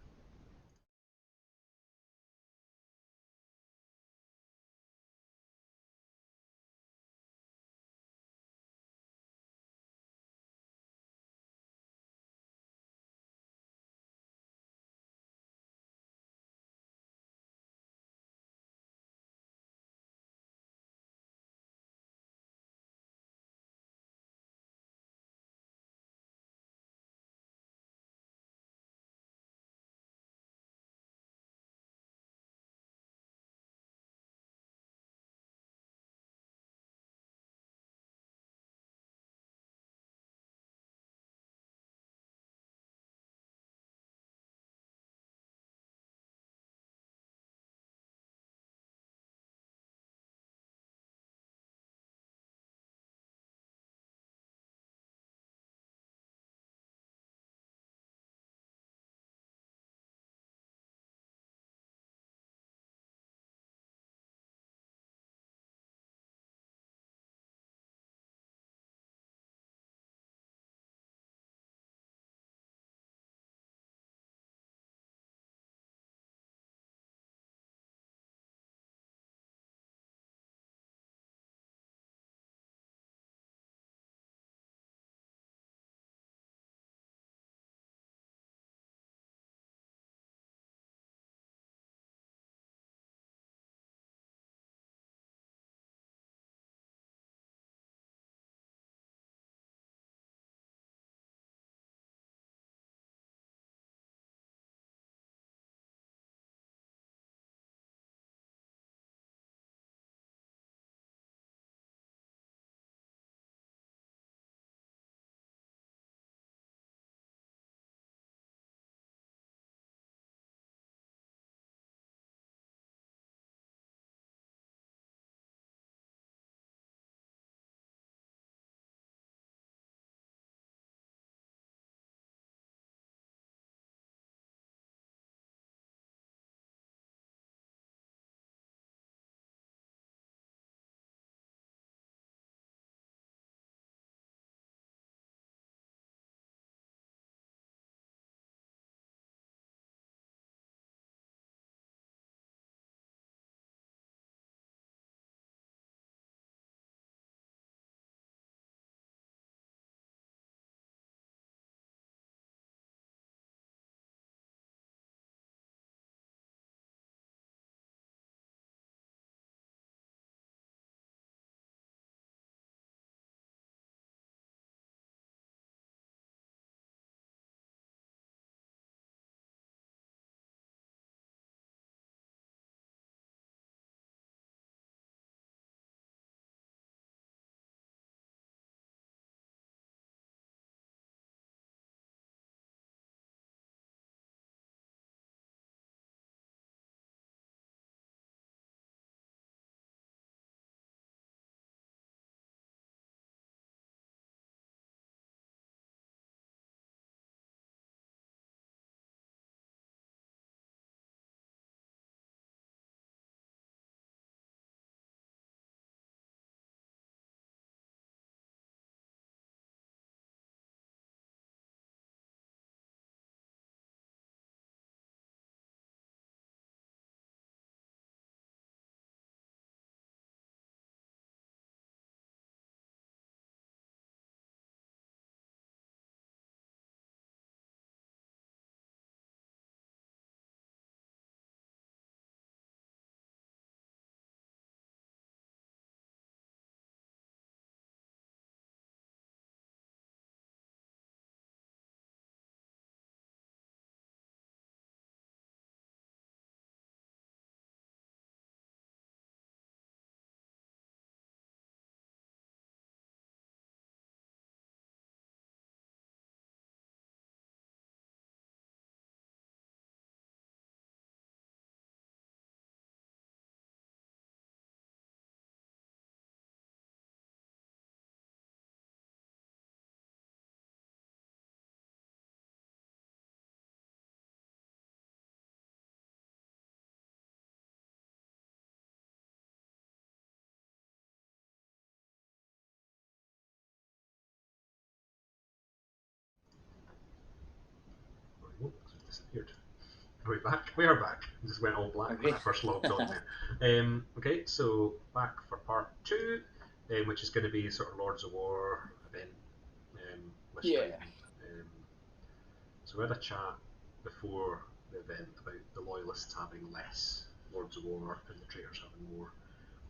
Are we back? We are back. It just went all black when I first logged on there. Okay, so back for part 2, which is going to be sort of Lords of War event list Yeah. driving. So we had a chat before the event about the Loyalists having less Lords of War and the Traitors having more.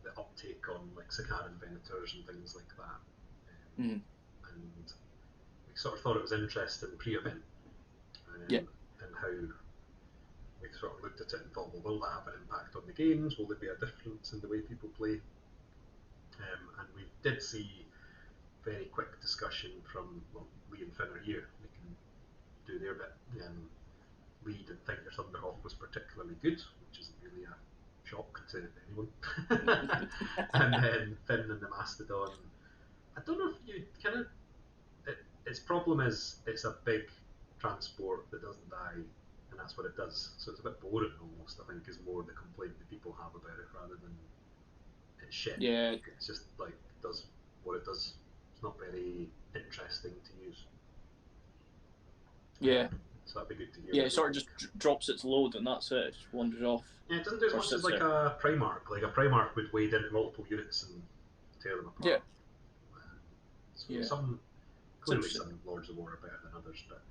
The uptake on like Sicaran Venators and things like that. And we sort of thought it was interesting pre-event. And how we sort of looked at it and thought, well, will that have an impact on the games? Will there be a difference in the way people play? And we did see very quick discussion from Lee and Finn are here. They can do their bit. Lee didn't think your Thunderhawk was particularly good, which isn't really a shock to anyone. And then Finn and the Mastodon. I don't know if you kind of. Its problem is it's a big transport that doesn't die, and that's what it does. So it's a bit boring almost, I think, is more the complaint that people have about it rather than it's shit. Yeah. It's just like does what it does. It's not very interesting to use. Yeah. So that'd be good to hear. Yeah, it sort of just drops its load and that's it. It just wanders off. Yeah, it doesn't do as much as like a Primarch. Like a Primarch would wade into multiple units and tear them apart. Yeah. So clearly some Lords of War are better than others, but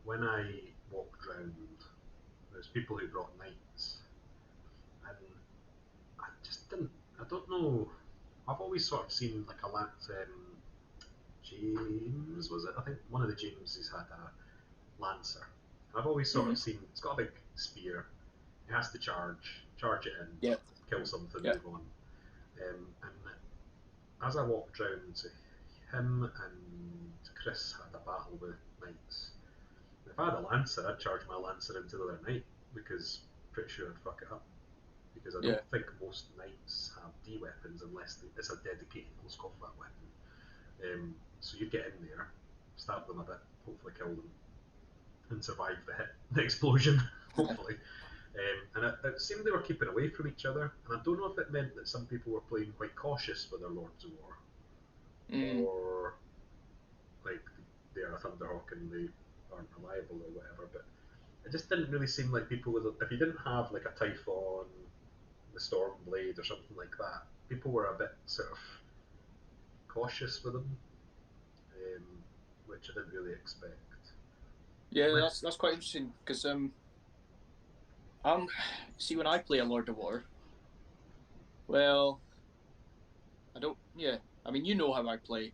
when I walked round, there's people who brought knights, and I just didn't. I don't know. I've always sort of seen like a James, was it? I think one of the Jameses had a Lancer. I've always sort of seen it's got a big spear. It has to charge it in, kill something, move on. And as I walked round, him and Chris had a battle with knights. If I had a Lancer, I'd charge my Lancer into the other knight because I'm pretty sure I'd fuck it up. Because I don't think most knights have D weapons unless it's a dedicated close combat weapon. So you get in there, stab them a bit, hopefully kill them, and survive the explosion, hopefully. And it seemed they were keeping away from each other, and I don't know if it meant that some people were playing quite cautious with their Lords of War, or like they're a Thunderhawk and they aren't reliable or whatever, but it just didn't really seem like people would. If you didn't have like a Typhon, the Stormblade or something like that, people were a bit sort of cautious with them, which I didn't really expect. Yeah, that's quite interesting because see when I play a Lord of War, well, I don't. Yeah, I mean you know how I play.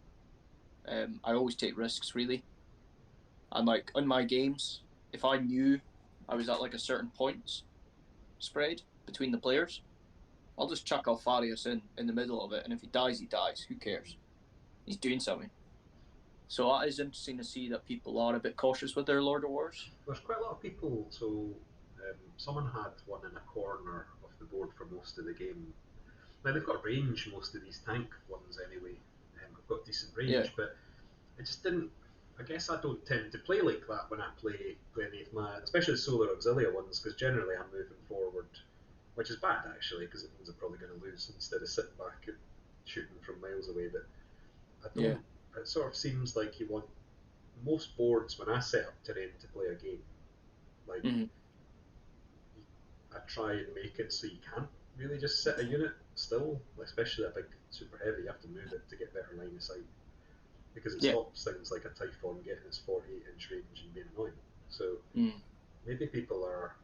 I always take risks really, and like in my games, if I knew I was at like a certain points spread between the players, I'll just chuck Alfarius in the middle of it, and if he dies, he dies. Who cares? He's doing something. So that is interesting to see that people are a bit cautious with their Lord of Wars. There's quite a lot of people. So someone had one in a corner of the board for most of the game. Now they've got range, most of these tank ones anyway. I've got decent range, but it just didn't. I guess I don't tend to play like that when I play any of my, especially the Solar Auxilia ones, because generally I'm moving forward, which is bad actually, because it means I'm probably going to lose instead of sitting back and shooting from miles away. But I don't. It sort of seems like you want most boards when I set up terrain to play a game, like I try and make it so you can't really just sit a unit still, especially a big super heavy. You have to move it to get better line of sight because it stops things like a Typhon getting its 48-inch range and being annoying. So maybe people are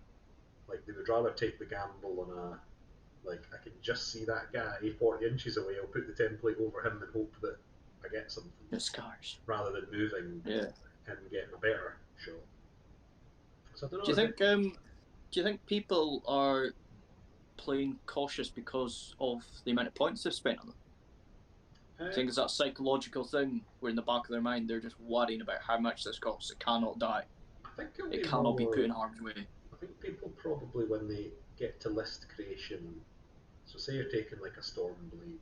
like they would rather take the gamble on a like I can just see that guy 40 inches away. I'll put the template over him and hope that I get something. The scars. Rather than moving and getting a better shot. So I don't know. Do you think people are playing cautious because of the amount of points they've spent on them? I think it's that psychological thing where in the back of their mind they're just worrying about how much this costs. It cannot die. I think it cannot be put in harm's way. I think people probably when they get to list creation, so say you're taking like a Stormblade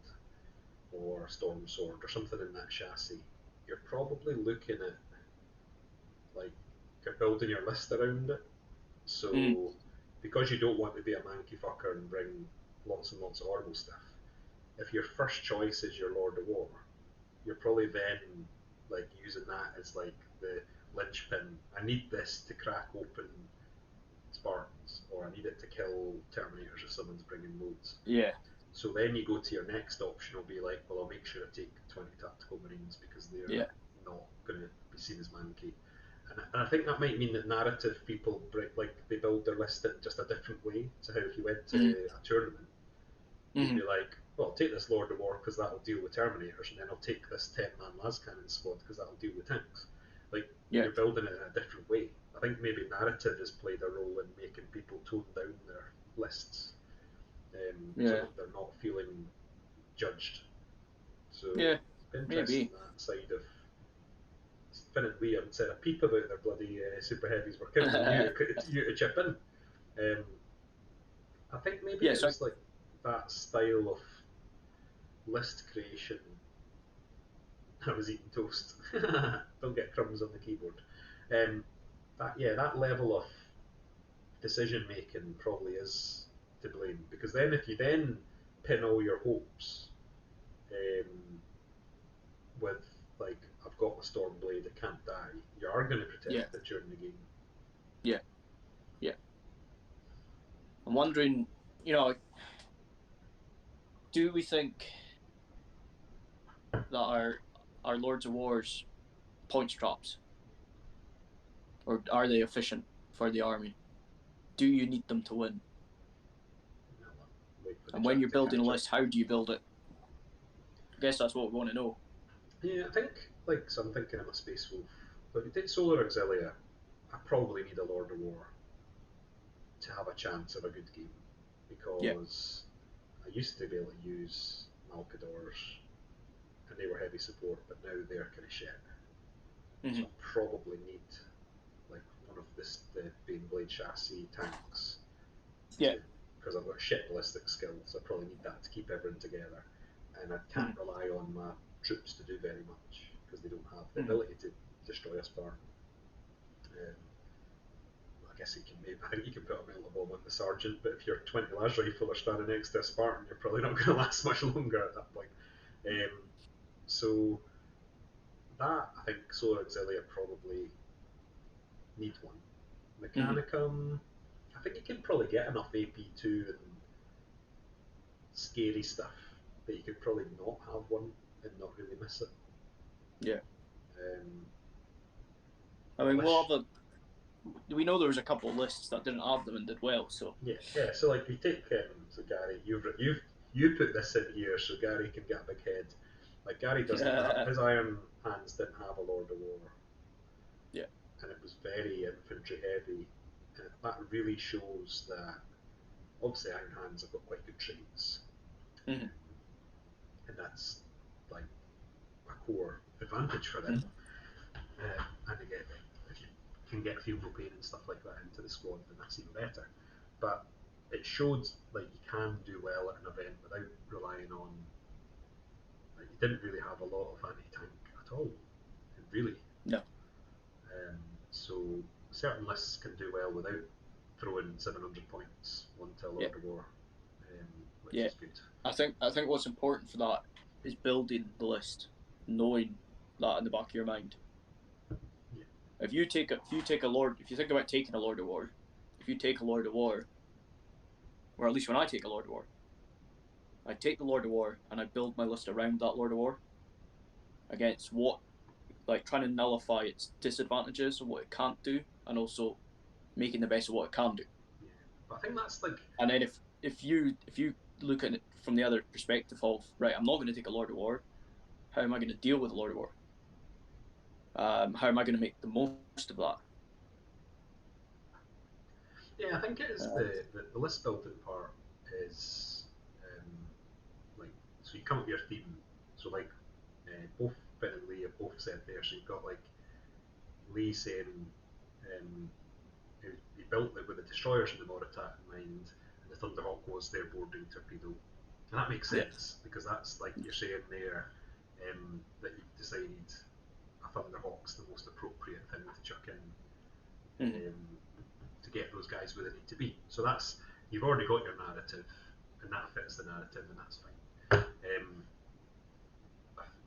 or a Storm Sword or something in that chassis, you're probably looking at like you're building your list around it. So because you don't want to be a manky fucker and bring lots and lots of horrible stuff, if your first choice is your Lord of War, you're probably then like using that as like the lynchpin. I need this to crack open Spartans, or I need it to kill Terminators if someone's bringing loads. Yeah. So then you go to your next option, will be like, well, I'll make sure I take 20 tactical marines because they're Yeah. not going to be seen as manky. And I think that might mean that narrative people they build their list in just a different way to how if you went to a tournament, you'd be like, well, I'll take this Lord of War because that'll deal with Terminators, and then I'll take this 10-man Lascannon squad because that'll deal with tanks. Like, you're building it in a different way. I think maybe narrative has played a role in making people tone down their lists, so that they're not feeling judged. So it's interesting that side of Finn and Lee haven't said a peep about their bloody super heavies. We're counting on you to chip in. I think maybe it's like that style of list creation. I was eating toast. Don't get crumbs on the keyboard. That level of decision making probably is to blame, because then if you then pin all your hopes with like, I've got my Stormblade, it can't die, you are going to protect it during the game. I'm wondering, do we think that our Lords of War's points drops, or are they efficient for the army? Do you need them to win? And when you're building a list, how do you build it? I guess that's what we want to know. Yeah, I think, so I'm thinking of a Space Wolf. But if you take Solar Auxilia, I probably need a Lord of War to have a chance of a good game, because I used to be able to use Malcadors, and they were heavy support, but now they're kind of shit. So I probably need like one of the Baneblade chassis tanks. Because I've got shit ballistic skills, I probably need that to keep everyone together. And I can't rely on my troops to do very much, because they don't have the ability to destroy a Spartan. I guess I think you can put a melta bomb on the sergeant, but if your 20 las rifle are standing next to a Spartan, you're probably not going to last much longer at that point. So that, I think Solar Auxilia probably need one. Mechanicum, I think you can probably get enough AP2 and scary stuff that you could probably not have one and not really miss it. I mean, we know there was a couple of lists that didn't have them and did well. So So like, you take so Gary, you put this in here so Gary can get a big head. Like, Gary doesn't have, his Iron Hands didn't have a Lord of War. And it was very infantry heavy, and that really shows that obviously Iron Hands have got quite good traits, and that's like a core advantage for them. And again, if you can get field no pain and stuff like that into the squad, then that's even better. But it showed like you can do well at an event without relying on. Like, you didn't really have a lot of anti-tank at all, really. No. So certain lists can do well without throwing 700 points onto a Lord of War, which is good. I think what's important for that is building the list, knowing that in the back of your mind. If you think about taking a Lord of War, if you take a Lord of War, or at least when I take a Lord of War, I take the Lord of War and I build my list around that Lord of War against trying to nullify its disadvantages and what it can't do, and also making the best of what it can do. But I think that's like. And then if you look at it from the other perspective of, right, I'm not going to take a Lord of War, how am I going to deal with a Lord of War? How am I going to make the most of that? Yeah, I think it is the list building part is so you come up with your theme. So like both Ben and Lee have both said there. So you've got like Lee saying he built it with the destroyers and the Moritat in mind, and the Thunderhawk was their boarding torpedo. And that makes sense, because that's like you're saying there that you've decided a Thunderhawk's the most appropriate thing to chuck in to get those guys where they need to be. So that's, you've already got your narrative, and that fits the narrative, and that's fine.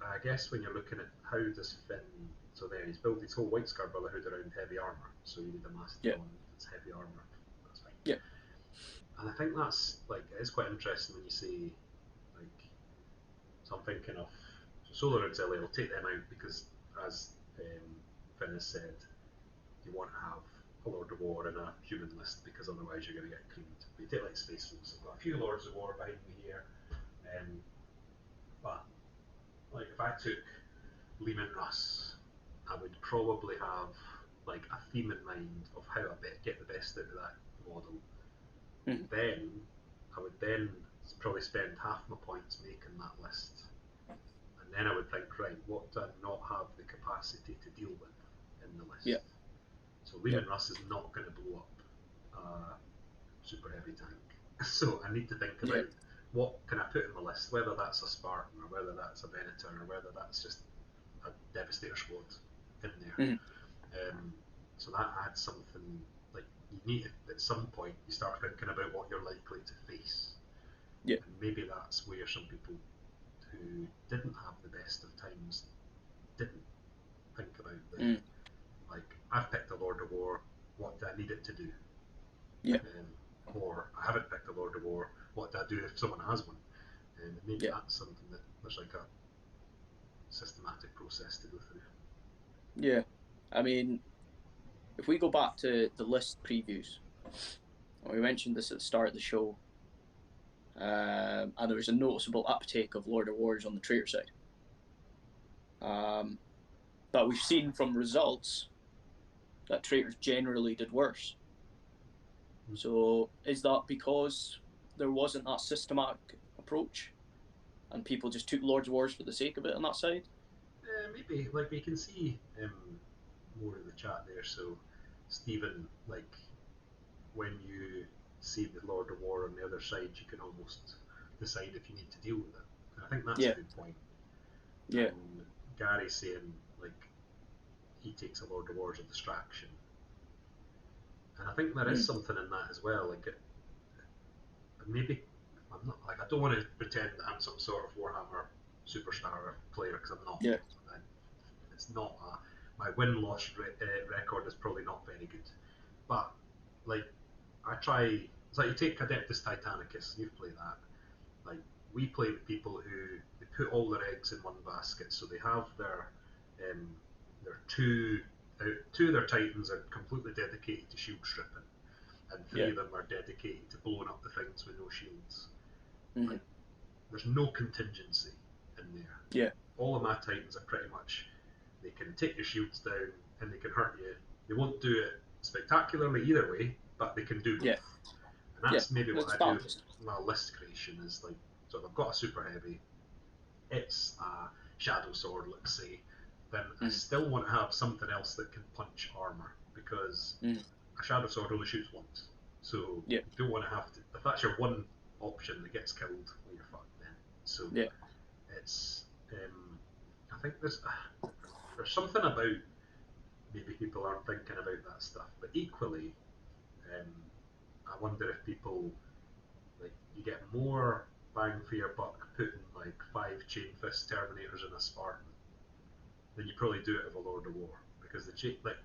I guess when you're looking at how does Finn So there, he's built his whole White Scar Brotherhood around heavy armor. So you need a Mastodon that's heavy armor. That's fine. Yeah. And I think that's like it is quite interesting when you say like. So I'm thinking of Solar Auxiliary. I'll take them out because, as Finn has said, you want to have a Lord of War and a human list because otherwise you're going to get creamed. But you take like Space Wolves. I've got a few Lords of War behind me here, but like if I took Leman Russ, I would probably have like a theme in mind of how I get the best out of that model. Mm-hmm. Then I would then probably spend half my points making that list, and then I would think, right, what do I not have the capacity to deal with in the list? Yeah. So Leman Russ is not going to blow up a super heavy tank. So I need to think about what can I put in my list, whether that's a Spartan or whether that's a Venator or whether that's just a Devastator squad in there. Mm-hmm. So that adds something, like you need at some point you start thinking about what you're likely to face. Yeah. And maybe that's where some people who didn't have the best of times didn't think about the like I've picked a Lord of War, what do I need it to do? Yeah. Or I haven't picked a Lord of War, what do I do if someone has one? And maybe that's something that there's like a systematic process to go through. Yeah, I mean, if we go back to the list previews, we mentioned this at the start of the show, and there was a noticeable uptake of Lord of Wars on the traitor side. But we've seen from results that traitors generally did worse. So is that because there wasn't that systematic approach and people just took Lord of Wars for the sake of it on that side? Maybe, like we can see more in the chat there. So Stephen, like when you see the Lord of War on the other side, you can almost decide if you need to deal with it. And I think that's a good point. Yeah. And Gary's saying like he takes a Lord of War as a distraction, and I think there is something in that as well. Like maybe I'm not like I don't want to pretend that I'm some sort of Warhammer superstar player because I'm not. Yeah. It's not my win-loss record is probably not very good, but like I try. It's like you take Adeptus Titanicus. You've played that. Like we play with people who they put all their eggs in one basket, so they have their two of their titans are completely dedicated to shield stripping, and three of them are dedicated to blowing up the things with no shields. Mm-hmm. Like, there's no contingency in there. Yeah. All of my titans are pretty much they can take your shields down and they can hurt you. They won't do it spectacularly either way, but they can do both. Yeah. And that's maybe what I do with balanced. my list creation is like, so if I've got a super heavy, it's a shadow sword, let's say, then I still want to have something else that can punch armor because a shadow sword only shoots once. So you don't want to have to, if that's your one option that gets killed, well, you're fucked then. So it's, I think there's something about maybe people aren't thinking about that stuff, but equally, I wonder if people like you get more bang for your buck putting like 5 chain fist terminators in a Spartan than you probably do it with a Lord of War because like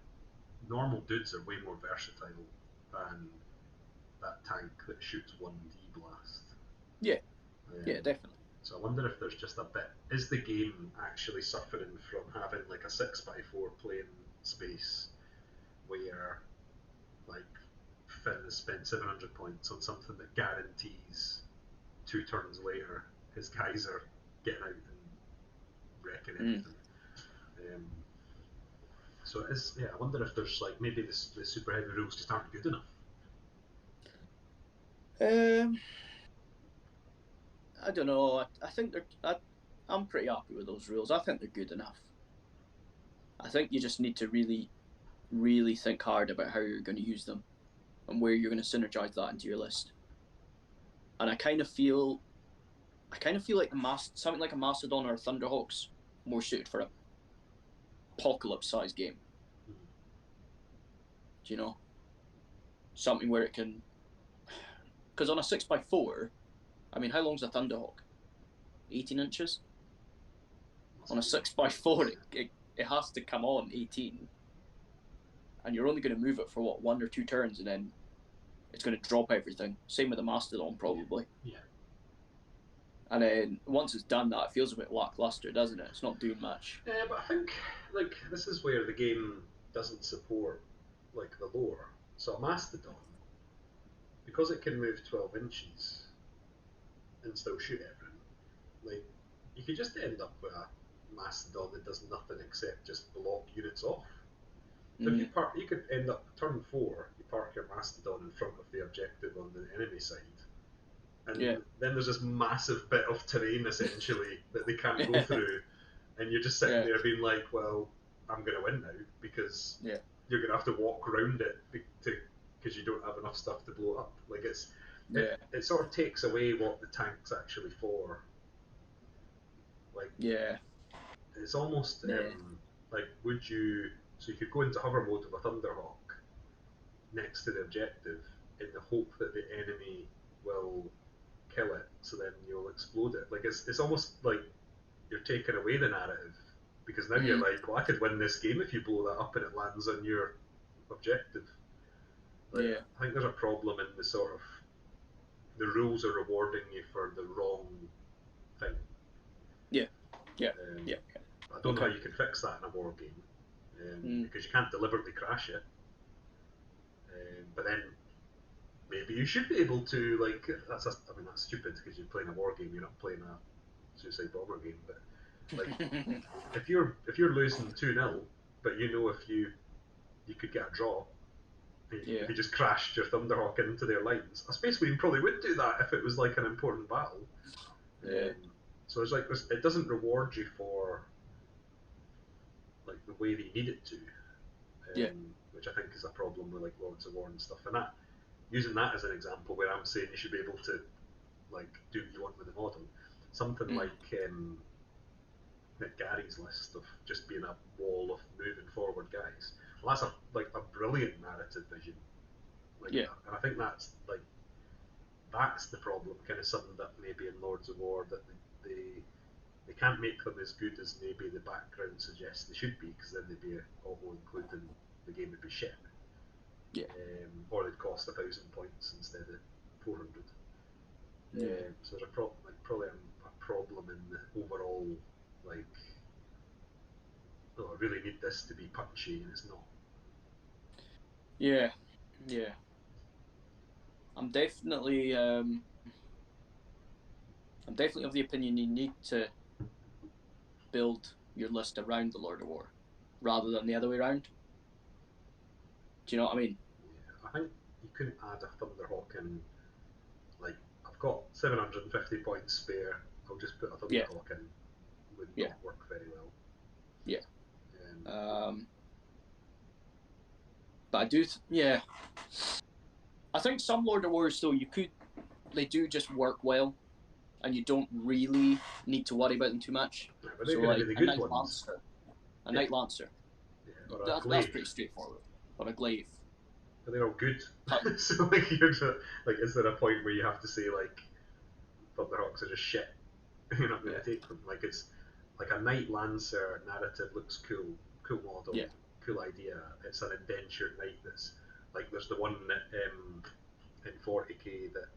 normal dudes are way more versatile than that tank that shoots 1D blast. Yeah, definitely. So I wonder if there's just a bit. Is the game actually suffering from having like a 6x4 playing space where like Finn has spent 700 points on something that guarantees 2 turns later his guys are getting out and wrecking everything. So it is, I wonder if there's like maybe the super heavy rules just aren't good enough. I don't know. I think I'm pretty happy with those rules. I think they're good enough. I think you just need to really, really think hard about how you're going to use them and where you're going to synergize that into your list. And I kind of feel like something like a Mastodon or a Thunderhawk's more suited for a apocalypse-sized game. Do you know? Something where it can... Because on a 6x4, I mean, how long's a Thunderhawk? 18 inches? On a 6x4, it has to come on 18, and you're only going to move it for what, 1 or 2 turns, and then it's going to drop everything. Same with the Mastodon, probably. Yeah. And then once it's done that, it feels a bit lackluster, doesn't it? It's not doing much. Yeah, but I think like this is where the game doesn't support like the lore. So a Mastodon, because it can move 12 inches and still shoot everything, like you could just end up with a Mastodon that does nothing except just block units off. So if you could end up turn 4, you park your Mastodon in front of the objective on the enemy side, and then there's this massive bit of terrain essentially that they can't go through, and you're just sitting there being like, well, I'm going to win now because you're going to have to walk around it because you don't have enough stuff to blow it up. Like it sort of takes away what the tank's actually for. Like it's almost like would you? So you could go into hover mode with a Thunderhawk next to the objective in the hope that the enemy will kill it, so then you'll explode it. Like it's almost like you're taking away the narrative, because now you're like, well, I could win this game if you blow that up and it lands on your objective. Like, I think there's a problem in the sort of the rules are rewarding you for the wrong thing. I don't know how you can fix that in a war game. Because you can't deliberately crash it, but then maybe you should be able to, like, that's stupid because you're playing a war game, you're not playing a suicide bomber game. But like, if you're losing 2-0, but you know if you could get a draw, if you just crashed your Thunderhawk into their lines, a Space Marine probably would do that if it was like an important battle. So it doesn't reward you for like the way they need it to, which I think is a problem with like Lords of War and stuff. And that, using that as an example, where I'm saying you should be able to like do what you want with the model, something like Nick Gary's list of just being a wall of moving forward guys. Well, that's a brilliant narrative vision. And I think that's the problem, kind of summed up maybe in Lords of War, that they can't make them as good as maybe the background suggests they should be, because then they'd be auto-including, the game would be shit. Or they'd cost 1,000 points instead of 400. So there's probably a problem in the overall, like, oh, I really need this to be punchy, and it's not. I'm definitely of the opinion you need to build your list around the Lord of War rather than the other way around. Do you know what I mean? Yeah, I think you couldn't add a Thunderhawk in. Like, I've got 750 points spare, I'll just put a Thunderhawk in. Would not work very well. But I do, I think some Lord of Wars though, they do just work well, and you don't really need to worry about them too much. But they're going to be the good ones. Lancer, Night Lancer. That's pretty straightforward. Or a glaive. But they're all good. So like, you're just, like, is there a point where you have to say like Thunderhawks are just shit? You're not going to take them. Like, it's like a Night Lancer narrative looks cool model, cool idea. It's an indentured knight that's like, there's the one that in 40k that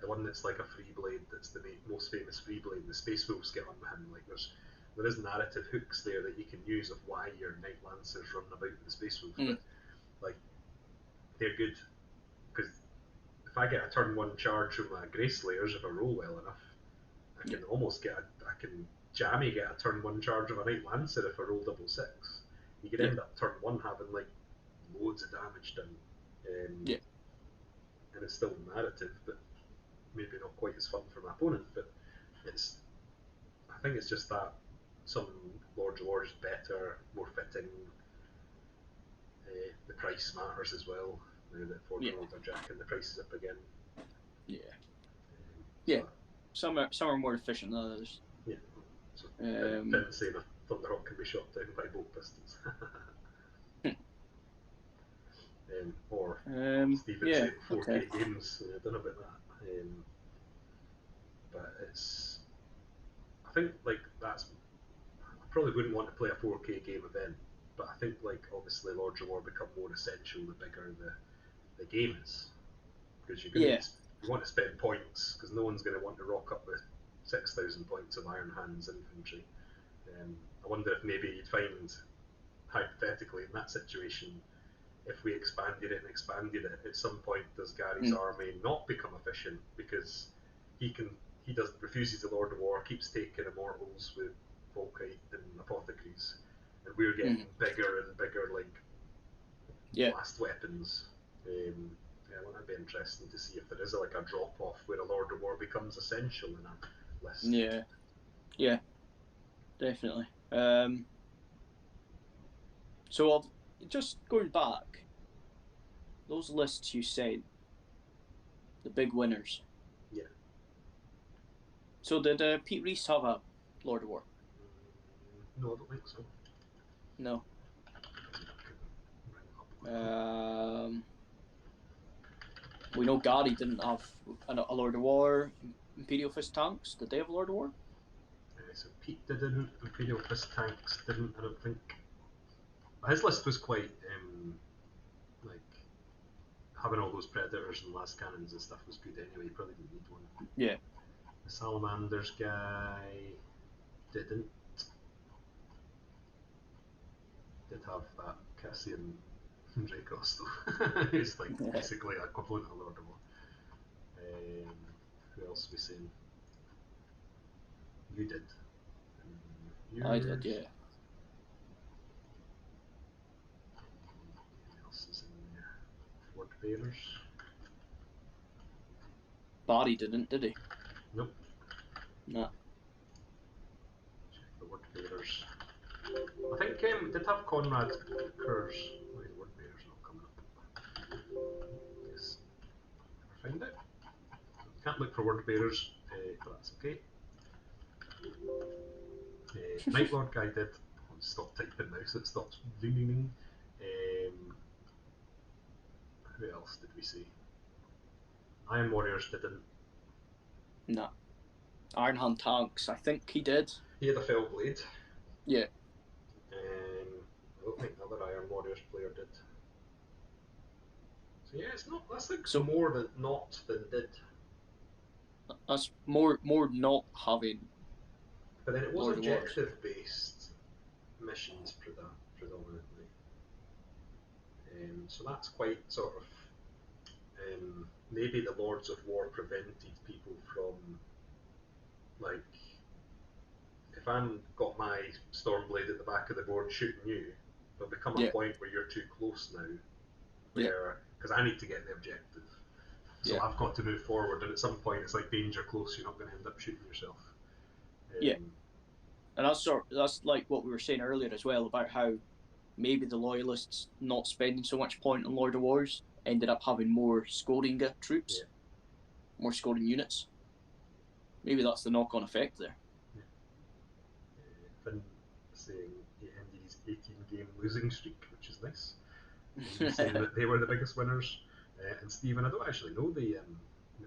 the one that's like a free blade, that's the most famous free blade, and the Space Wolves get on with him. Like, there is narrative hooks there that you can use of why your Night Lancers running about with the Space Wolves. But like, they're good because if I get a turn 1 charge from my Grey Slayers, if I roll well enough, I can almost get I can jammy get a turn 1 charge of a Night Lancer if I roll 666. You could end up turn 1 having like loads of damage done. And it's still narrative, but maybe not quite as fun for my opponent. But I think it's just that some Lords of War is better, more fitting. The price matters as well. Now that 4-year-olds are jacking the prices up again. Some are more efficient than others. So didn't say the Thunderhawk can be shot down by bolt pistols. Or Stephen said 4K games. I don't know about that. But I think like that's probably wouldn't want to play a 4K game event, but I think like obviously Lords of War become more essential the bigger the game is, because you're going to you want to spend points because no one's going to want to rock up with 6,000 points of Iron Hands infantry. I wonder if maybe you'd find hypothetically in that situation, if we expanded it, at some point does Gary's army not become efficient because he refuses the Lord of War, keeps taking immortals with Volkite and apothecaries, and we're getting bigger and bigger like blast weapons. Well, that'd be interesting to see if there is like a drop off where a Lord of War becomes essential in a list. Yeah, definitely. So just going back, those lists you said, the big winners. Yeah. So did Pete Reese have a Lord of War? No, I don't think so. No. We know Gary didn't have a Lord of War. Imperial Fist Tanks, did they have a Lord of War? So Pete didn't, Imperial Fist Tanks didn't, I don't think. His list was quite, like, having all those Predators and Last Cannons and stuff was good anyway, you probably didn't need one. Yeah. The Salamanders guy did have that Cassian Dracos though. He's like basically a equivalent of Lord of War. Who else are we saying? You did. I did, yeah. What else is in there? Word Bearers. Barry didn't, did he? Nope. No. Check the Word Bearers. I think did have Conrad Kurz. Why is Word Bearers not coming up? Yes. Never find it. Can't look for Word Bearers, but that's okay. Night Lord guy did. I'll stop typing now so it stops ringing. Who else did we see? Iron Warriors didn't. No. Iron Hand Tanks, I think he did. He had a Fell Blade. Yeah. I don't think the other Iron Warriors player did. So yeah, it's not. That's like more than not than did. That's more not having. But then it was objective based missions predominantly. So that's quite sort of maybe the Lords of War prevented people from, like, if I'm got my Stormblade at the back of the board shooting you, there'll become a point where you're too close now, where because I need to get the objective, so I've got to move forward, and at some point it's like danger close, you're not going to end up shooting yourself. And that's like what we were saying earlier as well about how maybe the Loyalists not spending so much point on Lord of Wars ended up having more scoring troops, more scoring units. Maybe that's the knock-on effect there. Finn saying he ended his 18-game losing streak, which is nice. And saying that they were the biggest winners. And Stephen, I don't actually know the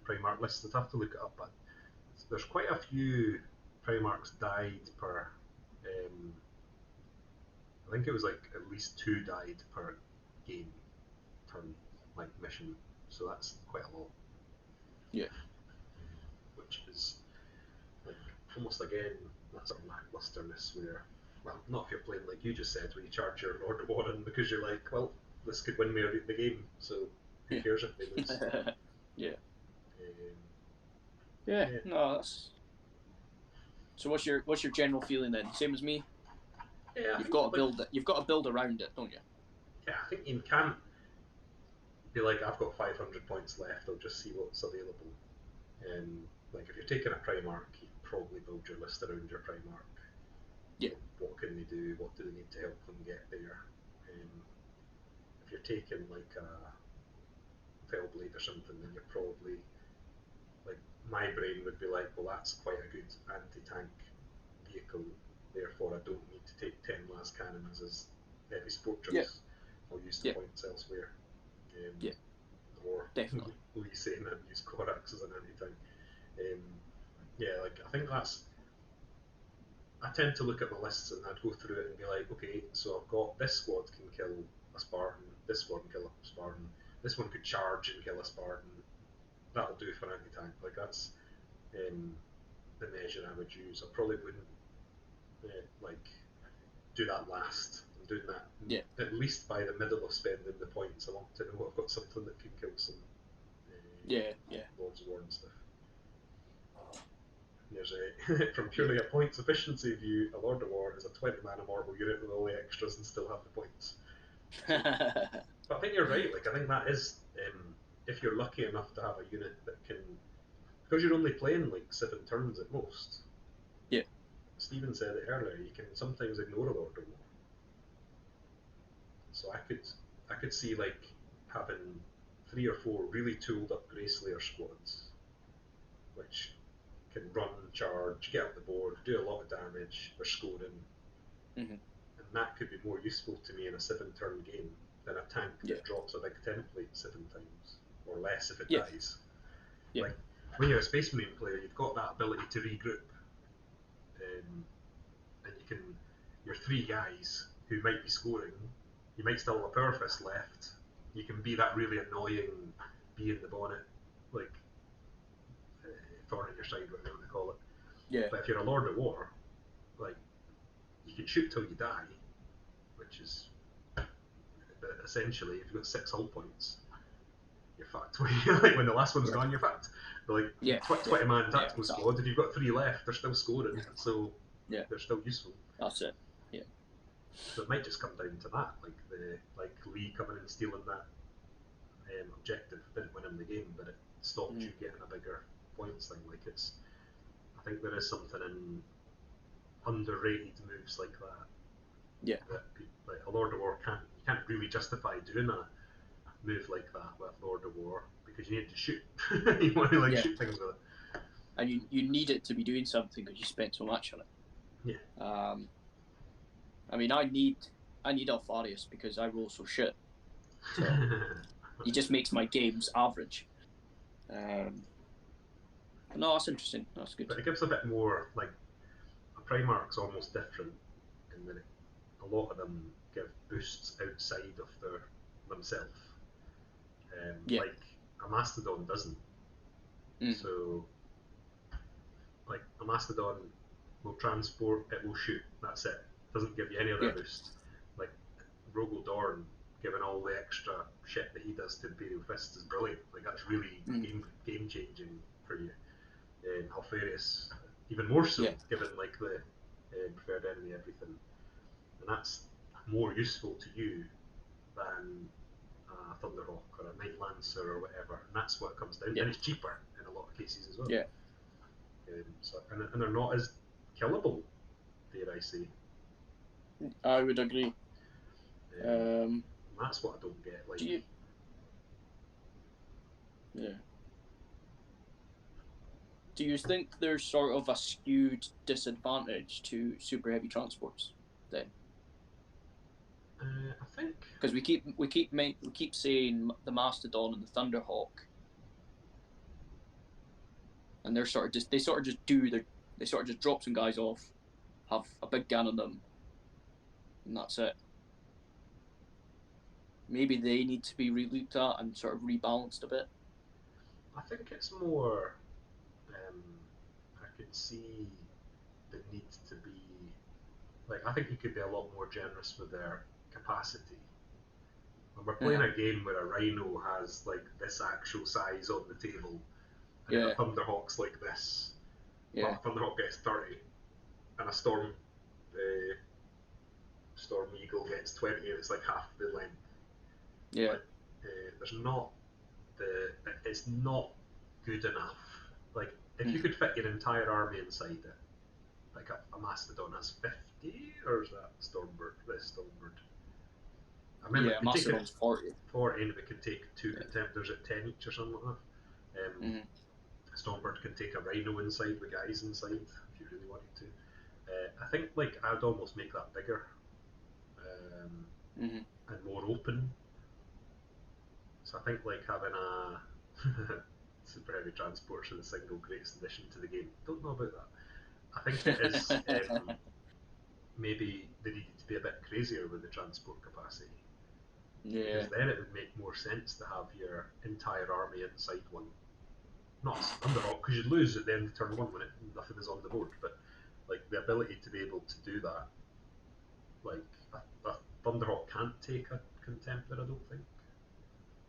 Primarch list. I'd have to look it up, but there's quite a few Primarchs died per. I think it was like at least 2 died per game turn, like mission. So that's quite a lot. Yeah. Which is like almost again that sort of lacklusterness where, well, not if you're playing like you just said, where you charge your Lord of War in because you're like, well, this could win me the game, so who cares if they lose? No, that's. So what's your general feeling then? Same as me. Yeah, you've got to build it. You've got to build around it, don't you? Yeah, I think you can't be like, I've got 500 points left. I'll just see what's available. Like if you're taking a Primarch, you probably build your list around your Primarch. Yeah. What can they do? What do they need to help them get there? If you're taking like a Fellblade or something, then you're probably like, my brain would be like, well, that's quite a good anti-tank vehicle. Therefore, I don't need to take 10 Last Cannons as heavy support troops. I'll use the points elsewhere. Or definitely. Lee saying I'd use Korax as an anti-tank. Like I think that's I tend to look at my lists and I'd go through it and be like, okay, so I've got this squad can kill a Spartan, this squad can kill a Spartan, this one could charge and kill a Spartan. That'll do for anti-tank. Like that's the measure I would use. I probably wouldn't like do that last. I'm doing that at least by the middle of spending the points. I want to know I've got something that can kill some Lords of War and stuff. There's from purely a points efficiency view, a Lord of War is a 20 mana mortal unit with all the extras and still have the points. But I think you're right. Like I think that is if you're lucky enough to have a unit that can, because you're only playing like 7 turns at most. Yeah. Stephen said it earlier. You can sometimes ignore a Lord of War. So I could see like having 3 or 4 really tooled up Grey Slayer squads, which can run, charge, get up the board, do a lot of damage, or scoring, and that could be more useful to me in a 7-turn game than a tank that drops a big template 7 times, or less if it dies. Yeah. Like when you're a Space Marine player, you've got that ability to regroup, and you can, your 3 guys who might be scoring, you might still have a Power Fist left. You can be that really annoying bee in the bonnet, like thorn in your side, whatever you want to call it. Yeah. But if you're a Lord of War, like you can shoot till you die, which is essentially if you've got 6 hull points, you're fucked. Like when the last one's gone, you're fucked. But like 20 man tactical squad, if you've got 3 left, they're still scoring, so they're still useful. That's it. Yeah. So it might just come down to that, like Lee coming and stealing that objective. Didn't win him the game, but it stopped you getting a bigger points thing. Like it's, I think there is something in underrated moves like that. Yeah. That like a Lord of War you can't really justify doing a move like that with Lord of War because you need to shoot. You want to shoot things with it. And you need it to be doing something because you spent so much on it. Yeah. I mean, I need Alfarius because I roll so shit. So he just makes my games average. No, that's interesting. That's good. But it gives a bit more, like, a Primarch's almost different in that a lot of them give boosts outside of themselves. Like, a Mastodon doesn't. So, like, a Mastodon will transport, it will shoot, that's it. Doesn't give you any other boost. Like, Rogel Dorn giving all the extra shit that he does to Imperial Fists is brilliant. Like, that's really game changing for you. Alfarius, even more so, given like the preferred enemy everything, and that's more useful to you than a Thunderhawk or a Night Lancer or whatever, and that's what comes down. And it's cheaper in a lot of cases as well. So and they're not as killable, dare I say. I would agree. That's what I don't get. Like, do you think there's sort of a skewed disadvantage to super heavy transports then? I think because we keep saying the Mastodon and the Thunderhawk, and they sort of just drop some guys off, have a big gun on them, and that's it. Maybe they need to be re-looked at and sort of rebalanced a bit. I think it's more. I could see the need to be. Like, I think you could be a lot more generous with their capacity. When we're playing a game where a Rhino has like this actual size on the table, and a Thunderhawk's like this, but a Thunderhawk gets 30, and a Storm Eagle gets 20, and it's like half the length. But, there's not it's not good enough. Like, if you could fit your entire army inside it, like a Mastodon has 50, or is that Stormbird? This Stormbird. I remember Mastodon's 40. 40, and it can take 2 contenders at 10 each or something like that. Stormbird can take a Rhino inside with guys inside if you really wanted to. I think like I'd almost make that bigger and more open. So I think like having a super heavy transports in the single greatest addition to the game. Don't know about that. I think it is maybe they needed to be a bit crazier with the transport capacity. Yeah. Because then it would make more sense to have your entire army inside one. Not Thunderhawk, because you'd lose at the end of turn one when nothing is on the board, but like the ability to be able to do that. Like a Thunderhawk can't take a Contemptor, I don't think.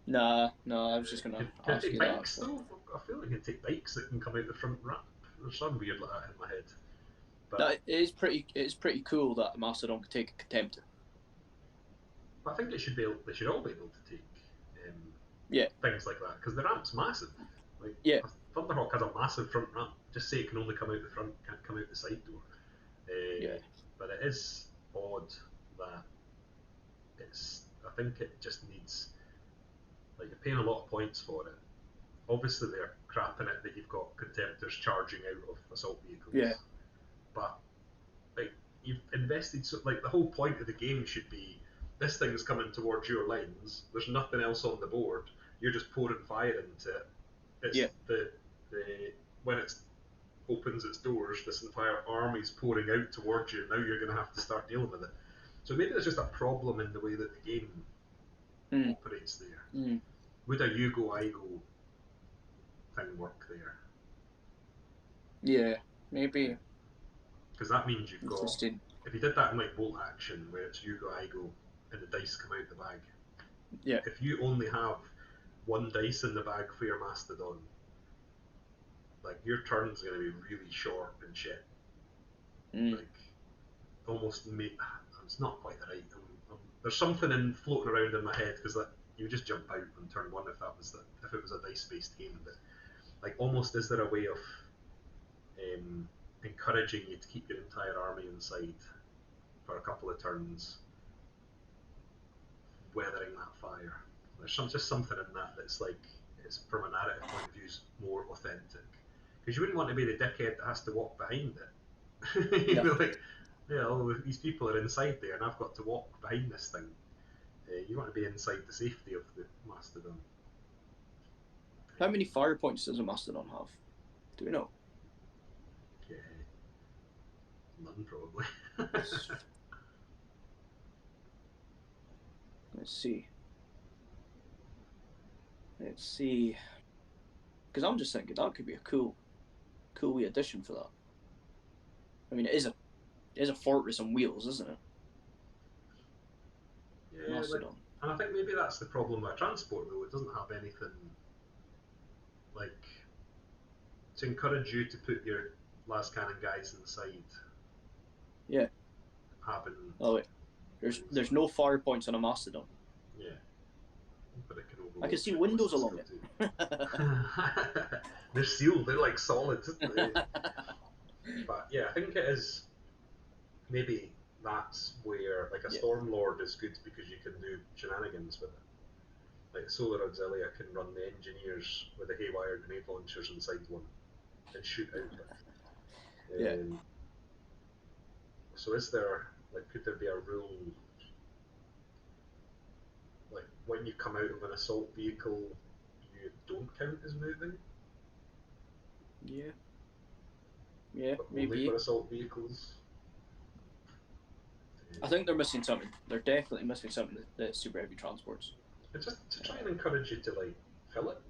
Nah, I was just gonna Can ask it take you bikes that. though? I feel like it can take bikes that can come out the front ramp. There's some weird like that in my head. But That is pretty. It's pretty cool that a Mastodon can take a Contemptor. I think they should all be able to take Yeah. things like that because the ramp's massive. Like Yeah. Thunderhawk has a massive front ramp. Just say it can only come out the front, can't come out the side door. Yeah. But it is odd that I think it just needs. Like you're paying a lot of points for it. Obviously they're crapping it that you've got Contemptors charging out of assault vehicles. Yeah. But like you've invested like the whole point of the game should be this thing's coming towards your lines. There's nothing else on the board. You're just pouring fire into it. It's the when it opens its doors, this entire army's pouring out towards you. Now you're going to have to start dealing with it. So maybe there's just a problem in the way that the game operates there. Would a you go I go thing work there? Yeah, maybe. Because that means you've got. Interesting. If you did that in like bolt action, where it's you go I go, and the dice come out the bag. Yeah. If you only have one dice in the bag for your Mastodon, like your turn's going to be really short and shit. Like almost it's not quite right. There's something floating around in my head because you would just jump out on turn one if it was a dice based game. But like almost is there a way of encouraging you to keep your entire army inside for a couple of turns, weathering that fire? There's just something in that that's like, it's from a narrative point of view, is more authentic. Because you wouldn't want to be the dickhead that has to walk behind it. You know, like, these people are inside there and I've got to walk behind this thing. You want to be inside the safety of the Mastodon. How many fire points does a Mastodon have? Do we know? Yeah. None, probably. Let's see. Because I'm just thinking that could be a cool wee addition for that. I mean, it is a fortress on wheels, isn't it? Yeah, Mastodon. And I think maybe that's the problem with transport, though. It doesn't have anything like to encourage you to put your last cannon guys inside. Yeah. Having. Oh wait, there's no fire points on a Mastodon. Yeah. But it can I can see windows along it. They're sealed. They're like solid. But yeah, I think it is. Maybe that's where like a Stormlord is good because you can do shenanigans with it. Like Solar Auxilia can run the engineers with the haywire grenade launchers inside one and shoot out of it. So is there could there be a rule like when you come out of an assault vehicle you don't count as moving? Yeah, but maybe. Only for assault vehicles? I think they're missing something. They're definitely missing something, the super heavy transports. It's just to try and encourage you to fill it.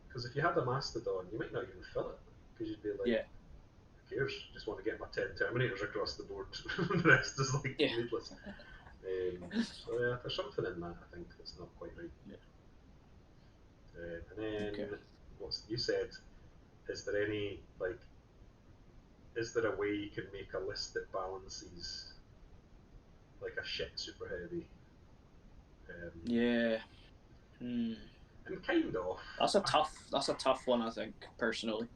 Because if you had a Mastodon, you might not even fill it. Because you'd be like, who cares? Just want to get my 10 Terminators across the board. The rest is needless. So yeah, there's something in that I think that's not quite right. And then you said, is there any is there a way you can make a list that balances like a shit super heavy? And kind of. That's a tough one, I think, personally.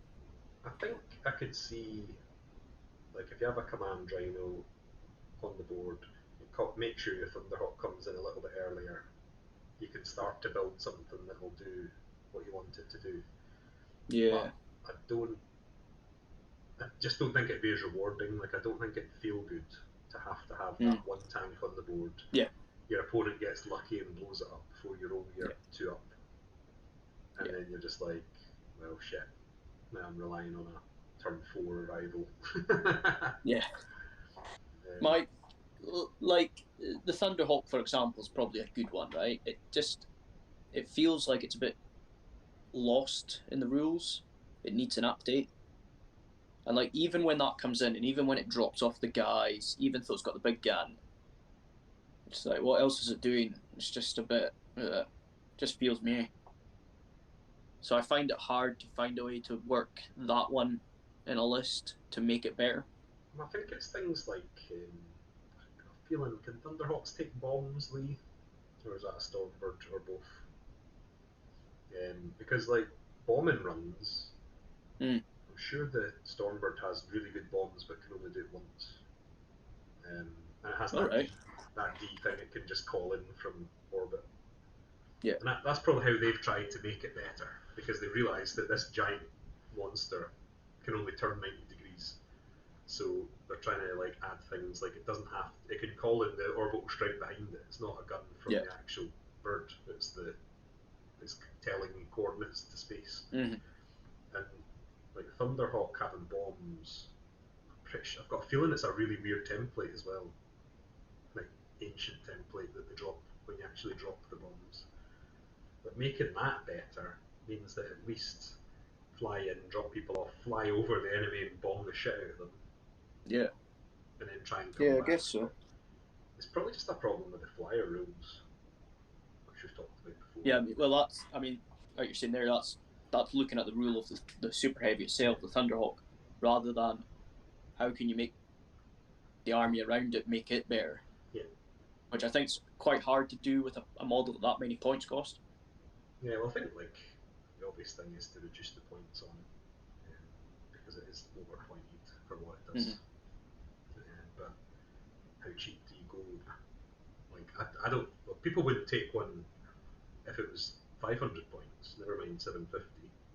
I think I could see if you have a command rhino on the board, make sure your Thunderhawk comes in a little bit earlier. You can start to build something that will do what you want it to do. Yeah. But I just don't think it'd be as rewarding. I don't think it'd feel good to have that one tank on the board. Yeah. Your opponent gets lucky and blows it up before you roll your 2 up. And then you're just like, well, shit. Now I'm relying on a turn 4 arrival. Yeah. like the Thunderhawk, for example, is probably a good one, right? It feels like it's a bit lost in the rules. It needs an update. And like even when that comes in, and even when it drops off the guys, even though it's got the big gun, it's like what else is it doing? It's just a bit, just feels meh. So I find it hard to find a way to work that one in a list to make it better. I think it's things like I've got a feeling, can Thunderhawks take bombs, Lee, or is that a Stormbird or both? Because like bombing runs, Mm. I'm sure the Stormbird has really good bombs, but can only do it once. And it has that, Alright. that D thing it can just call in from orbit. Yeah. And that's probably how they've tried to make it better, because they've realised that this giant monster can only turn 90 degrees. So they're trying to like add things like it can call in the orbital strike behind it. It's not a gun from Yeah. the actual bird. It's telling coordinates to space. Mm-hmm. And like Thunderhawk having bombs, I've got a feeling it's a really weird template as well, like ancient template that they drop when you actually drop the bombs. But making that better means that at least fly in, drop people off, fly over the enemy and bomb the shit out of them. Yeah. And then try and come Yeah, I back. guess so. It's probably just a problem with the flyer rules, which we've talked about before. Yeah, well, like you're saying there, that's looking at the rule of the super heavy itself, the Thunderhawk, rather than how can you make the army around it make it better. Yeah. Which I think is quite hard to do with a model that many points cost. Yeah, well, I think like the obvious thing is to reduce the points on it, because it is overpointed for what it does. But how cheap do you go? Like I don't. Well, people wouldn't take one if it was 500 points. Never mind 750.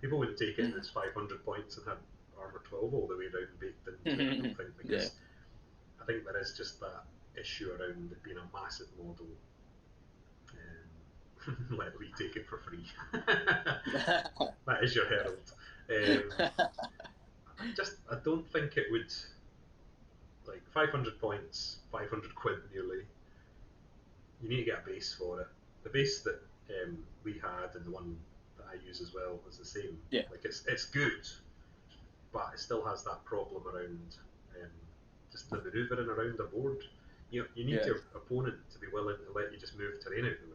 People wouldn't take it as 500 points and have armor 12 all the way around baked into it. I don't think, because I think there is just that issue around it being a massive model. Let Lee take it for free. That is your herald. I don't think it would, like 500 points, 500 quid nearly. You need to get a base for it. The base that we had and the one that I use as well is the same. Yeah. Like it's good, but it still has that problem around just the manoeuvring around a board. You need your opponent to be willing to let you just move terrain out of the way.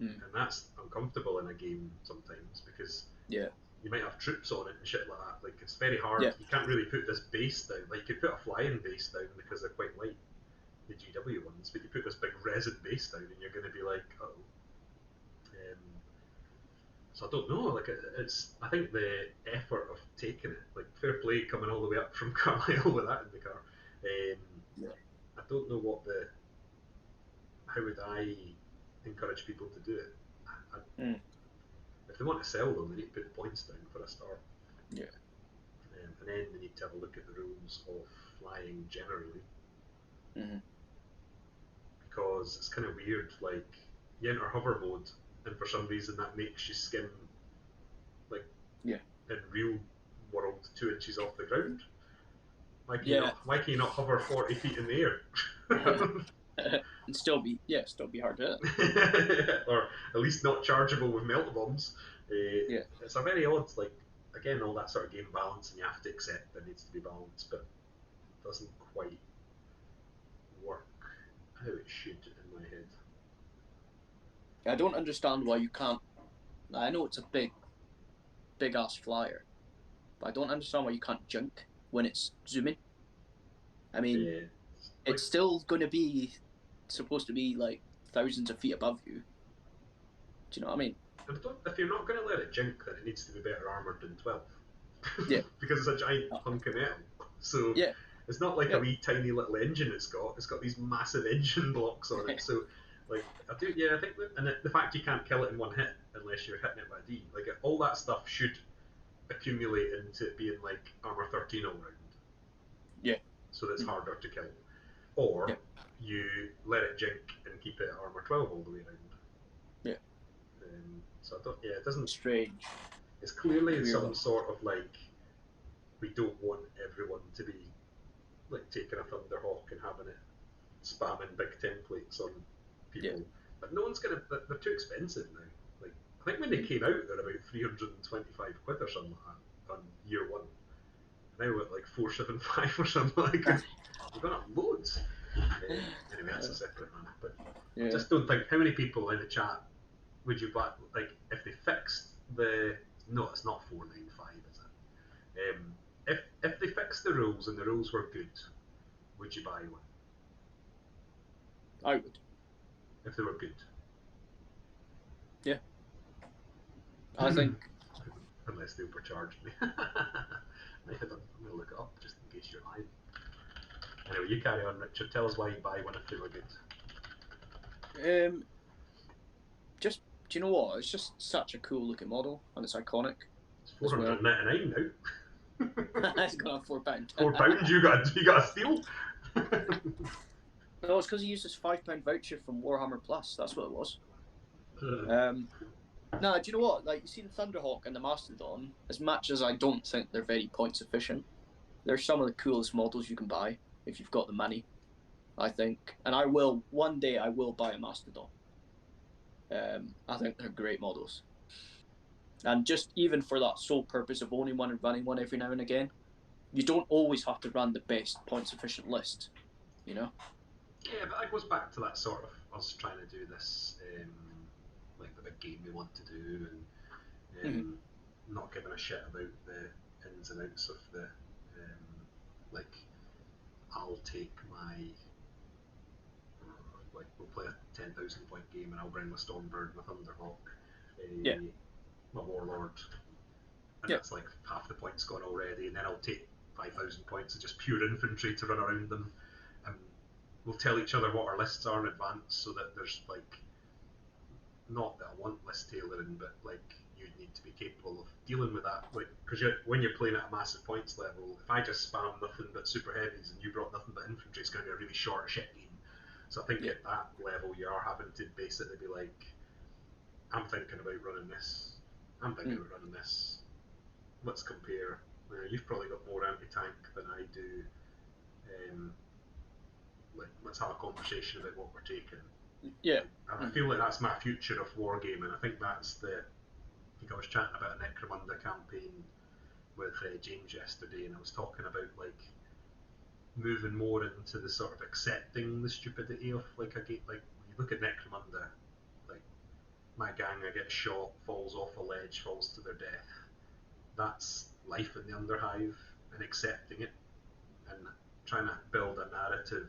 And that's uncomfortable in a game sometimes, because you might have troops on it and shit like that. Like it's very hard. You can't really put this base down. Like you could put a flying base down because they're quite light, the GW ones, but you put this big resin base down and you're going to be like, oh. So I don't know. Like I think the effort of taking it, like fair play coming all the way up from Carlisle with that in the car. I don't know how would I encourage people to do it. If they want to sell them, they need to put points down for a start. Yeah. And then they need to have a look at the rules of flying generally. Because it's kind of weird, like you enter hover mode and for some reason that makes you skim like in real world 2 inches off the ground. Why can you not hover 40 feet in the air? And still be hard to hit. Or at least not chargeable with melt bombs. It's a very odd, like, again, all that sort of game balance, and you have to accept there needs to be balance, but it doesn't quite work how it should in my head. I don't understand why you can't. I know it's a big ass flyer, but I don't understand why you can't junk when it's zooming. I mean, it's still going to be supposed to be like thousands of feet above you. Do you know what I mean? If you're not going to let it jink, then it needs to be better armoured than 12. Because it's a giant hunk of metal. So it's not like a wee tiny little engine it's got. It's got these massive engine blocks on it. So like I think that, and the fact you can't kill it in one hit unless you're hitting it by D, like all that stuff should accumulate into it being like armor 13 all round. Yeah. So that's harder to kill. Or you let it jink and keep it at armor 12 all the way around. Yeah. So I don't. Yeah, it doesn't. Strange. It's clearly some sort of like we don't want everyone to be like taking a Thunderhawk and having it spamming big templates on people. Yeah. But no one's gonna. They're too expensive now. Like I think when they came out, they're about 325 quid or something like that on year one. Now we're at like 475 or something like that. We've gone up loads. Anyway, that's a separate matter. But I just don't think how many people in the chat would you buy, like if they fixed the no, it's not 495, is it? If they fixed the rules and the rules were good, would you buy one? I would. If they were good. Yeah. I think. Unless they overcharged me. I'm gonna look it up just in case you're lying. Anyway, you carry on, Richard. Tell us why you buy one if they were good. Just, do you know what? It's just such a cool looking model, and it's iconic. It's 499 now. It's gone on £4. £4 you got a steal? No, it's because he used his £5 voucher from Warhammer Plus. That's what it was. No, do you know what? Like, you see the Thunderhawk and the Mastodon, as much as I don't think they're very points efficient, they're some of the coolest models you can buy if you've got the money, I think. And one day I will buy a Mastodon. I think they're great models. And just even for that sole purpose of owning one and running one every now and again, you don't always have to run the best points efficient list, you know? Yeah, but that goes back to that sort of us trying to do this, like the big game we want to do, and not giving a shit about the ins and outs of the, like, I'll take my, like, we'll play a 10,000 point game and I'll bring my Stormbird, my Thunderhawk, my Warlord, and that's like half the points gone already, and then I'll take 5,000 points of just pure infantry to run around them, and we'll tell each other what our lists are in advance so that there's like, not that I want list tailoring, but like you need to be capable of dealing with that, like, because when you're playing at a massive points level, if I just spam nothing but super heavies and you brought nothing but infantry, it's going to be a really short shit game. So I think at that level you are having to basically be like, I'm thinking about running this, I'm thinking about running this, let's compare. You've probably got more anti-tank than I do, like, let's have a conversation about what we're taking. Yeah. And I feel like that's my future of wargaming. I think that's I think I was chatting about a Necromunda campaign with James yesterday, and I was talking about like moving more into the sort of accepting the stupidity of like a game. Like when you look at Necromunda, like my gang, I get shot, falls off a ledge, falls to their death. That's life in the Underhive, and accepting it, and trying to build a narrative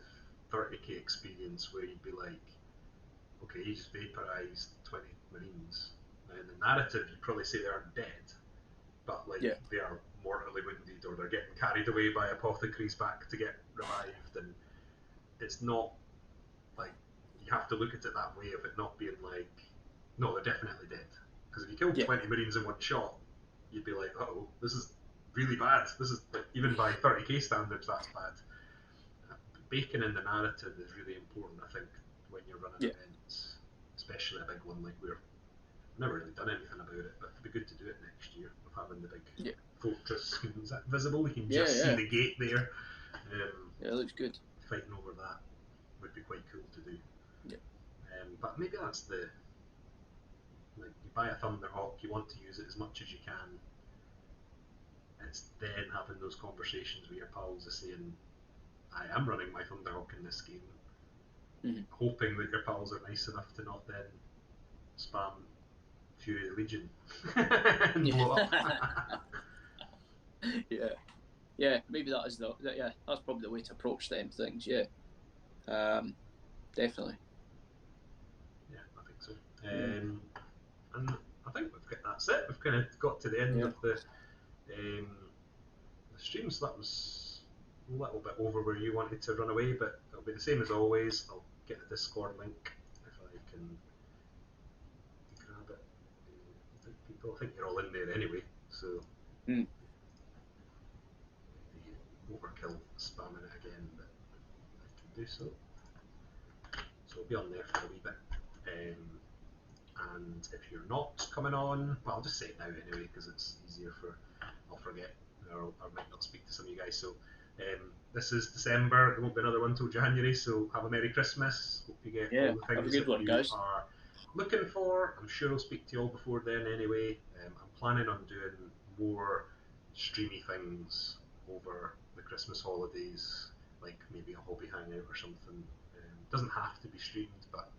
30k experience where you'd be like, okay, you just vaporized 20 Marines. Now in the narrative, you'd probably say they aren't dead, but like they are mortally wounded, or they're getting carried away by apothecaries back to get revived, and it's not like, you have to look at it that way of it not being like, no, they're definitely dead. Because if you killed 20 Marines in one shot, you'd be like, oh, this is really bad. This is, like, even by 30k standards, that's bad. Baking in the narrative is really important, I think, when you're running events, especially a big one like we've never really done anything about it, but it'd be good to do it next year of having the big fortress. Is that visible? You can just see the gate there. Yeah, it looks good. Fighting over that would be quite cool to do. But maybe that's like, you buy a Thunderhawk, you want to use it as much as you can. It's then having those conversations with your pals of saying, I am running my Thunderhawk in this game, hoping that your pals are nice enough to not then spam Fury of the Legion and blow up. Yeah, maybe that is that's probably the way to approach them things. Definitely. Yeah, I think so. And I think that's it. We've kind of got to the end of the stream, so that was a little bit over where you wanted to run away, but it'll be the same as always. I'll get the Discord link if I can grab it. I think you're all in there anyway, so overkill spamming it again, but I can do so. So it'll be on there for a wee bit. And if you're not coming on, well, I'll just say it now anyway, because it's easier I'll forget, or I might not speak to some of you guys. So This is December. There won't be another one till January, so have a Merry Christmas. Hope you get Yeah, all the have a things good that one, you guys. are looking for. I'm sure I'll speak to you all before then anyway. I'm planning on doing more streamy things over the Christmas holidays, like maybe a hobby hangout or something. Doesn't have to be streamed, but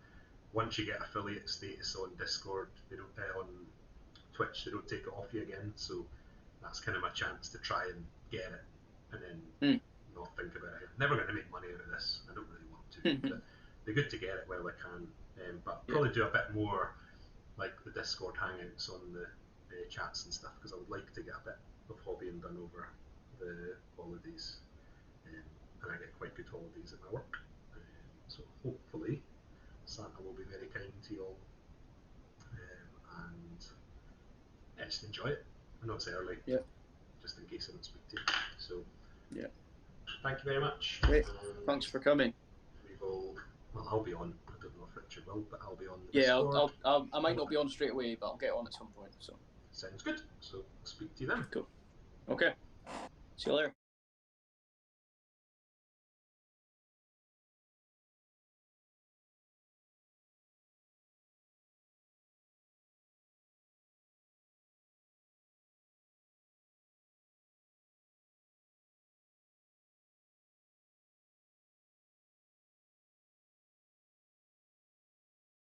once you get affiliate status on Discord, they don't on Twitch, they don't take it off you again. So that's kind of my chance to try and get it, and then not think about it. I'm never going to make money out of this. I don't really want to, but they're good to get it while I can. But probably do a bit more like the Discord hangouts on the chats and stuff, because I would like to get a bit of hobbying done over the holidays, and I get quite good holidays at my work. So hopefully Santa will be very kind to you all, and just enjoy it. I know it's early, just in case I don't speak to you. So thank you very much. Great. Thanks for coming. We will. Well, I'll be on. I don't know if Richard will, but I'll be on the Discord. I might not be on straight away, but I'll get on at some point. So sounds good. So I'll speak to you then. Cool. Okay. See you later.